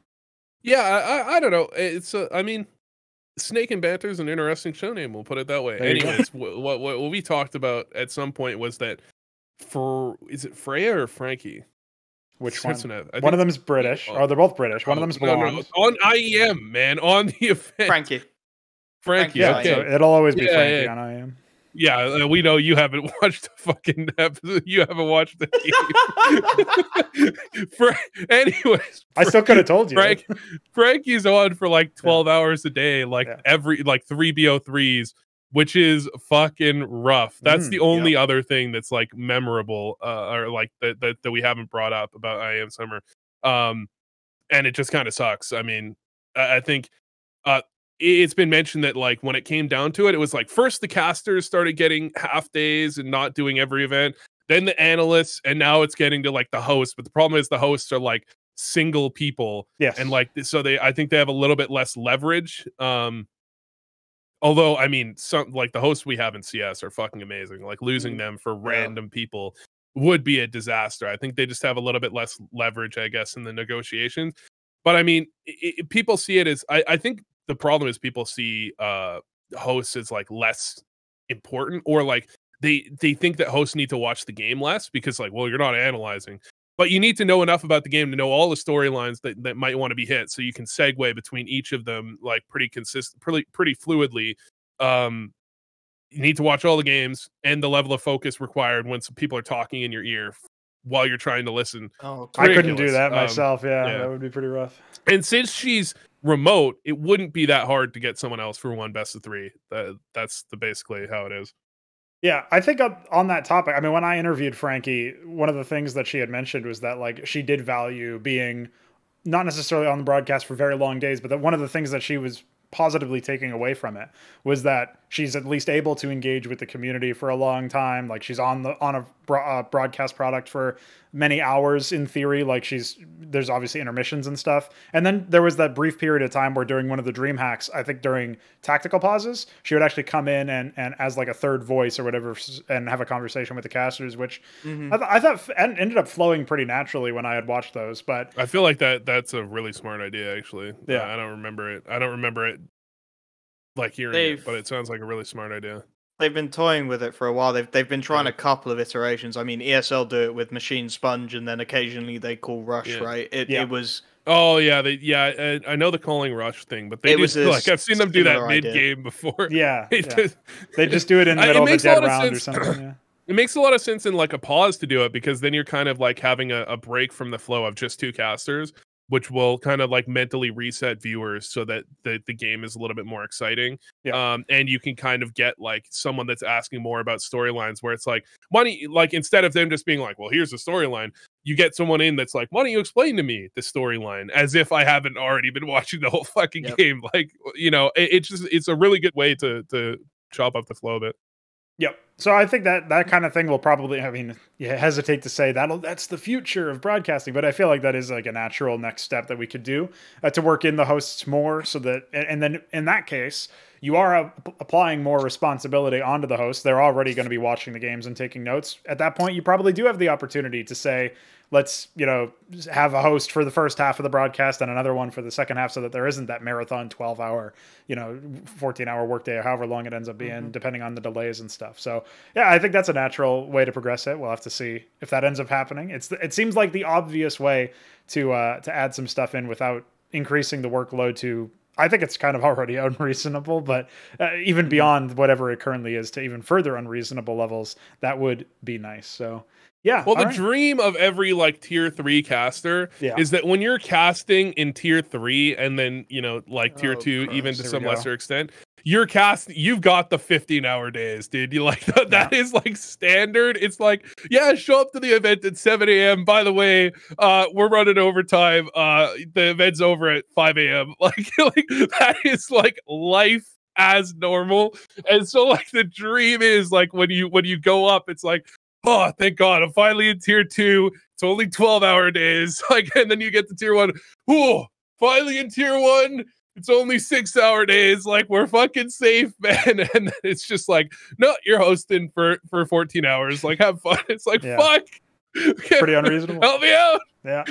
yeah, I don't know. It's I mean, Snake and Banter is an interesting show name. We'll put it that way. Anyways, what we talked about at some point was that. Is it Freya or Frankie? Which one? One of them's British. Or they're both British. One of them's blonde. No. On IEM, man. On the event. Frankie. Yeah, okay. So it'll always be Frankie on IEM. Yeah, we know you haven't watched the fucking episode. You haven't watched the game. Anyways, I still could have told you. Frankie's on for like 12 hours a day, like every like 3 BO3s. which is fucking rough. That's the only Yep. other thing that's like memorable, or like that we haven't brought up about IEM Summer. And it just kind of sucks. I mean, I think it's been mentioned that like when it came down to it, it was like first the casters started getting half days and not doing every event, then the analysts, and now it's getting to like the hosts. But the problem is the hosts are like single people, Yes. and like so I think they have a little bit less leverage. Although I mean, some like the hosts we have in CS are fucking amazing. Like losing them for random people would be a disaster. I think they just have a little bit less leverage, I guess, in the negotiations. But I mean, people see it as I think the problem is people see hosts as like less important, or like they think that hosts need to watch the game less because like, well, you're not analyzing. But you need to know enough about the game to know all the storylines that might want to be hit, so you can segue between each of them like pretty consistent, pretty fluidly. You need to watch all the games and the level of focus required when some people are talking in your ear while you're trying to listen. Oh, I couldn't do that myself. Yeah, that would be pretty rough. And since she's remote, it wouldn't be that hard to get someone else for one best of three. That's basically how it is. Yeah, I think on that topic, I mean, when I interviewed Frankie, one of the things that she had mentioned was that like she did value being not necessarily on the broadcast for very long days, but that one of the things that she was positively taking away from it was that she's at least able to engage with the community for a long time. Like she's on a broadcast product for many hours in theory. Like there's obviously intermissions and stuff. And then there was that brief period of time where during one of the dream hacks, I think during tactical pauses, she would actually come in and as like a third voice or whatever and have a conversation with the casters, which I thought ended up flowing pretty naturally when I had watched those. But I feel like that's a really smart idea, actually. Yeah. I don't remember it like hearing it, but it sounds like a really smart idea. They've been toying with it for a while. They've been trying a couple of iterations. I mean, ESL do it with Machine Sponge, and then occasionally they call Rush, right? It was. Oh yeah, I know the calling Rush thing, but they just like I've seen them do that mid game before. Yeah, they just do it in the middle of a dead round or something. Yeah. It makes a lot of sense in like a pause to do it, because then you're kind of like having a break from the flow of just two casters, which will kind of like mentally reset viewers so that the game is a little bit more exciting. Yeah. And you can kind of get like someone that's asking more about storylines, where it's like, why don't you, like, instead of them just being like, well, here's the storyline, you get someone in that's like, why don't you explain to me the storyline, as if I haven't already been watching the whole fucking game. Like, you know, it's a really good way to chop up the flow a bit. Yep. So I think that kind of thing will probably, I mean, you hesitate to say that's the future of broadcasting, but I feel like that is like a natural next step that we could do to work in the hosts more, so that, and then in that case, you are applying more responsibility onto the hosts. They're already going to be watching the games and taking notes. At that point, you probably do have the opportunity to say, let's, have a host for the first half of the broadcast and another one for the second half, so that there isn't that marathon 12-hour, 14-hour workday, or however long it ends up being, depending on the delays and stuff. So yeah, I think that's a natural way to progress it. We'll have to see if that ends up happening. It seems like the obvious way to add some stuff in without increasing the workload to, I think it's kind of already unreasonable, but even beyond whatever it currently is, to even further unreasonable levels, that would be nice. So yeah. Well, the dream of every like tier 3 caster is that when you're casting in tier 3 and then, like tier 2, even to some lesser extent, you've got the 15-hour days, dude. You like that is like standard. It's like, show up to the event at 7 a.m. By the way, we're running overtime. The event's over at 5 a.m. Like that is like life as normal. And so like the dream is like when you go up, it's like, oh, thank God, I'm finally in tier 2. It's only 12-hour days. Like, and then you get to tier 1. Oh, finally in tier 1. It's only 6-hour days. Like, we're fucking safe, man. And it's just like, no, you're hosting for 14 hours. Like, have fun. It's like, fuck. Pretty unreasonable. Help me out. Yeah.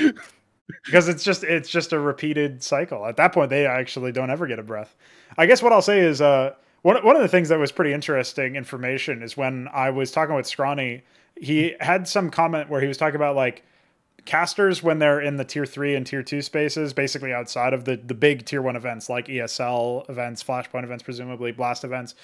Because it's just a repeated cycle. At that point, they actually don't ever get a breath. I guess what I'll say is one of the things that was pretty interesting information is when I was talking with Scrawny, he had some comment where he was talking about like casters when they're in the tier 3 and tier 2 spaces, basically outside of the big tier 1 events like ESL events, Flashpoint events, presumably Blast events,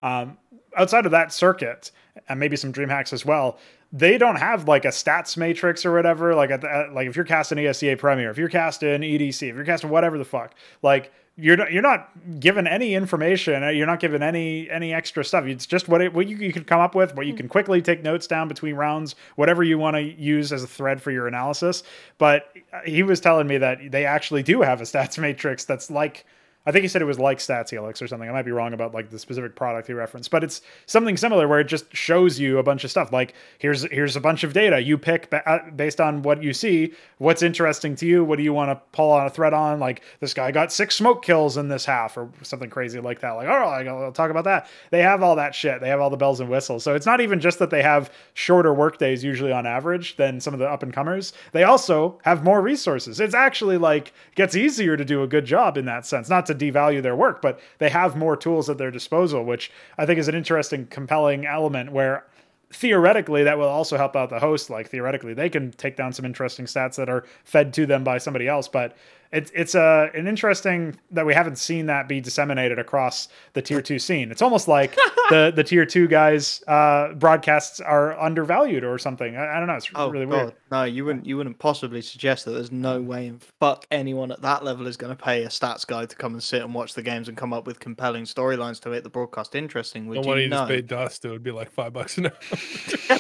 outside of that circuit, and maybe some dream hacks as well, they don't have like a stats matrix or whatever. Like like if you're casting ESEA Premier, if you're casting EDC, if you're casting whatever the fuck, like you're not given any information. You're not given any extra stuff. It's just what you can come up with, what you can quickly take notes down between rounds, whatever you want to use as a thread for your analysis. But he was telling me that they actually do have a stats matrix that's like, I think he said it was like Stats Helix or something. I might be wrong about like the specific product he referenced, but it's something similar where it just shows you a bunch of stuff. Like here's a bunch of data. You pick based on what you see, what's interesting to you. What do you want to pull on a thread on? Like this guy got 6 smoke kills in this half or something crazy like that. Like, oh, I'll talk about that. They have all that shit. They have all the bells and whistles. So it's not even just that they have shorter work days usually on average than some of the up and comers. They also have more resources. It's actually like gets easier to do a good job in that sense. Not to devalue their work, but they have more tools at their disposal, which I think is an interesting, compelling element where theoretically that will also help out the host. Like theoretically they can take down some interesting stats that are fed to them by somebody else, but it's an interesting that we haven't seen that be disseminated across the tier 2 scene. It's almost like the tier 2 guys broadcasts are undervalued or something. I don't know. It's really weird. No, you wouldn't possibly suggest that. There's no way in fuck anyone at that level is going to pay a stats guy to come and sit and watch the games and come up with compelling storylines to make the broadcast interesting. Would you just pay Dust? It would be like $5 an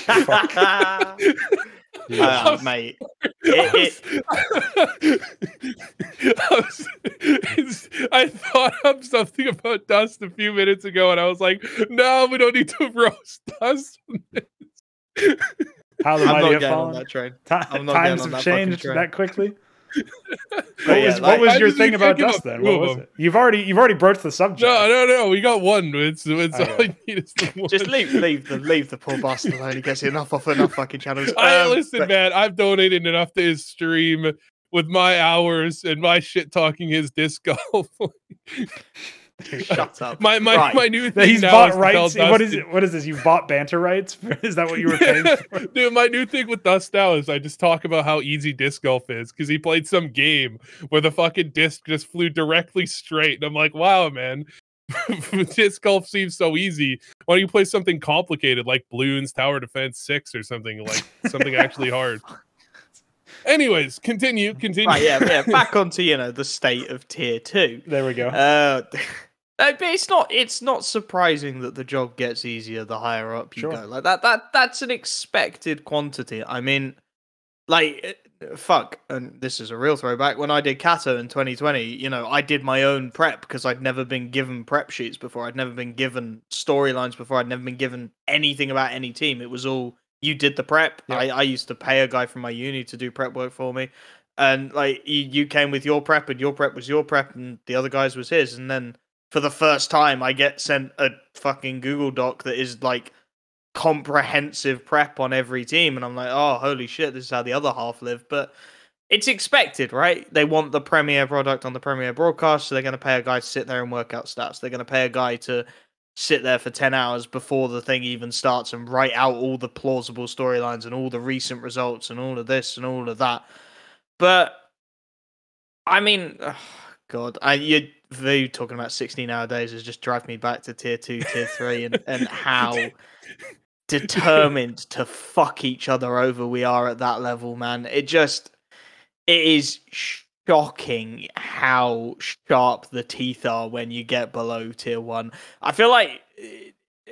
hour. Mate, I thought of something about Dust a few minutes ago, and I was like, "No, we don't need to roast Dust." How the mighty have fallen. On that train. Times have changed that quickly. What was your thing about Dust then? What was it? You've already broached the subject. No. We got one. It's all I need is the one. Just leave the poor bastard alone. He gets enough off enough fucking channels. Listen, man. I've donated enough to his stream with my hours and my shit talking his disc golf. Shut up. My new thing he's now bought is rights. What is this? You've bought banter rights? Is that what you were paying for? Dude, my new thing with Dust now is I just talk about how easy disc golf is because he played some game where the fucking disc just flew directly straight. And I'm like, wow, man. Disc golf seems so easy. Why don't you play something complicated like Bloons Tower Defense 6 or something like something actually hard? Anyways, continue. Right, yeah. Back onto the state of tier 2. There we go. But it's not surprising that the job gets easier the higher up you go. Like that's an expected quantity. I mean, like fuck, and this is a real throwback. When I did Kato in 2020, I did my own prep because I'd never been given prep sheets before. I'd never been given storylines before. I'd never been given anything about any team. It was all you did the prep. Yeah. I used to pay a guy from my uni to do prep work for me. And like you came with your prep and your prep was your prep and the other guy's was his. And then for the first time, I get sent a fucking Google Doc that is like comprehensive prep on every team. And I'm like, oh, holy shit, this is how the other half live. But it's expected, right? They want the Premiere product on the Premiere broadcast. So they're going to pay a guy to sit there and work out stats. They're going to pay a guy to sit there for 10 hours before the thing even starts and write out all the plausible storylines and all the recent results and all of this and all of that. But, I mean, God, you talking about 16-hour days has just drive me back to tier 2, tier 3 and how determined to fuck each other over we are at that level, man. It is shocking how sharp the teeth are when you get below tier 1. I feel like,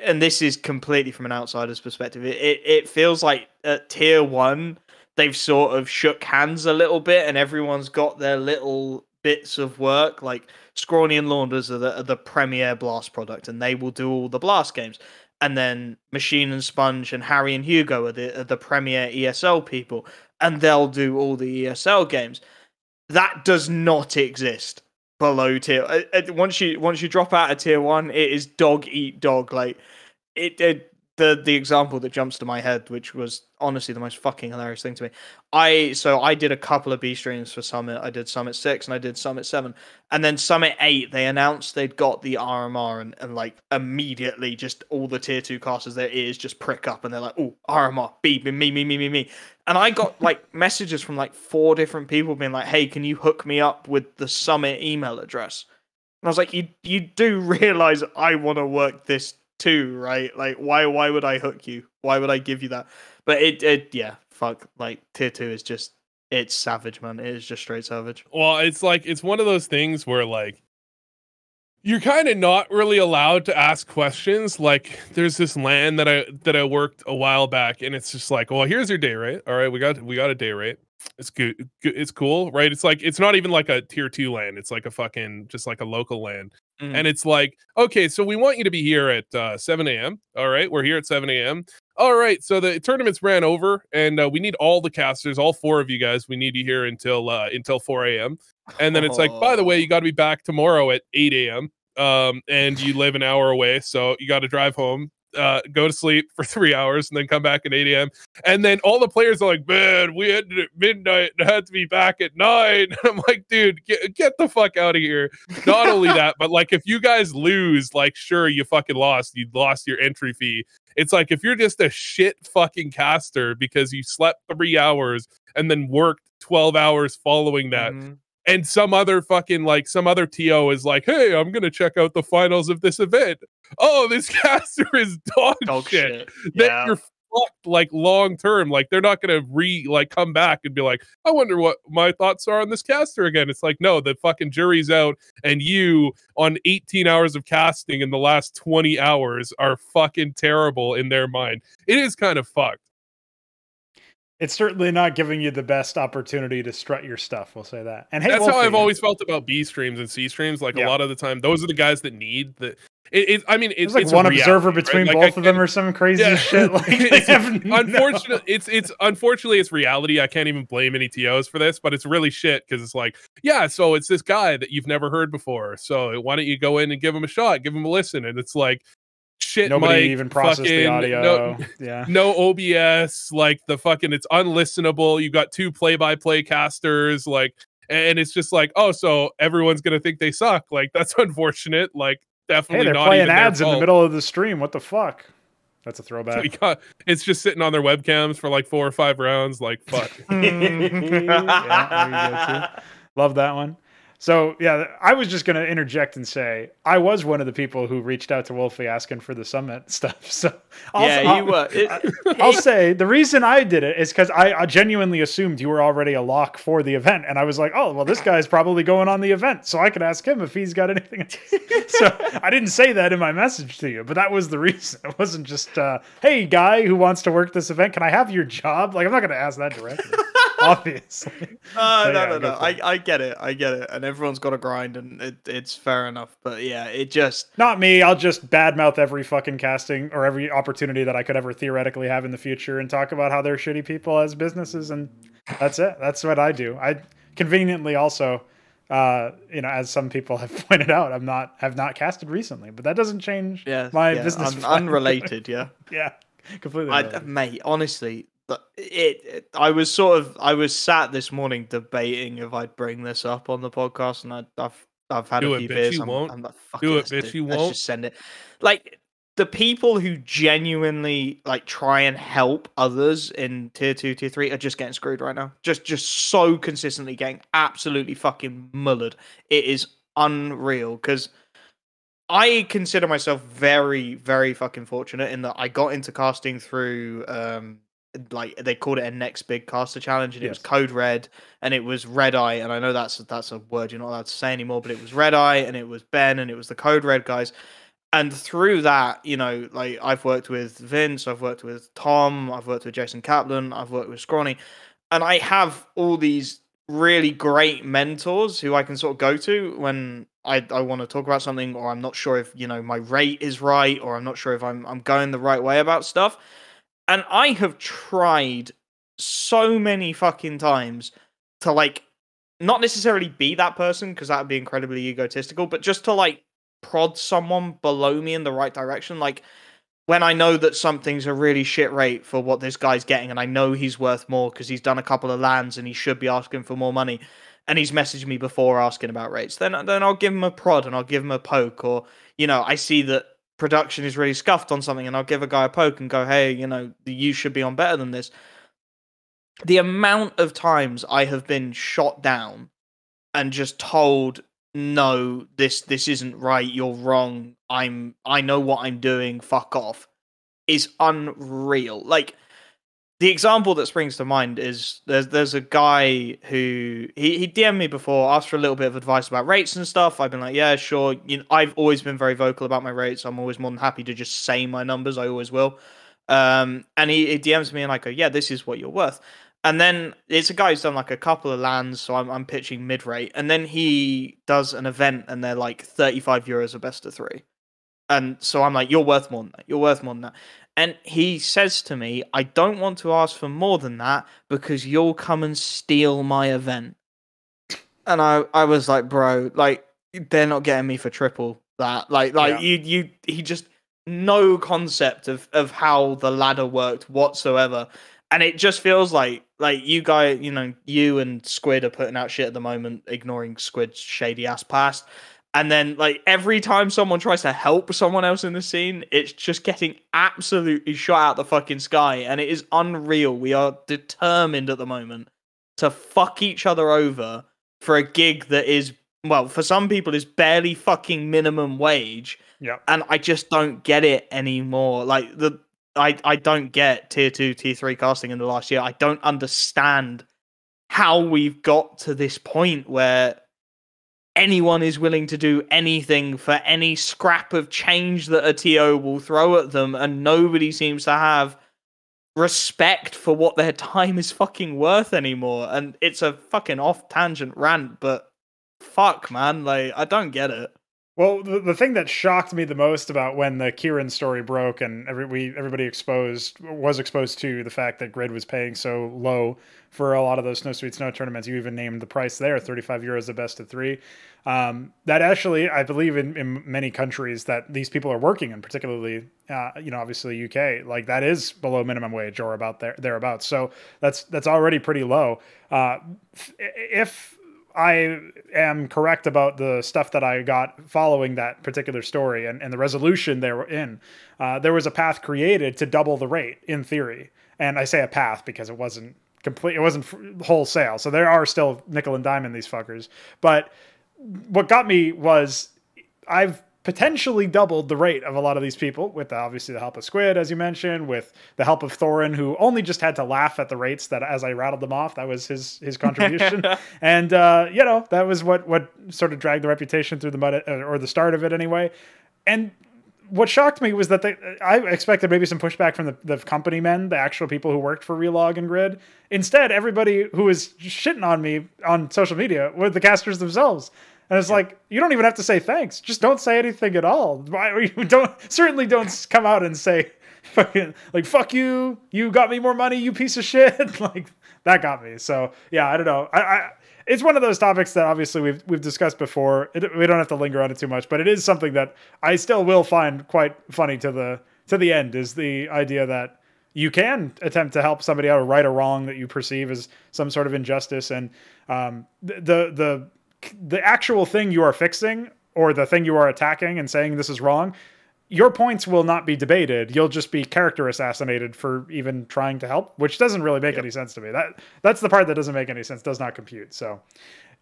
and this is completely from an outsider's perspective, it feels like at tier 1 they've sort of shook hands a little bit and everyone's got their little bits of work. Like Scrawny and Launders are the Premiere Blast product and they will do all the Blast games. And then Machine and Sponge and Harry and Hugo are the Premiere ESL people and they'll do all the ESL games. That does not exist below tier. Once you drop out of tier 1, it is dog eat dog. Like the example that jumps to my head, which was honestly the most fucking hilarious thing to me. I did a couple of B streams for Summit. I did Summit 6 and I did Summit 7. And then Summit 8, they announced they'd got the RMR and like immediately just all the tier 2 casters, their ears just prick up and they're like, oh, RMR, me. And I got like messages from like 4 different people being like, hey, can you hook me up with the Summit email address? And I was like, you do realize I want to work this too, right? Like, why would I hook you? Why would I give you that? But yeah, fuck. Like, tier 2 is just, it's savage, man. It is just straight savage. Well, it's like, it's one of those things where like, you're kind of not really allowed to ask questions. Like there's this LAN that I worked a while back, and it's just like, well, here's your day rate. All right, we got a day rate. It's good. It's cool, right? It's like it's not even like a tier 2 LAN. It's like a fucking just like a local LAN. And it's like, okay, so we want you to be here at 7 a.m. All right, we're here at 7 a.m. All right, so the tournaments ran over, and we need all the casters, all 4 of you guys. We need you here until 4 a.m. And then it's like, by the way, you got to be back tomorrow at 8 a.m. And you live an hour away, so you got to drive home, go to sleep for 3 hours, and then come back at 8 a.m. And then all the players are like, man, we ended at midnight and had to be back at 9. And I'm like, dude, get the fuck out of here. Not only that, but like if you guys lose, like sure, you fucking lost. You lost your entry fee. It's like if you're just a shit fucking caster because you slept 3 hours and then worked 12 hours following that. And some other TO is like, hey, I'm going to check out the finals of this event. Oh, this caster is dog shit. Then you're fucked like long term. Like they're not going to come back and be like, I wonder what my thoughts are on this caster again. It's like, no, the fucking jury's out, and you on 18 hours of casting in the last 20 hours are fucking terrible in their mind. It is kind of fucked. It's certainly not giving you the best opportunity to strut your stuff. We'll say that. And hey, that's Wolfy, how I've always felt about B streams and C streams. Like a lot of the time, those are the guys that need the. I mean, it's like it's one reality, observer between right? both of them or some crazy shit. Like unfortunately, it's reality. I can't even blame any TOs for this, but it's really shit because it's like, yeah, so it's this guy that you've never heard before. So why don't you go in and give him a shot, give him a listen? And it's like, shit, nobody Mike, even processed the audio. No OBS, like the fucking, it's unlistenable. You got 2 play-by-play casters, like, and it's just like, oh, so everyone's gonna think they suck. Like that's unfortunate. Like definitely they're not playing even ads their in fault. the middle of the stream. What the fuck? That's a throwback. It's just sitting on their webcams for like 4 or 5 rounds. Like fuck. There you go too. Love that one. So yeah, I was just going to interject and say I was one of the people who reached out to Wolfy asking for the summit stuff. So you were. I'll say the reason I did it is because I genuinely assumed you were already a lock for the event, and I was like, oh well, this guy's probably going on the event, so I could ask him if he's got anything. So I didn't say that in my message to you, but that was the reason. It wasn't just hey guy who wants to work this event, can I have your job? Like I'm not going to ask that directly. Obviously. No. I get it. And everyone's got to grind, and it's fair enough. But yeah, it just... Not me. I'll just badmouth every fucking casting or every opportunity that I could ever theoretically have in the future and talk about how they're shitty people as businesses, and that's it. That's what I do. I conveniently also, as some people have pointed out, have not casted recently, but that doesn't change my business. Unrelated, yeah. Yeah, completely. Mate, honestly... I was sat this morning debating if I'd bring this up on the podcast, and I've had a few beers. I'm like, fuck do it, it, bitch. You let's won't. just send it. Like the people who genuinely like try and help others in tier 2, tier 3 are just getting screwed right now. Just so consistently getting absolutely fucking mullered. It is unreal because I consider myself very, very fucking fortunate in that I got into casting through like they called it a next big caster challenge, and it was Code Red, and it was Red Eye, and I know that's a word you're not allowed to say anymore, but it was Red Eye, and it was Ben, and it was the Code Red guys. And through that, like I've worked with Vince, I've worked with Tom, I've worked with Jason Kaplan, I've worked with Scrawny, and I have all these really great mentors who I can sort of go to when I want to talk about something, or I'm not sure if my rate is right, or I'm not sure if I'm going the right way about stuff. And I have tried so many fucking times to, like, not necessarily be that person, because that would be incredibly egotistical, but just to, like, prod someone below me in the right direction. Like, when I know that something's a really shit rate for what this guy's getting, and I know he's worth more because he's done a couple of lands and he should be asking for more money, and he's messaged me before asking about rates, then I'll give him a prod and I'll give him a poke. Or, I see that production is really scuffed on something, and I'll give a guy a poke and go, hey, you should be on better than this. The amount of times I have been shot down and just told, no, this isn't right, you're wrong, I know what I'm doing, fuck off, is unreal. Like, The example that springs to mind is there's a guy who he DM'd me before, asked for a little bit of advice about rates and stuff. I've been like, yeah, sure. I've always been very vocal about my rates. I'm always more than happy to just say my numbers. I always will. And he DMs me and I go, yeah, this is what you're worth. And then it's a guy who's done like a couple of lands, so I'm pitching mid rate. And then he does an event and they're like 35 euros a best of 3. And so I'm like, you're worth more than that. You're worth more than that. And he says to me, I don't want to ask for more than that because you'll come and steal my event. And I was like, bro, like, they're not getting me for triple that. He just no concept of how the ladder worked whatsoever. And it just feels like you guys, you and Squid are putting out shit at the moment, ignoring Squid's shady ass past. And then, like, every time someone tries to help someone else in the scene, it's just getting absolutely shot out the fucking sky. And it is unreal. We are determined at the moment to fuck each other over for a gig that is, well, for some people is barely fucking minimum wage. Yeah. And I just don't get it anymore. Like, I don't get tier 2, tier 3 casting in the last year. I don't understand how we've got to this point where anyone is willing to do anything for any scrap of change that a TO will throw at them, and nobody seems to have respect for what their time is fucking worth anymore. And it's a fucking off-tangent rant, but fuck, man, like, I don't get it. Well, the thing that shocked me the most about when the Kieran story broke and everybody was exposed to the fact that Grid was paying so low for a lot of those No Sweet Snow tournaments. You even named the price there, 35 euros a best of 3. That actually, I believe in many countries that these people are working in, particularly, obviously UK, like that is below minimum wage or about thereabouts. So that's already pretty low. If I am correct about the stuff that I got following that particular story and the resolution they were in, there was a path created to double the rate in theory. And I say a path because it wasn't complete. It wasn't wholesale. So there are still nickel and dime in these fuckers. But what got me was I've potentially doubled the rate of a lot of these people with obviously the help of Squid, as you mentioned, with the help of Thorin, who only just had to laugh at the rates that as I rattled them off, that was his contribution. And, that was what sort of dragged the reputation through the mud, or the start of it anyway. And what shocked me was that I expected maybe some pushback from the company men, the actual people who worked for Relog and Grid. Instead, everybody who was shitting on me on social media were the casters themselves. And it's like, you don't even have to say thanks. Just don't say anything at all. Certainly don't come out and say, fuck you. You got me more money, you piece of shit. Like, that got me. So, yeah, I don't know. It's one of those topics that obviously we've discussed before. We don't have to linger on it too much, but it is something that I still will find quite funny to the end, is the idea that you can attempt to help somebody out or right a wrong that you perceive as some sort of injustice. And the actual thing you are fixing or the thing you are attacking and saying this is wrong, your points will not be debated. You'll just be character assassinated for even trying to help, which doesn't really make any sense to me. That's the part that doesn't make any sense, does not compute. So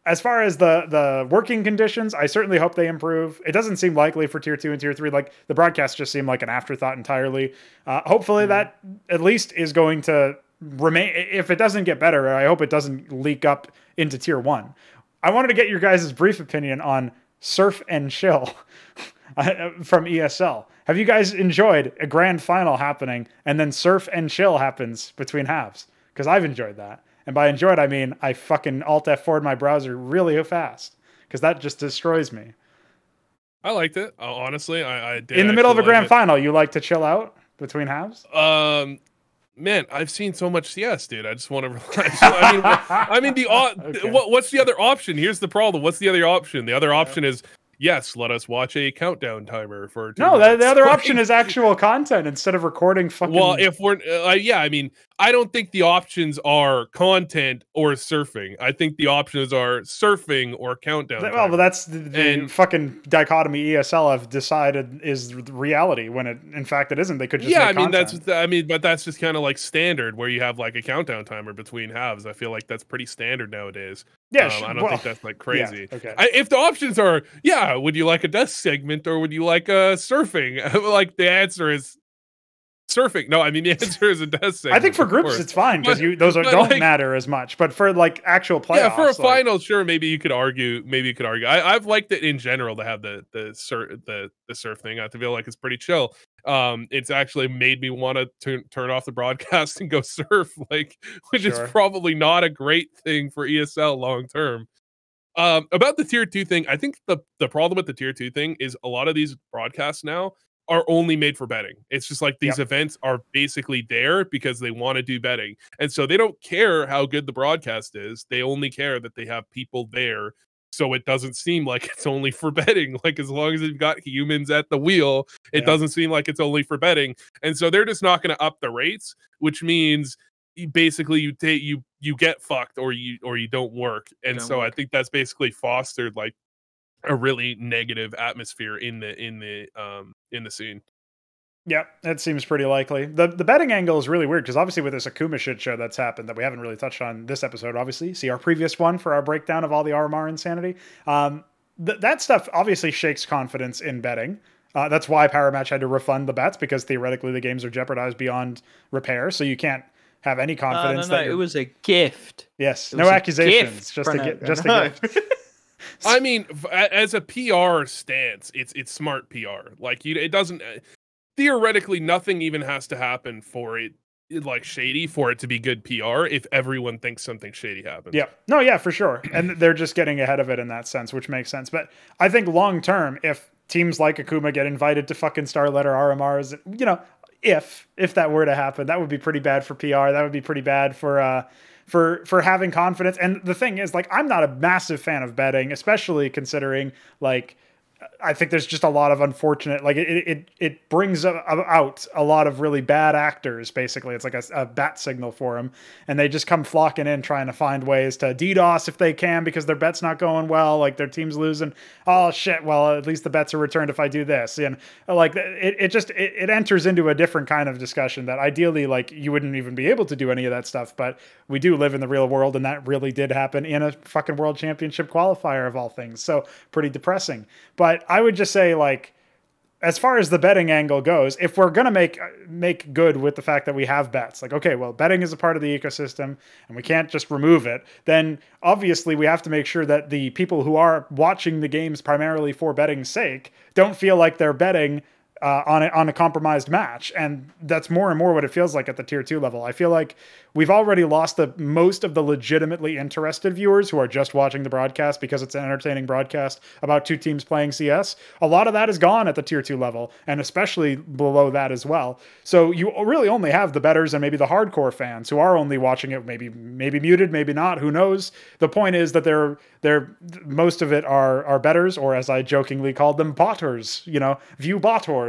as far as the working conditions, I certainly hope they improve. It doesn't seem likely for tier 2 and tier 3. Like, the broadcasts just seem like an afterthought entirely. Hopefully that at least is going to remain. If it doesn't get better, I hope it doesn't leak up into tier 1. I wanted to get your guys' brief opinion on Surf and Chill from ESL. Have you guys enjoyed a grand final happening and then Surf and Chill happens between halves? Because I've enjoyed that. And by enjoyed, I mean I fucking Alt F4'd my browser really fast because that just destroys me. I liked it. Honestly, I did. In the middle of a grand final, you like to chill out between halves? Man, I've seen so much CS, dude. I just want to relax. Okay. What's the other option? Here's the problem. What's the other option? The other option is, yes, let us watch a countdown timer for 2 minutes. The other option is actual content instead of recording fucking... Well, if we're... I don't think the options are content or surfing. I think the options are surfing or countdown timer. Well, but that's the fucking dichotomy ESL have decided is reality when in fact it isn't. They could just make content. But that's just kind of like standard where you have like a countdown timer between halves. I feel like that's pretty standard nowadays. Yeah, I don't think that's like crazy. Yeah, okay. If the options are, would you like a death segment or would you like a surfing? Like, the answer is Surfing. No, I mean the answer is it does. I think for groups it's fine because those don't like, matter as much. But for like actual playoffs, yeah, for a final, sure, maybe you could argue. I've liked it in general to have the surf thing. I feel like it's pretty chill. It's actually made me want to turn off the broadcast and go surf, which is probably not a great thing for ESL long term. About the tier 2 thing, I think the problem with the tier 2 thing is a lot of these broadcasts now are only made for betting. It's just like these events are basically there because they want to do betting. And so they don't care how good the broadcast is. They only care that they have people there. So it doesn't seem like it's only for betting. Like as long as you've got humans at the wheel, it doesn't seem like it's only for betting. And so they're just not going to up the rates, which means basically you get fucked or you don't work. And so I think that's basically fostered like a really negative atmosphere in the scene. Yeah, that seems pretty likely. The betting angle is really weird because obviously with this Akuma shit show that's happened that we haven't really touched on this episode, obviously. See our previous one for our breakdown of all the RMR insanity. That stuff obviously shakes confidence in betting. That's why Paramatch had to refund the bets because theoretically the games are jeopardized beyond repair. So you can't have any confidence that it was a gift. Yes, no accusations, just a gift. I mean, as a PR stance, it's smart PR. Like it doesn't theoretically nothing even has to happen for it like shady for it to be good PR if everyone thinks something shady happens. Yeah. No, yeah, for sure. And they're just getting ahead of it in that sense, which makes sense. But I think long term, if teams like Akuma get invited to fucking star letter RMRs, you know, if that were to happen, that would be pretty bad for PR. That would be pretty bad for having confidence. And the thing is, like, I'm not a massive fan of betting, especially considering, like, I think there's just a lot of unfortunate, like it brings out a lot of really bad actors. Basically, it's like a bat signal for them, and they just come flocking in trying to find ways to DDoS if they can because their bet's not going well, like their team's losing. Oh shit! Well, at least the bets are returned if I do this, and like it enters into a different kind of discussion that ideally, like, you wouldn't even be able to do any of that stuff. But we do live in the real world, and that really did happen in a fucking World Championship qualifier of all things. So pretty depressing. But I would just say, like, as far as the betting angle goes, if we're going to make good with the fact that we have bets, like, okay, well, betting is a part of the ecosystem and we can't just remove it, then obviously we have to make sure that the people who are watching the games primarily for betting's sake don't feel like they're betting on a compromised match. And that's more and more what it feels like at the tier 2 level. I feel like we've already lost most of the legitimately interested viewers who are just watching the broadcast because it's an entertaining broadcast about two teams playing CS. A lot of that is gone at the tier 2 level, and especially below that as well. So you really only have the bettors and maybe the hardcore fans who are only watching it, maybe muted, maybe not, who knows. The point is that they're most of it are bettors, or as I jokingly called them, botters, view bottors.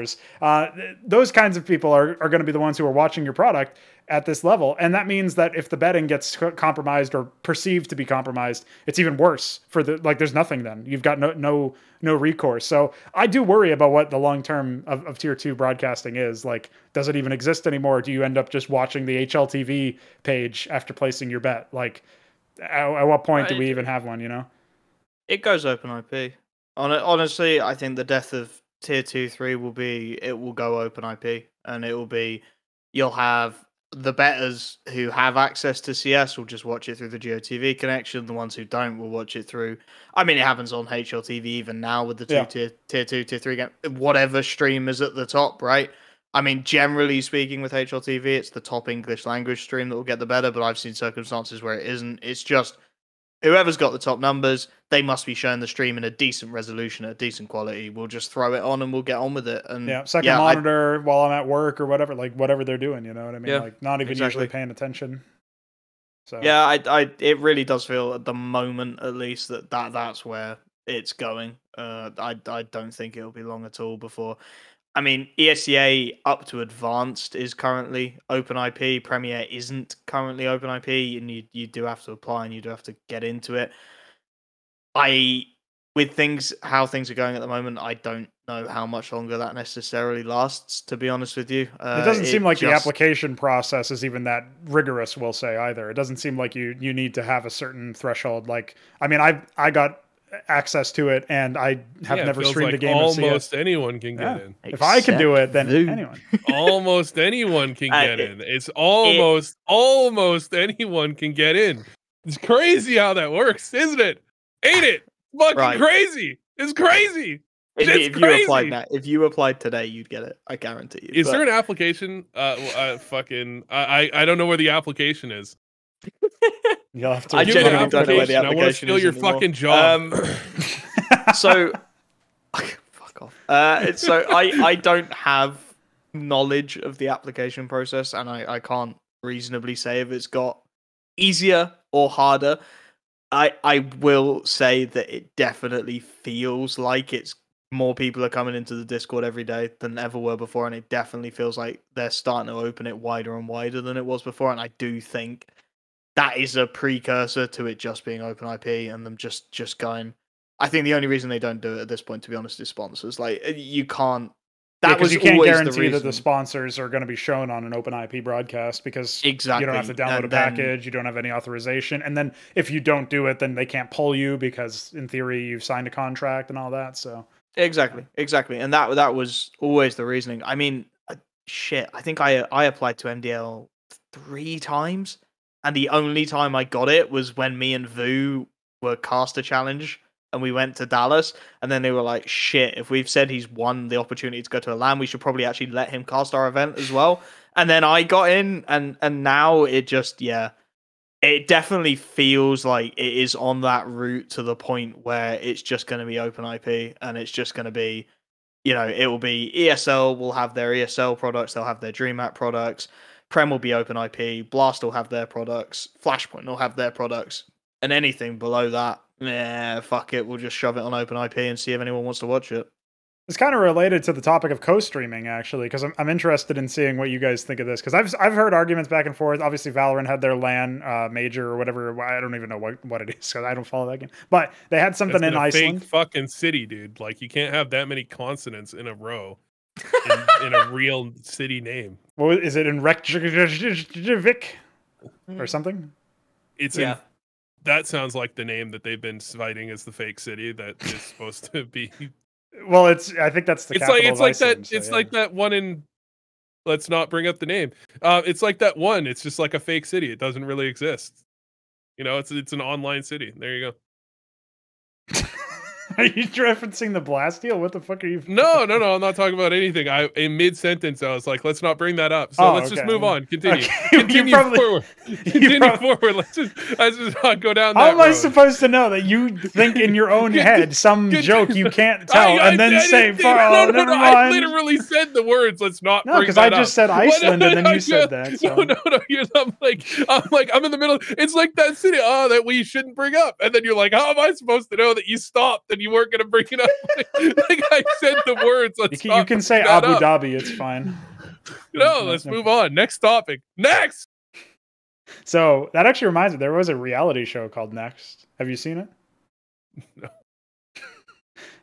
Those kinds of people are going to be the ones who are watching your product at this level. And that means that if the betting gets compromised or perceived to be compromised, it's even worse for there's nothing then. You've got no recourse. So I do worry about what the long term of tier 2 broadcasting is. Like, does it even exist anymore? Do you end up just watching the HLTV page after placing your bet? Like, at what point do we even have one, It goes open IP. Honestly, I think the death of tier 2-3 will go open IP, and you'll have the bettors who have access to CS will just watch it through the GeoTV connection. The ones who don't will watch it through. I mean, it happens on HLTV even now with the tier 2, tier 3 game. Whatever stream is at the top, right? I mean, generally speaking, with HLTV, it's the top English language stream that will get the better. But I've seen circumstances where it isn't. It's just whoever's got the top numbers, they must be showing the stream in a decent resolution, at a decent quality. We'll just throw it on and we'll get on with it. And second monitor while I'm at work or whatever, like whatever they're doing, you know what I mean? Yeah, like not even usually paying attention. So yeah, it really does feel at the moment, at least, that's where it's going. I don't think it'll be long at all before. I mean, ESEA up to advanced is currently open IP. Premier isn't currently open IP, and you do have to apply and you do have to get into it. With how things are going at the moment, I don't know how much longer that necessarily lasts, to be honest with you. It doesn't seem like the application process is even that rigorous, we'll say, either. It doesn't seem like you need to have a certain threshold. Like, I mean, I got access to it, and I have Yeah, never it feels streamed like a game of CS. almost anyone can get Yeah. in. If I can do it, then Vu. anyone. Almost anyone can get in. It's almost anyone can get in. It's crazy how that works, isn't it? Ain't it? Fucking Right. crazy. It's crazy. If you applied that, if you applied today, you'd get it. I guarantee you. Is there an application? Fucking, I don't know where the application is. You'll have to I Give me the genuinely don't know where the application. I want to application steal is your anymore. fucking job. So, fuck off. So I don't have knowledge of the application process, and I can't reasonably say if it's got easier or harder. I will say that it definitely feels like it's more people are coming into the Discord every day than ever were before, and it definitely feels like they're starting to open it wider and wider than it was before. And I do think that is a precursor to it just being open IP and them just going. I think the only reason they don't do it at this point, to be honest, is sponsors. Like, you can't. That was you can't always guarantee the reason. that the sponsors are going to be shown on an open IP broadcast because Exactly. you don't have to download And a then- package, you don't have any authorization, and then if you don't do it, then they can't pull you because in theory you've signed a contract and all that. So Exactly, and that was always the reasoning. I mean, shit. I think I applied to MDL 3 times, and the only time I got it was when me and Vu were caster challenge, and we went to Dallas, and then they were like, "Shit, if we've said he's won the opportunity to go to a LAN, we should probably actually let him cast our event as well." And then I got in, and now it just it definitely feels like it is on that route to the point where it's just going to be open IP, and it's just going to be, it will be ESL will have their ESL products, they'll have their DreamHack products, Prem will be open IP, Blast will have their products, Flashpoint will have their products, and anything below that, fuck it, we'll just shove it on open IP and see if anyone wants to watch it. it's kind of related to the topic of co-streaming, actually, because I'm interested in seeing what you guys think of this. Because I've heard arguments back and forth. Obviously, Valorant had their LAN major or whatever. I don't even know what it is because I don't follow that game. But they had something in Iceland. Fake fucking city, dude. Like, you can't have that many consonants in a row in a real city name. What is it in Reykjavik or something? It's in. That sounds like the name that they've been citing as the fake city that is supposed to be. Well, I think that's the capital of Iceland, it's like that one in. Let's not bring up the name. It's like that one. It's just like a fake city. It doesn't really exist. It's an online city. There you go. Are you referencing the Blast deal? What the fuck are you? No. I'm not talking about anything. In mid-sentence, I was like, let's not bring that up. So let's just move on. Continue. Okay. Continue forward. Continue forward. Let's just not go down that How am I road. supposed to know that you think in your own head some joke you can't tell and then say, never mind. I literally said the words. Let's not. No, bring because that I just up. said Iceland and then you said that. So. No. I'm in the middle. It's like that city. That we shouldn't bring up. And then you're like, how am I supposed to know that you stopped and you weren't going to bring it up? Like I said the words. You can say Abu Dhabi. It's fine. No, let's move on. Next topic. Next. So that actually reminds me, there was a reality show called Next. Have you seen it? No.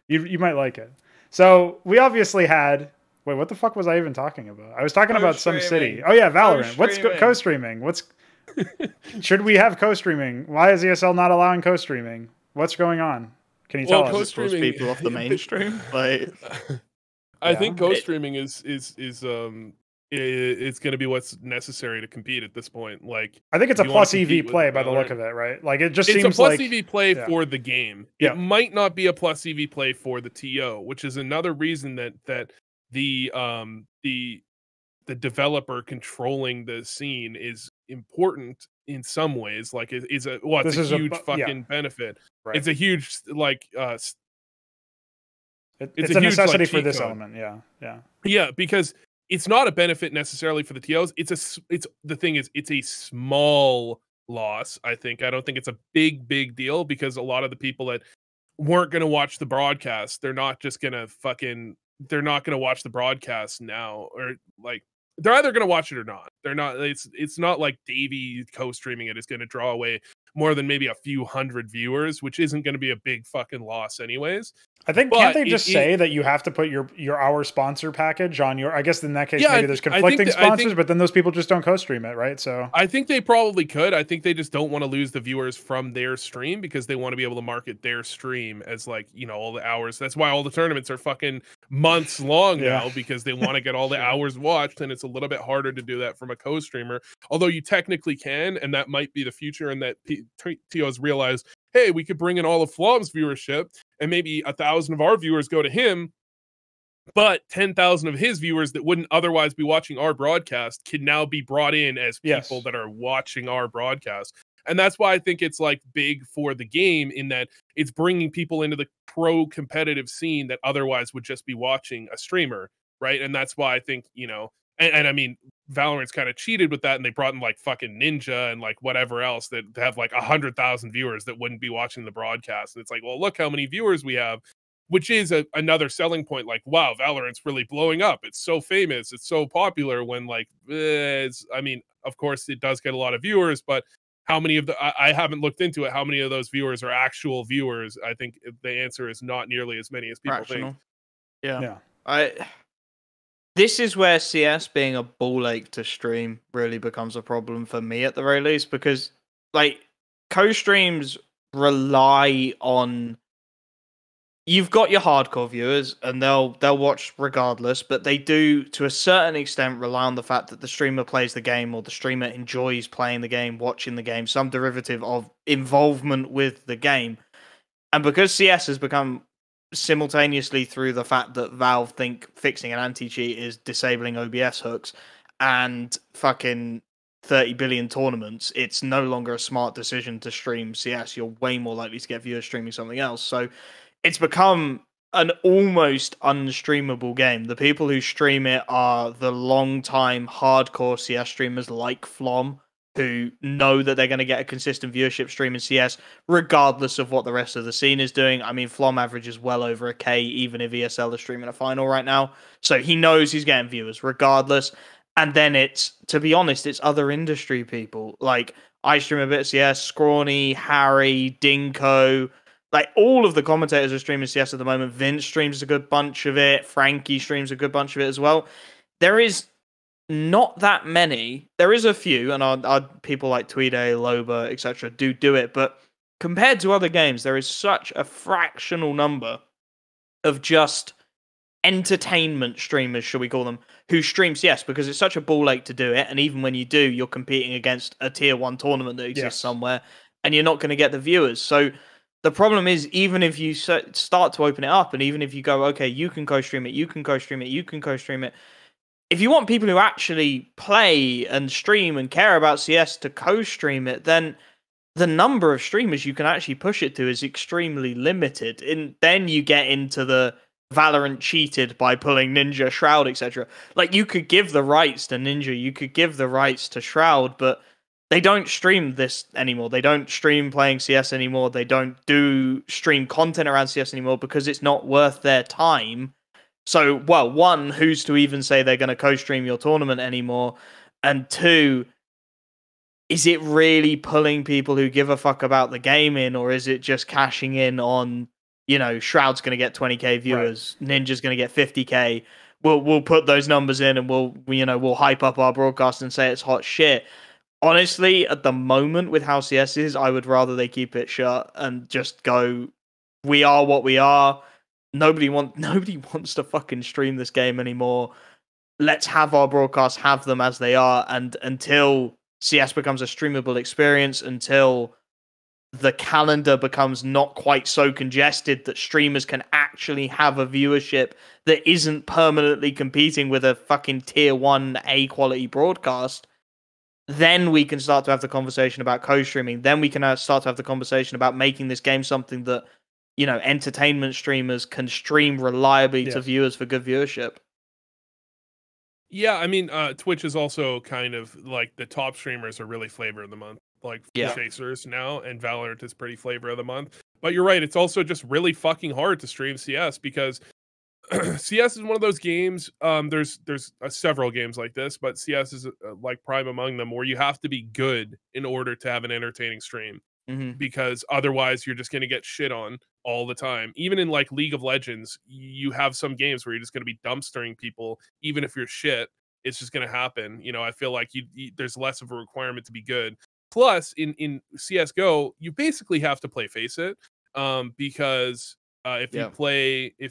You might like it. So we obviously had. Wait, what the fuck was I even talking about? I was talking about some city. Oh yeah, Valorant. What's co-streaming? Should we have co-streaming? Why is ESL not allowing co-streaming? What's going on? Can you tell us? Co-streaming people off the mainstream. Like, I think co-streaming is it's going to be what's necessary to compete at this point. Like, I think it's a plus EV play by the look of it, right? Like it just seems like it's a plus EV play for the game. Yeah. It might not be a plus EV play for the TO, which is another reason that the developer controlling the scene is important in some ways. Like it's a huge fucking benefit. Right. It's a huge it's a necessity for this element. Yeah, because it's not a benefit necessarily for the TOs. It's a small loss. I don't think it's a big deal because a lot of the people that weren't going to watch the broadcast, they're not going to watch the broadcast now, or like they're either going to watch it or not. They're not. It's not like Davey co-streaming it is going to draw away more than maybe a few hundred viewers, which isn't going to be a big fucking loss anyways. I think But can't they just say that you have to put your our sponsor package on your? I guess in that case maybe there's conflicting sponsors, but then those people just don't co-stream it, right? So I think they probably could. I think they just don't want to lose the viewers from their stream because they want to be able to market their stream as like, you know, all the hours. That's why all the tournaments are fucking months long now, because they want to get all the hours watched, and it's a little bit harder to do that from a co-streamer. Although you technically can, and that might be the future, and that Tio's realized, hey, we could bring in all of Flom's viewership, and maybe 1,000 of our viewers go to him, but 10,000 of his viewers that wouldn't otherwise be watching our broadcast can now be brought in as people that are watching our broadcast. And that's why I think it's like big for the game, in that it's bringing people into the pro competitive scene that otherwise would just be watching a streamer, right? And that's why I think, you know, and I mean, Valorant's kind of cheated with that, and they brought in like fucking Ninja and like whatever else that have like 100,000 viewers that wouldn't be watching the broadcast. And it's like, well, look how many viewers we have, which is another selling point. Like, wow, Valorant's really blowing up. It's so famous. It's so popular. When like, I mean, of course it does get a lot of viewers, but how many of I haven't looked into it. How many of those viewers are actual viewers? I think the answer is not nearly as many as people think. Yeah. This is where CS being a ball ache to stream really becomes a problem for me at the very least, because like co-streams rely on, you've got your hardcore viewers and they'll watch regardless, but they do to a certain extent rely on the fact that the streamer plays the game, or the streamer enjoys playing the game, watching the game, some derivative of involvement with the game. And because CS has become, simultaneously through the fact that Valve think fixing an anti-cheat is disabling OBS hooks and fucking 30 billion tournaments, it's no longer a smart decision to stream CS. You're way more likely to get viewers streaming something else. So it's become an almost unstreamable game. The people who stream it are the long-time hardcore CS streamers like Flom, who know that they're going to get a consistent viewership stream in CS, regardless of what the rest of the scene is doing. I mean, Flom averages well over 1K, even if ESL is streaming a final right now. So he knows he's getting viewers, regardless. And then it's, to be honest, it's other industry people. Like, I stream a bit of CS, Scrawny, Harry, Dinko, like, all of the commentators are streaming CS at the moment. Vince streams a good bunch of it. Frankie streams a good bunch of it as well. There is not that many. There is a few, and people like Tweede, Loba, etc. do it, but compared to other games, there is such a fractional number of just entertainment streamers, shall we call them, who stream CS, because it's such a ball ache to do it, and even when you do, you're competing against a tier 1 tournament that exists somewhere, and you're not going to get the viewers. So the problem is, even if you start to open it up, and even if you go, okay, you can co-stream it, you can co-stream it, you can co-stream it, if you want people who actually play and stream and care about CS to co-stream it, then the number of streamers you can actually push it to is extremely limited. And then you get into the Valorant cheated by pulling Ninja, Shroud, etc. Like, you could give the rights to Ninja, you could give the rights to Shroud, but they don't stream this anymore. They don't stream playing CS anymore. They don't do stream content around CS anymore because it's not worth their time. So, well, one, who's to even say they're going to co-stream your tournament anymore? And two, is it really pulling people who give a fuck about the game in, or is it just cashing in on, you know, Shroud's going to get 20k viewers, right, Ninja's going to get 50k. We'll put those numbers in and we'll hype up our broadcast and say it's hot shit. Honestly, at the moment with how CS is, I would rather they keep it shut and just go, we are what we are. Nobody wants to fucking stream this game anymore. Let's have our broadcasts, have them as they are, and until CS becomes a streamable experience, until the calendar becomes not quite so congested that streamers can actually have a viewership that isn't permanently competing with a fucking tier 1 A quality broadcast, then we can start to have the conversation about co-streaming. Then we can start to have the conversation about making this game something that, you know, entertainment streamers can stream reliably to viewers for good viewership. Yeah, I mean, Twitch is also kind of like the top streamers are really flavor of the month, like Chasers now, and Valorant is pretty flavor of the month. But you're right, it's also just really fucking hard to stream CS because CS is one of those games. There's several games like this, but CS is like prime among them, where you have to be good in order to have an entertaining stream. because otherwise you're just going to get shit on all the time. Even in like League of Legends, you have some games where you're just going to be dumpstering people, even if you're shit. It's just going to happen. You know, I feel like there's less of a requirement to be good. Plus, in CSGO, you basically have to play Face It, because if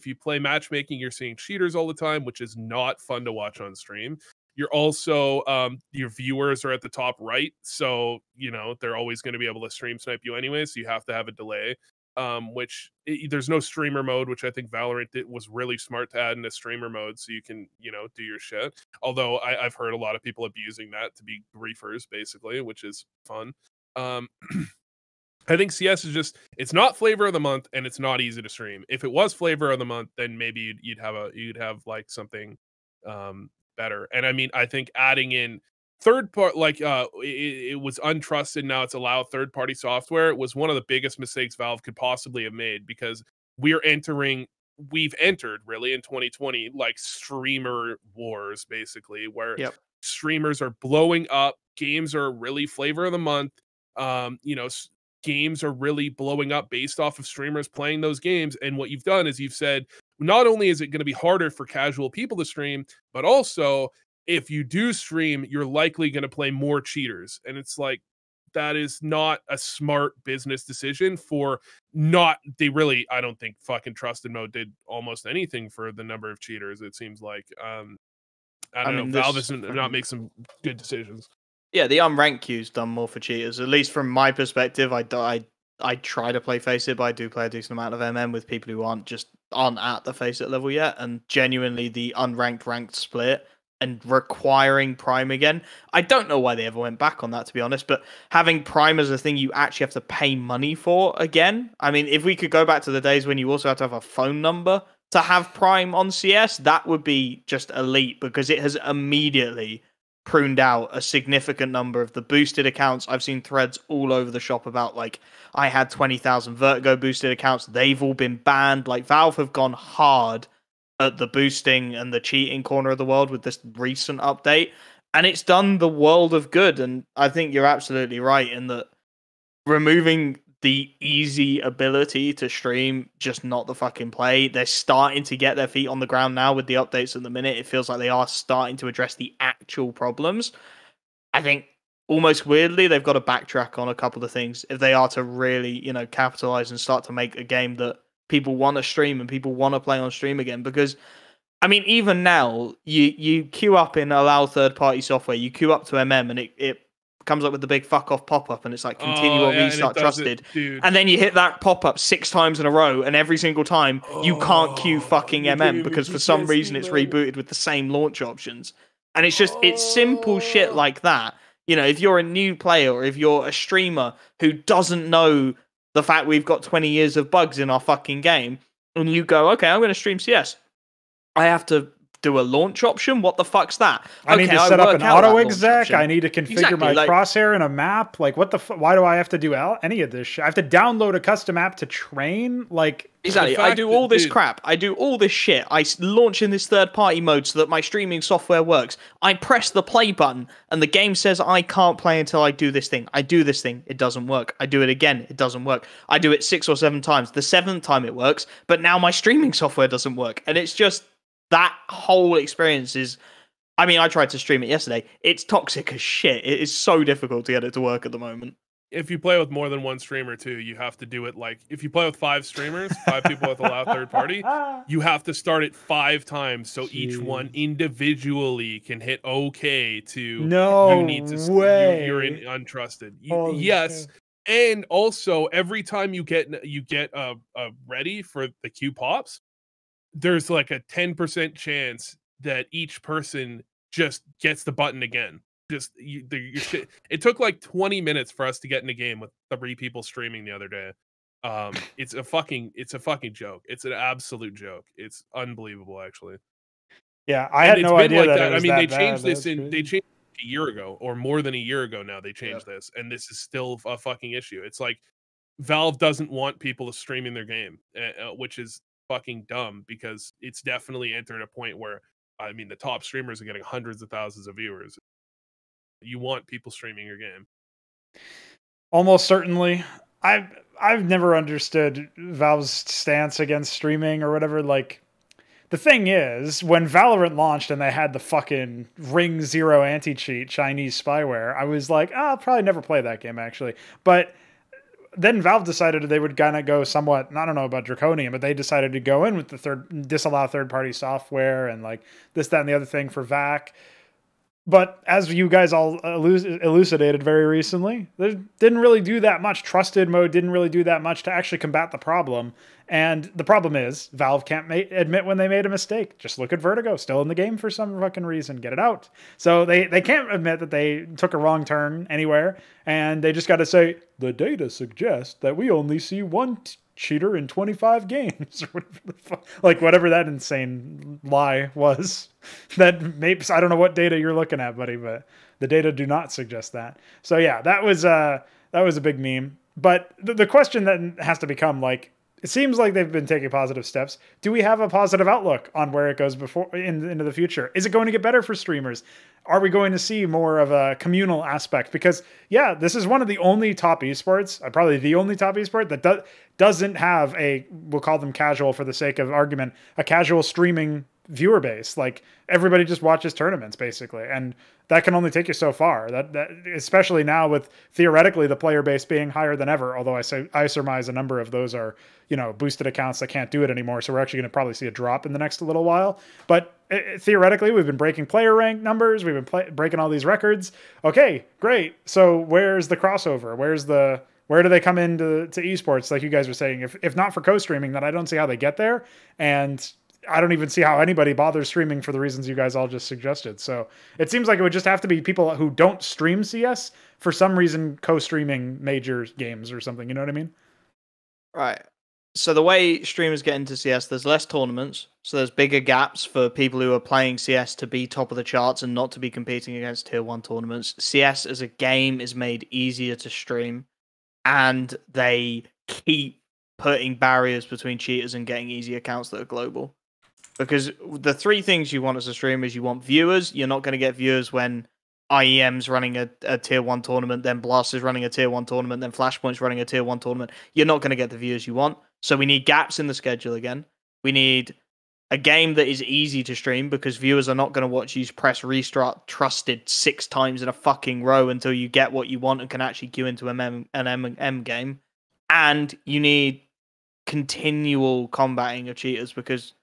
you play matchmaking, you're seeing cheaters all the time, which is not fun to watch on stream. You're also your viewers are at the top right, so you know they're always going to be able to stream snipe you anyway. So you have to have a delay. There's no streamer mode, which I think Valorant was really smart to add in a streamer mode, so you can do your shit. Although I've heard a lot of people abusing that to be griefers, basically, which is fun. I think CS is just, it's not flavor of the month and it's not easy to stream. If it was flavor of the month, then maybe you'd have like something better. And I mean, I think adding in third part, like it was untrusted, now it's allowed third party software, was one of the biggest mistakes Valve could possibly have made, because we've entered really in 2020 like streamer wars, basically, where streamers are blowing up, games are really flavor of the month. Games are really blowing up based off of streamers playing those games. And what you've done is you've said, not only is it going to be harder for casual people to stream, but also if you do stream, you're likely going to play more cheaters. And it's like, that is not a smart business decision I don't think fucking Trusted Mode did almost anything for the number of cheaters. It seems like, I don't know, Valve does not make some good decisions. Yeah, the unranked queue's done more for cheaters. At least from my perspective, I try to play Face It, but I do play a decent amount of MM with people who aren't at the Face It level yet. And genuinely, the unranked ranked split and requiring Prime again, I don't know why they ever went back on that, to be honest. But having Prime as a thing you actually have to pay money for again. I mean, if we could go back to the days when you also had to have a phone number to have Prime on CS, that would be just elite, because it has immediately pruned out a significant number of the boosted accounts. I've seen threads all over the shop about, like, I had 20,000 Vertigo boosted accounts. They've all been banned. Like, Valve have gone hard at the boosting and the cheating corner of the world with this recent update. And it's done the world of good. And I think you're absolutely right in that removing the easy ability to stream, just not the fucking play. They're starting to get their feet on the ground now with the updates at the minute. It feels like they are starting to address the actual problems. I think almost weirdly, they've got to backtrack on a couple of things if they are to really, capitalize and start to make a game that people want to stream and people want to play on stream again. Because, I mean, even now, you queue up in allow third-party software, you queue up to MM, and it comes up with the big fuck off pop-up, and it's like continue or restart trusted. And then you hit that pop-up 6 times in a row, and every single time you can't queue fucking MM because for some reason it's rebooted with the same launch options. And it's simple shit like that. If you're a new player or if you're a streamer who doesn't know the fact we've got 20 years of bugs in our fucking game, and you go, okay, I'm going to stream CS. I have to do a launch option? What the fuck's that? I need to set up an auto exec. I need to configure my crosshair in a map. Like, what the why do I have to do any of this shit? I have to download a custom app to train? Like, exactly. I do all this crap. I do all this shit. I launch in this third-party mode so that my streaming software works. I press the play button, and the game says I can't play until I do this thing. I do this thing. It doesn't work. I do it again. It doesn't work. I do it 6 or 7 times. The 7th time it works, but now my streaming software doesn't work. And it's just, that whole experience is, I mean, I tried to stream it yesterday. It's toxic as shit. It is so difficult to get it to work at the moment. If you play with more than one streamer too, you have to do it like, if you play with 5 streamers, 5 people with allowed third party, you have to start it 5 times so each one individually can hit okay to no you need to way. You're in untrusted. Yes. And also every time you get ready for the queue pops, there's like a 10% chance that each person just gets the button again. Your shit. It took like 20 minutes for us to get in a game with 3 people streaming the other day. It's a fucking joke. It's an absolute joke. It's unbelievable, actually. Yeah, I had no idea that. I mean, they changed this they changed a year ago, or more than a year ago now. They changed this, and this is still a fucking issue. It's like Valve doesn't want people streaming their game, which is fucking dumb, because it's definitely entered a point where, I mean, the top streamers are getting hundreds of thousands of viewers. You want people streaming your game. Almost certainly. I've never understood Valve's stance against streaming or whatever. Like, the thing is, when Valorant launched and they had the fucking Ring Zero anti-cheat Chinese spyware, I was like, I'll probably never play that game, actually. But then Valve decided they would kind of go somewhat, I don't know about draconian, but they decided to go in with the disallow third-party software and like this, that, and the other thing for VAC. But as you guys all elucidated very recently, they didn't really do that much. Trusted mode didn't really do that much to actually combat the problem. And the problem is, Valve can't admit when they made a mistake. Just look at Vertigo, still in the game for some fucking reason. Get it out. So they can't admit that they took a wrong turn anywhere. And they just got to say, the data suggests that we only see one cheater in 25 games. Or whatever the fuck, like whatever that insane lie was. That maybe, I don't know what data you're looking at, buddy, but the data do not suggest that. So yeah, that was a big meme. But the question that has to become, like, it seems like they've been taking positive steps. Do we have a positive outlook on where it goes into the future? Is it going to get better for streamers? Are we going to see more of a communal aspect? Because yeah, this is one of the only top esports, probably the only top esport that doesn't have we'll call them casual for the sake of argument, a casual streaming viewer base. Like, everybody just watches tournaments basically, and that can only take you so far. That especially now with theoretically the player base being higher than ever, although I surmise a number of those are, you know, boosted accounts that can't do it anymore, so we're actually going to probably see a drop in the next little while. But theoretically, we've been breaking player rank numbers, we've been breaking all these records. Okay, great. So where's the crossover? Where do they come into esports, like you guys were saying? If not for co-streaming, then I don't see how they get there. And I don't even see how anybody bothers streaming for the reasons you guys all just suggested. So it seems like it would just have to be people who don't stream CS for some reason co-streaming major games or something. You know what I mean? Right. So the way streamers get into CS, there's less tournaments. So there's bigger gaps for people who are playing CS to be top of the charts and not to be competing against tier 1 tournaments. CS as a game is made easier to stream, and they keep putting barriers between cheaters and getting easy accounts that are global. Because the three things you want as a streamer is you want viewers. You're not going to get viewers when IEM's running a tier 1 tournament, then Blast is running a tier 1 tournament, then Flashpoint's running a tier 1 tournament. You're not going to get the viewers you want. So we need gaps in the schedule again. We need a game that is easy to stream, because viewers are not going to watch you press restart trusted 6 times in a fucking row until you get what you want and can actually queue into an M game. And you need continual combating of cheaters, because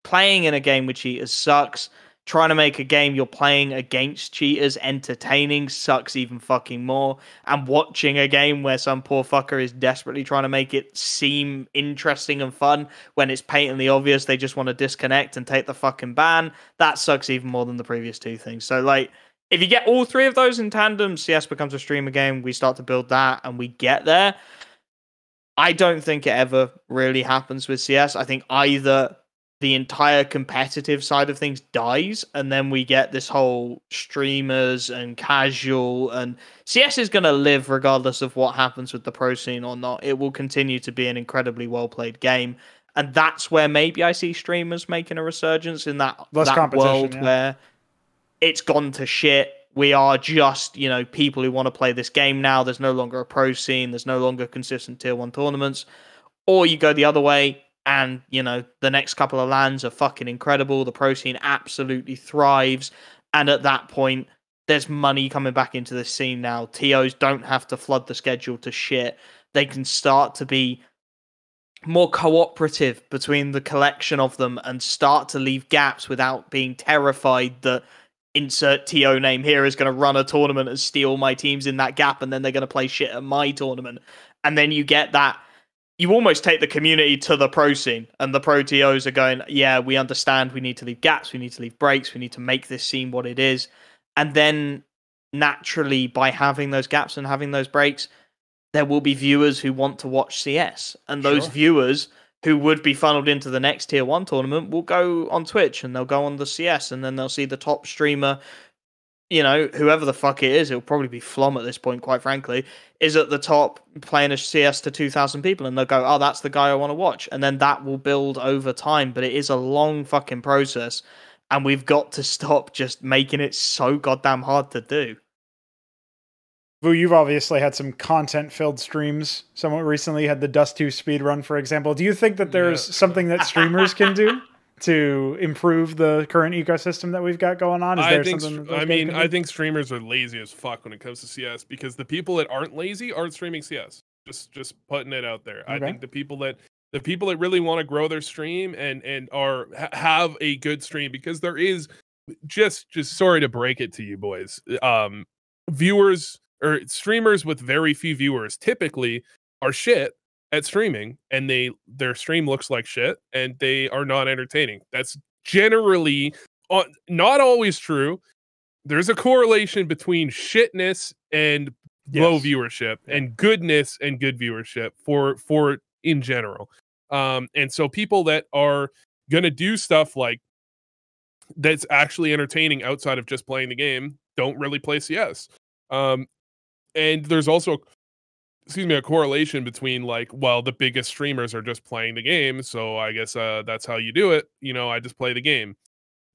playing in a game with cheaters sucks. Trying to make a game you're playing against cheaters entertaining sucks even fucking more. And watching a game where some poor fucker is desperately trying to make it seem interesting and fun when it's patently obvious they just want to disconnect and take the fucking ban, that sucks even more than the previous two things. So, like, if you get all three of those in tandem, CS becomes a streamer game, we start to build that, and we get there. I don't think it ever really happens with CS. I think either the entire competitive side of things dies, and then we get this whole streamers and casual, and CS is going to live regardless of what happens with the pro scene or not. It will continue to be an incredibly well-played game, and that's where maybe I see streamers making a resurgence in that world where it's gone to shit. We are just, you know, people who want to play this game now. There's no longer a pro scene. There's no longer consistent tier 1 tournaments. Or you go the other way, and, you know, the next couple of LANs are fucking incredible. The pro scene absolutely thrives. And at that point, there's money coming back into the scene now. TOs don't have to flood the schedule to shit. They can start to be more cooperative between the collection of them and start to leave gaps without being terrified that insert TO name here is going to run a tournament and steal my teams in that gap, and then they're going to play shit at my tournament. And then you get that. You almost take the community to the pro scene, and the pro TOs are going, yeah, we understand we need to leave gaps, we need to leave breaks, we need to make this scene what it is. And then naturally, by having those gaps and having those breaks, there will be viewers who want to watch CS. And those viewers who would be funneled into the next tier 1 tournament will go on Twitch, and they'll go on the CS, and then they'll see the top streamer, you know, whoever the fuck it is, it'll probably be Flom at this point, quite frankly, is at the top playing a CS to 2,000 people, and they'll go, oh, that's the guy I want to watch. And then that will build over time, but it is a long fucking process, and we've got to stop just making it so goddamn hard to do. Vu, you've obviously had some content-filled streams somewhat recently. You had the Dust 2 speed run, for example. Do you think that there's something that streamers can do to improve the current ecosystem that we've got going on? Is there something that I think streamers are lazy as fuck when it comes to CS, because the people that aren't lazy aren't streaming CS. Just putting it out there. Okay. I think the people that really want to grow their stream and have a good stream, because there is just sorry to break it to you boys, viewers or streamers with very few viewers typically are shit at streaming, and their stream looks like shit and they are not entertaining. That's generally not always true. There's a correlation between shitness and low viewership, and goodness and good viewership for in general. And so people that are going to do stuff like that's actually entertaining outside of just playing the game don't really play CS. And there's also, a correlation between like, well, the biggest streamers are just playing the game, so I guess that's how you do it. I just play the game.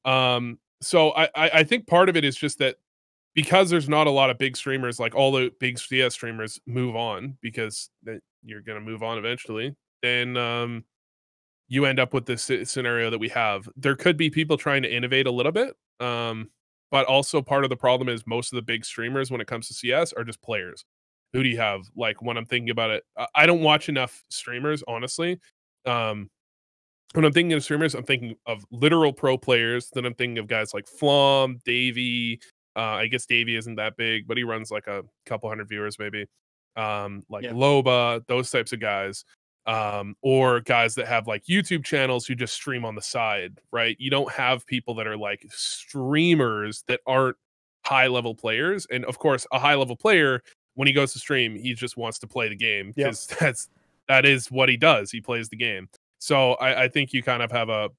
So I think part of it is just that because there's not a lot of big streamers, like all the big CS streamers move on, because you're going to move on eventually, then you end up with this scenario that we have. There could be people trying to innovate a little bit, but also part of the problem is most of the big streamers when it comes to CS are just players. Who do you have? Like, when I'm thinking about it, I don't watch enough streamers, honestly. When I'm thinking of streamers, I'm thinking of literal pro players. Then I'm thinking of guys like Flom, Davey. I guess Davey isn't that big, but he runs like a couple hundred viewers maybe. Loba, those types of guys. Or guys that have like YouTube channels who just stream on the side, right? You don't have people that are like streamers that aren't high level players. And of course, a high level player, when he goes to stream, he just wants to play the game, because that is what he does. He plays the game. So I think you kind of have a,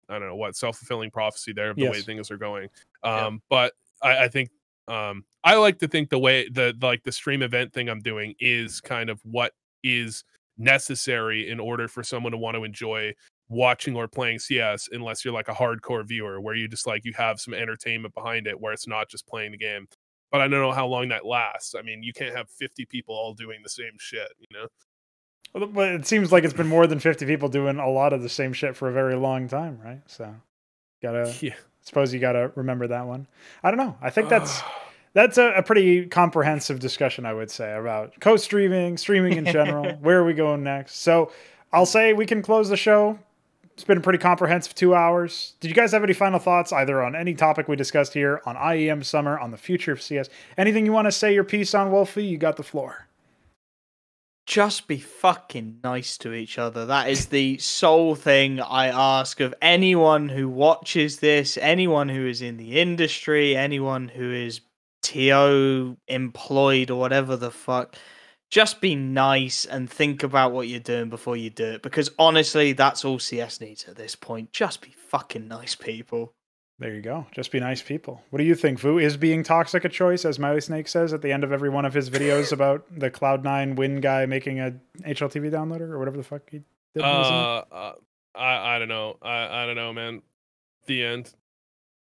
I don't know what, self-fulfilling prophecy there of the way things are going. But I think I like to think the way the stream event thing I'm doing is kind of what is necessary in order for someone to want to enjoy watching or playing CS, unless you're like a hardcore viewer where you just like, you have some entertainment behind it where it's not just playing the game. But I don't know how long that lasts. I mean, you can't have 50 people all doing the same shit, Well, but it seems like it's been more than 50 people doing a lot of the same shit for a very long time, right? So suppose you gotta remember that one. I don't know. I think that's a pretty comprehensive discussion, I would say, about co-streaming, streaming in general. Where are we going next? So I'll say we can close the show. It's been a pretty comprehensive 2 hours. Did you guys have any final thoughts, either on any topic we discussed here, on IEM Summer, on the future of CS? Anything you want to say your piece on, Wolfy? You got the floor. Just be fucking nice to each other. That is the sole thing I ask of anyone who watches this, anyone who is in the industry, anyone who is TO employed or whatever the fuck. Just be nice and think about what you're doing before you do it. Because honestly, that's all CS needs at this point. Just be fucking nice people. There you go. Just be nice people. What do you think, Vu? Is being toxic a choice, as Miley Snake says at the end of every one of his videos about the Cloud9 Win guy making a HLTV downloader or whatever the fuck he did? I don't know. I don't know, man. The end.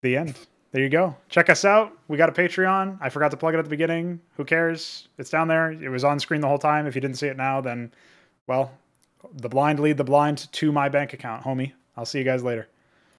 The end. There you go. Check us out. We got a Patreon. I forgot to plug it at the beginning. Who cares? It's down there. It was on screen the whole time. If you didn't see it now, then, well, the blind lead the blind to my bank account, homie. I'll see you guys later.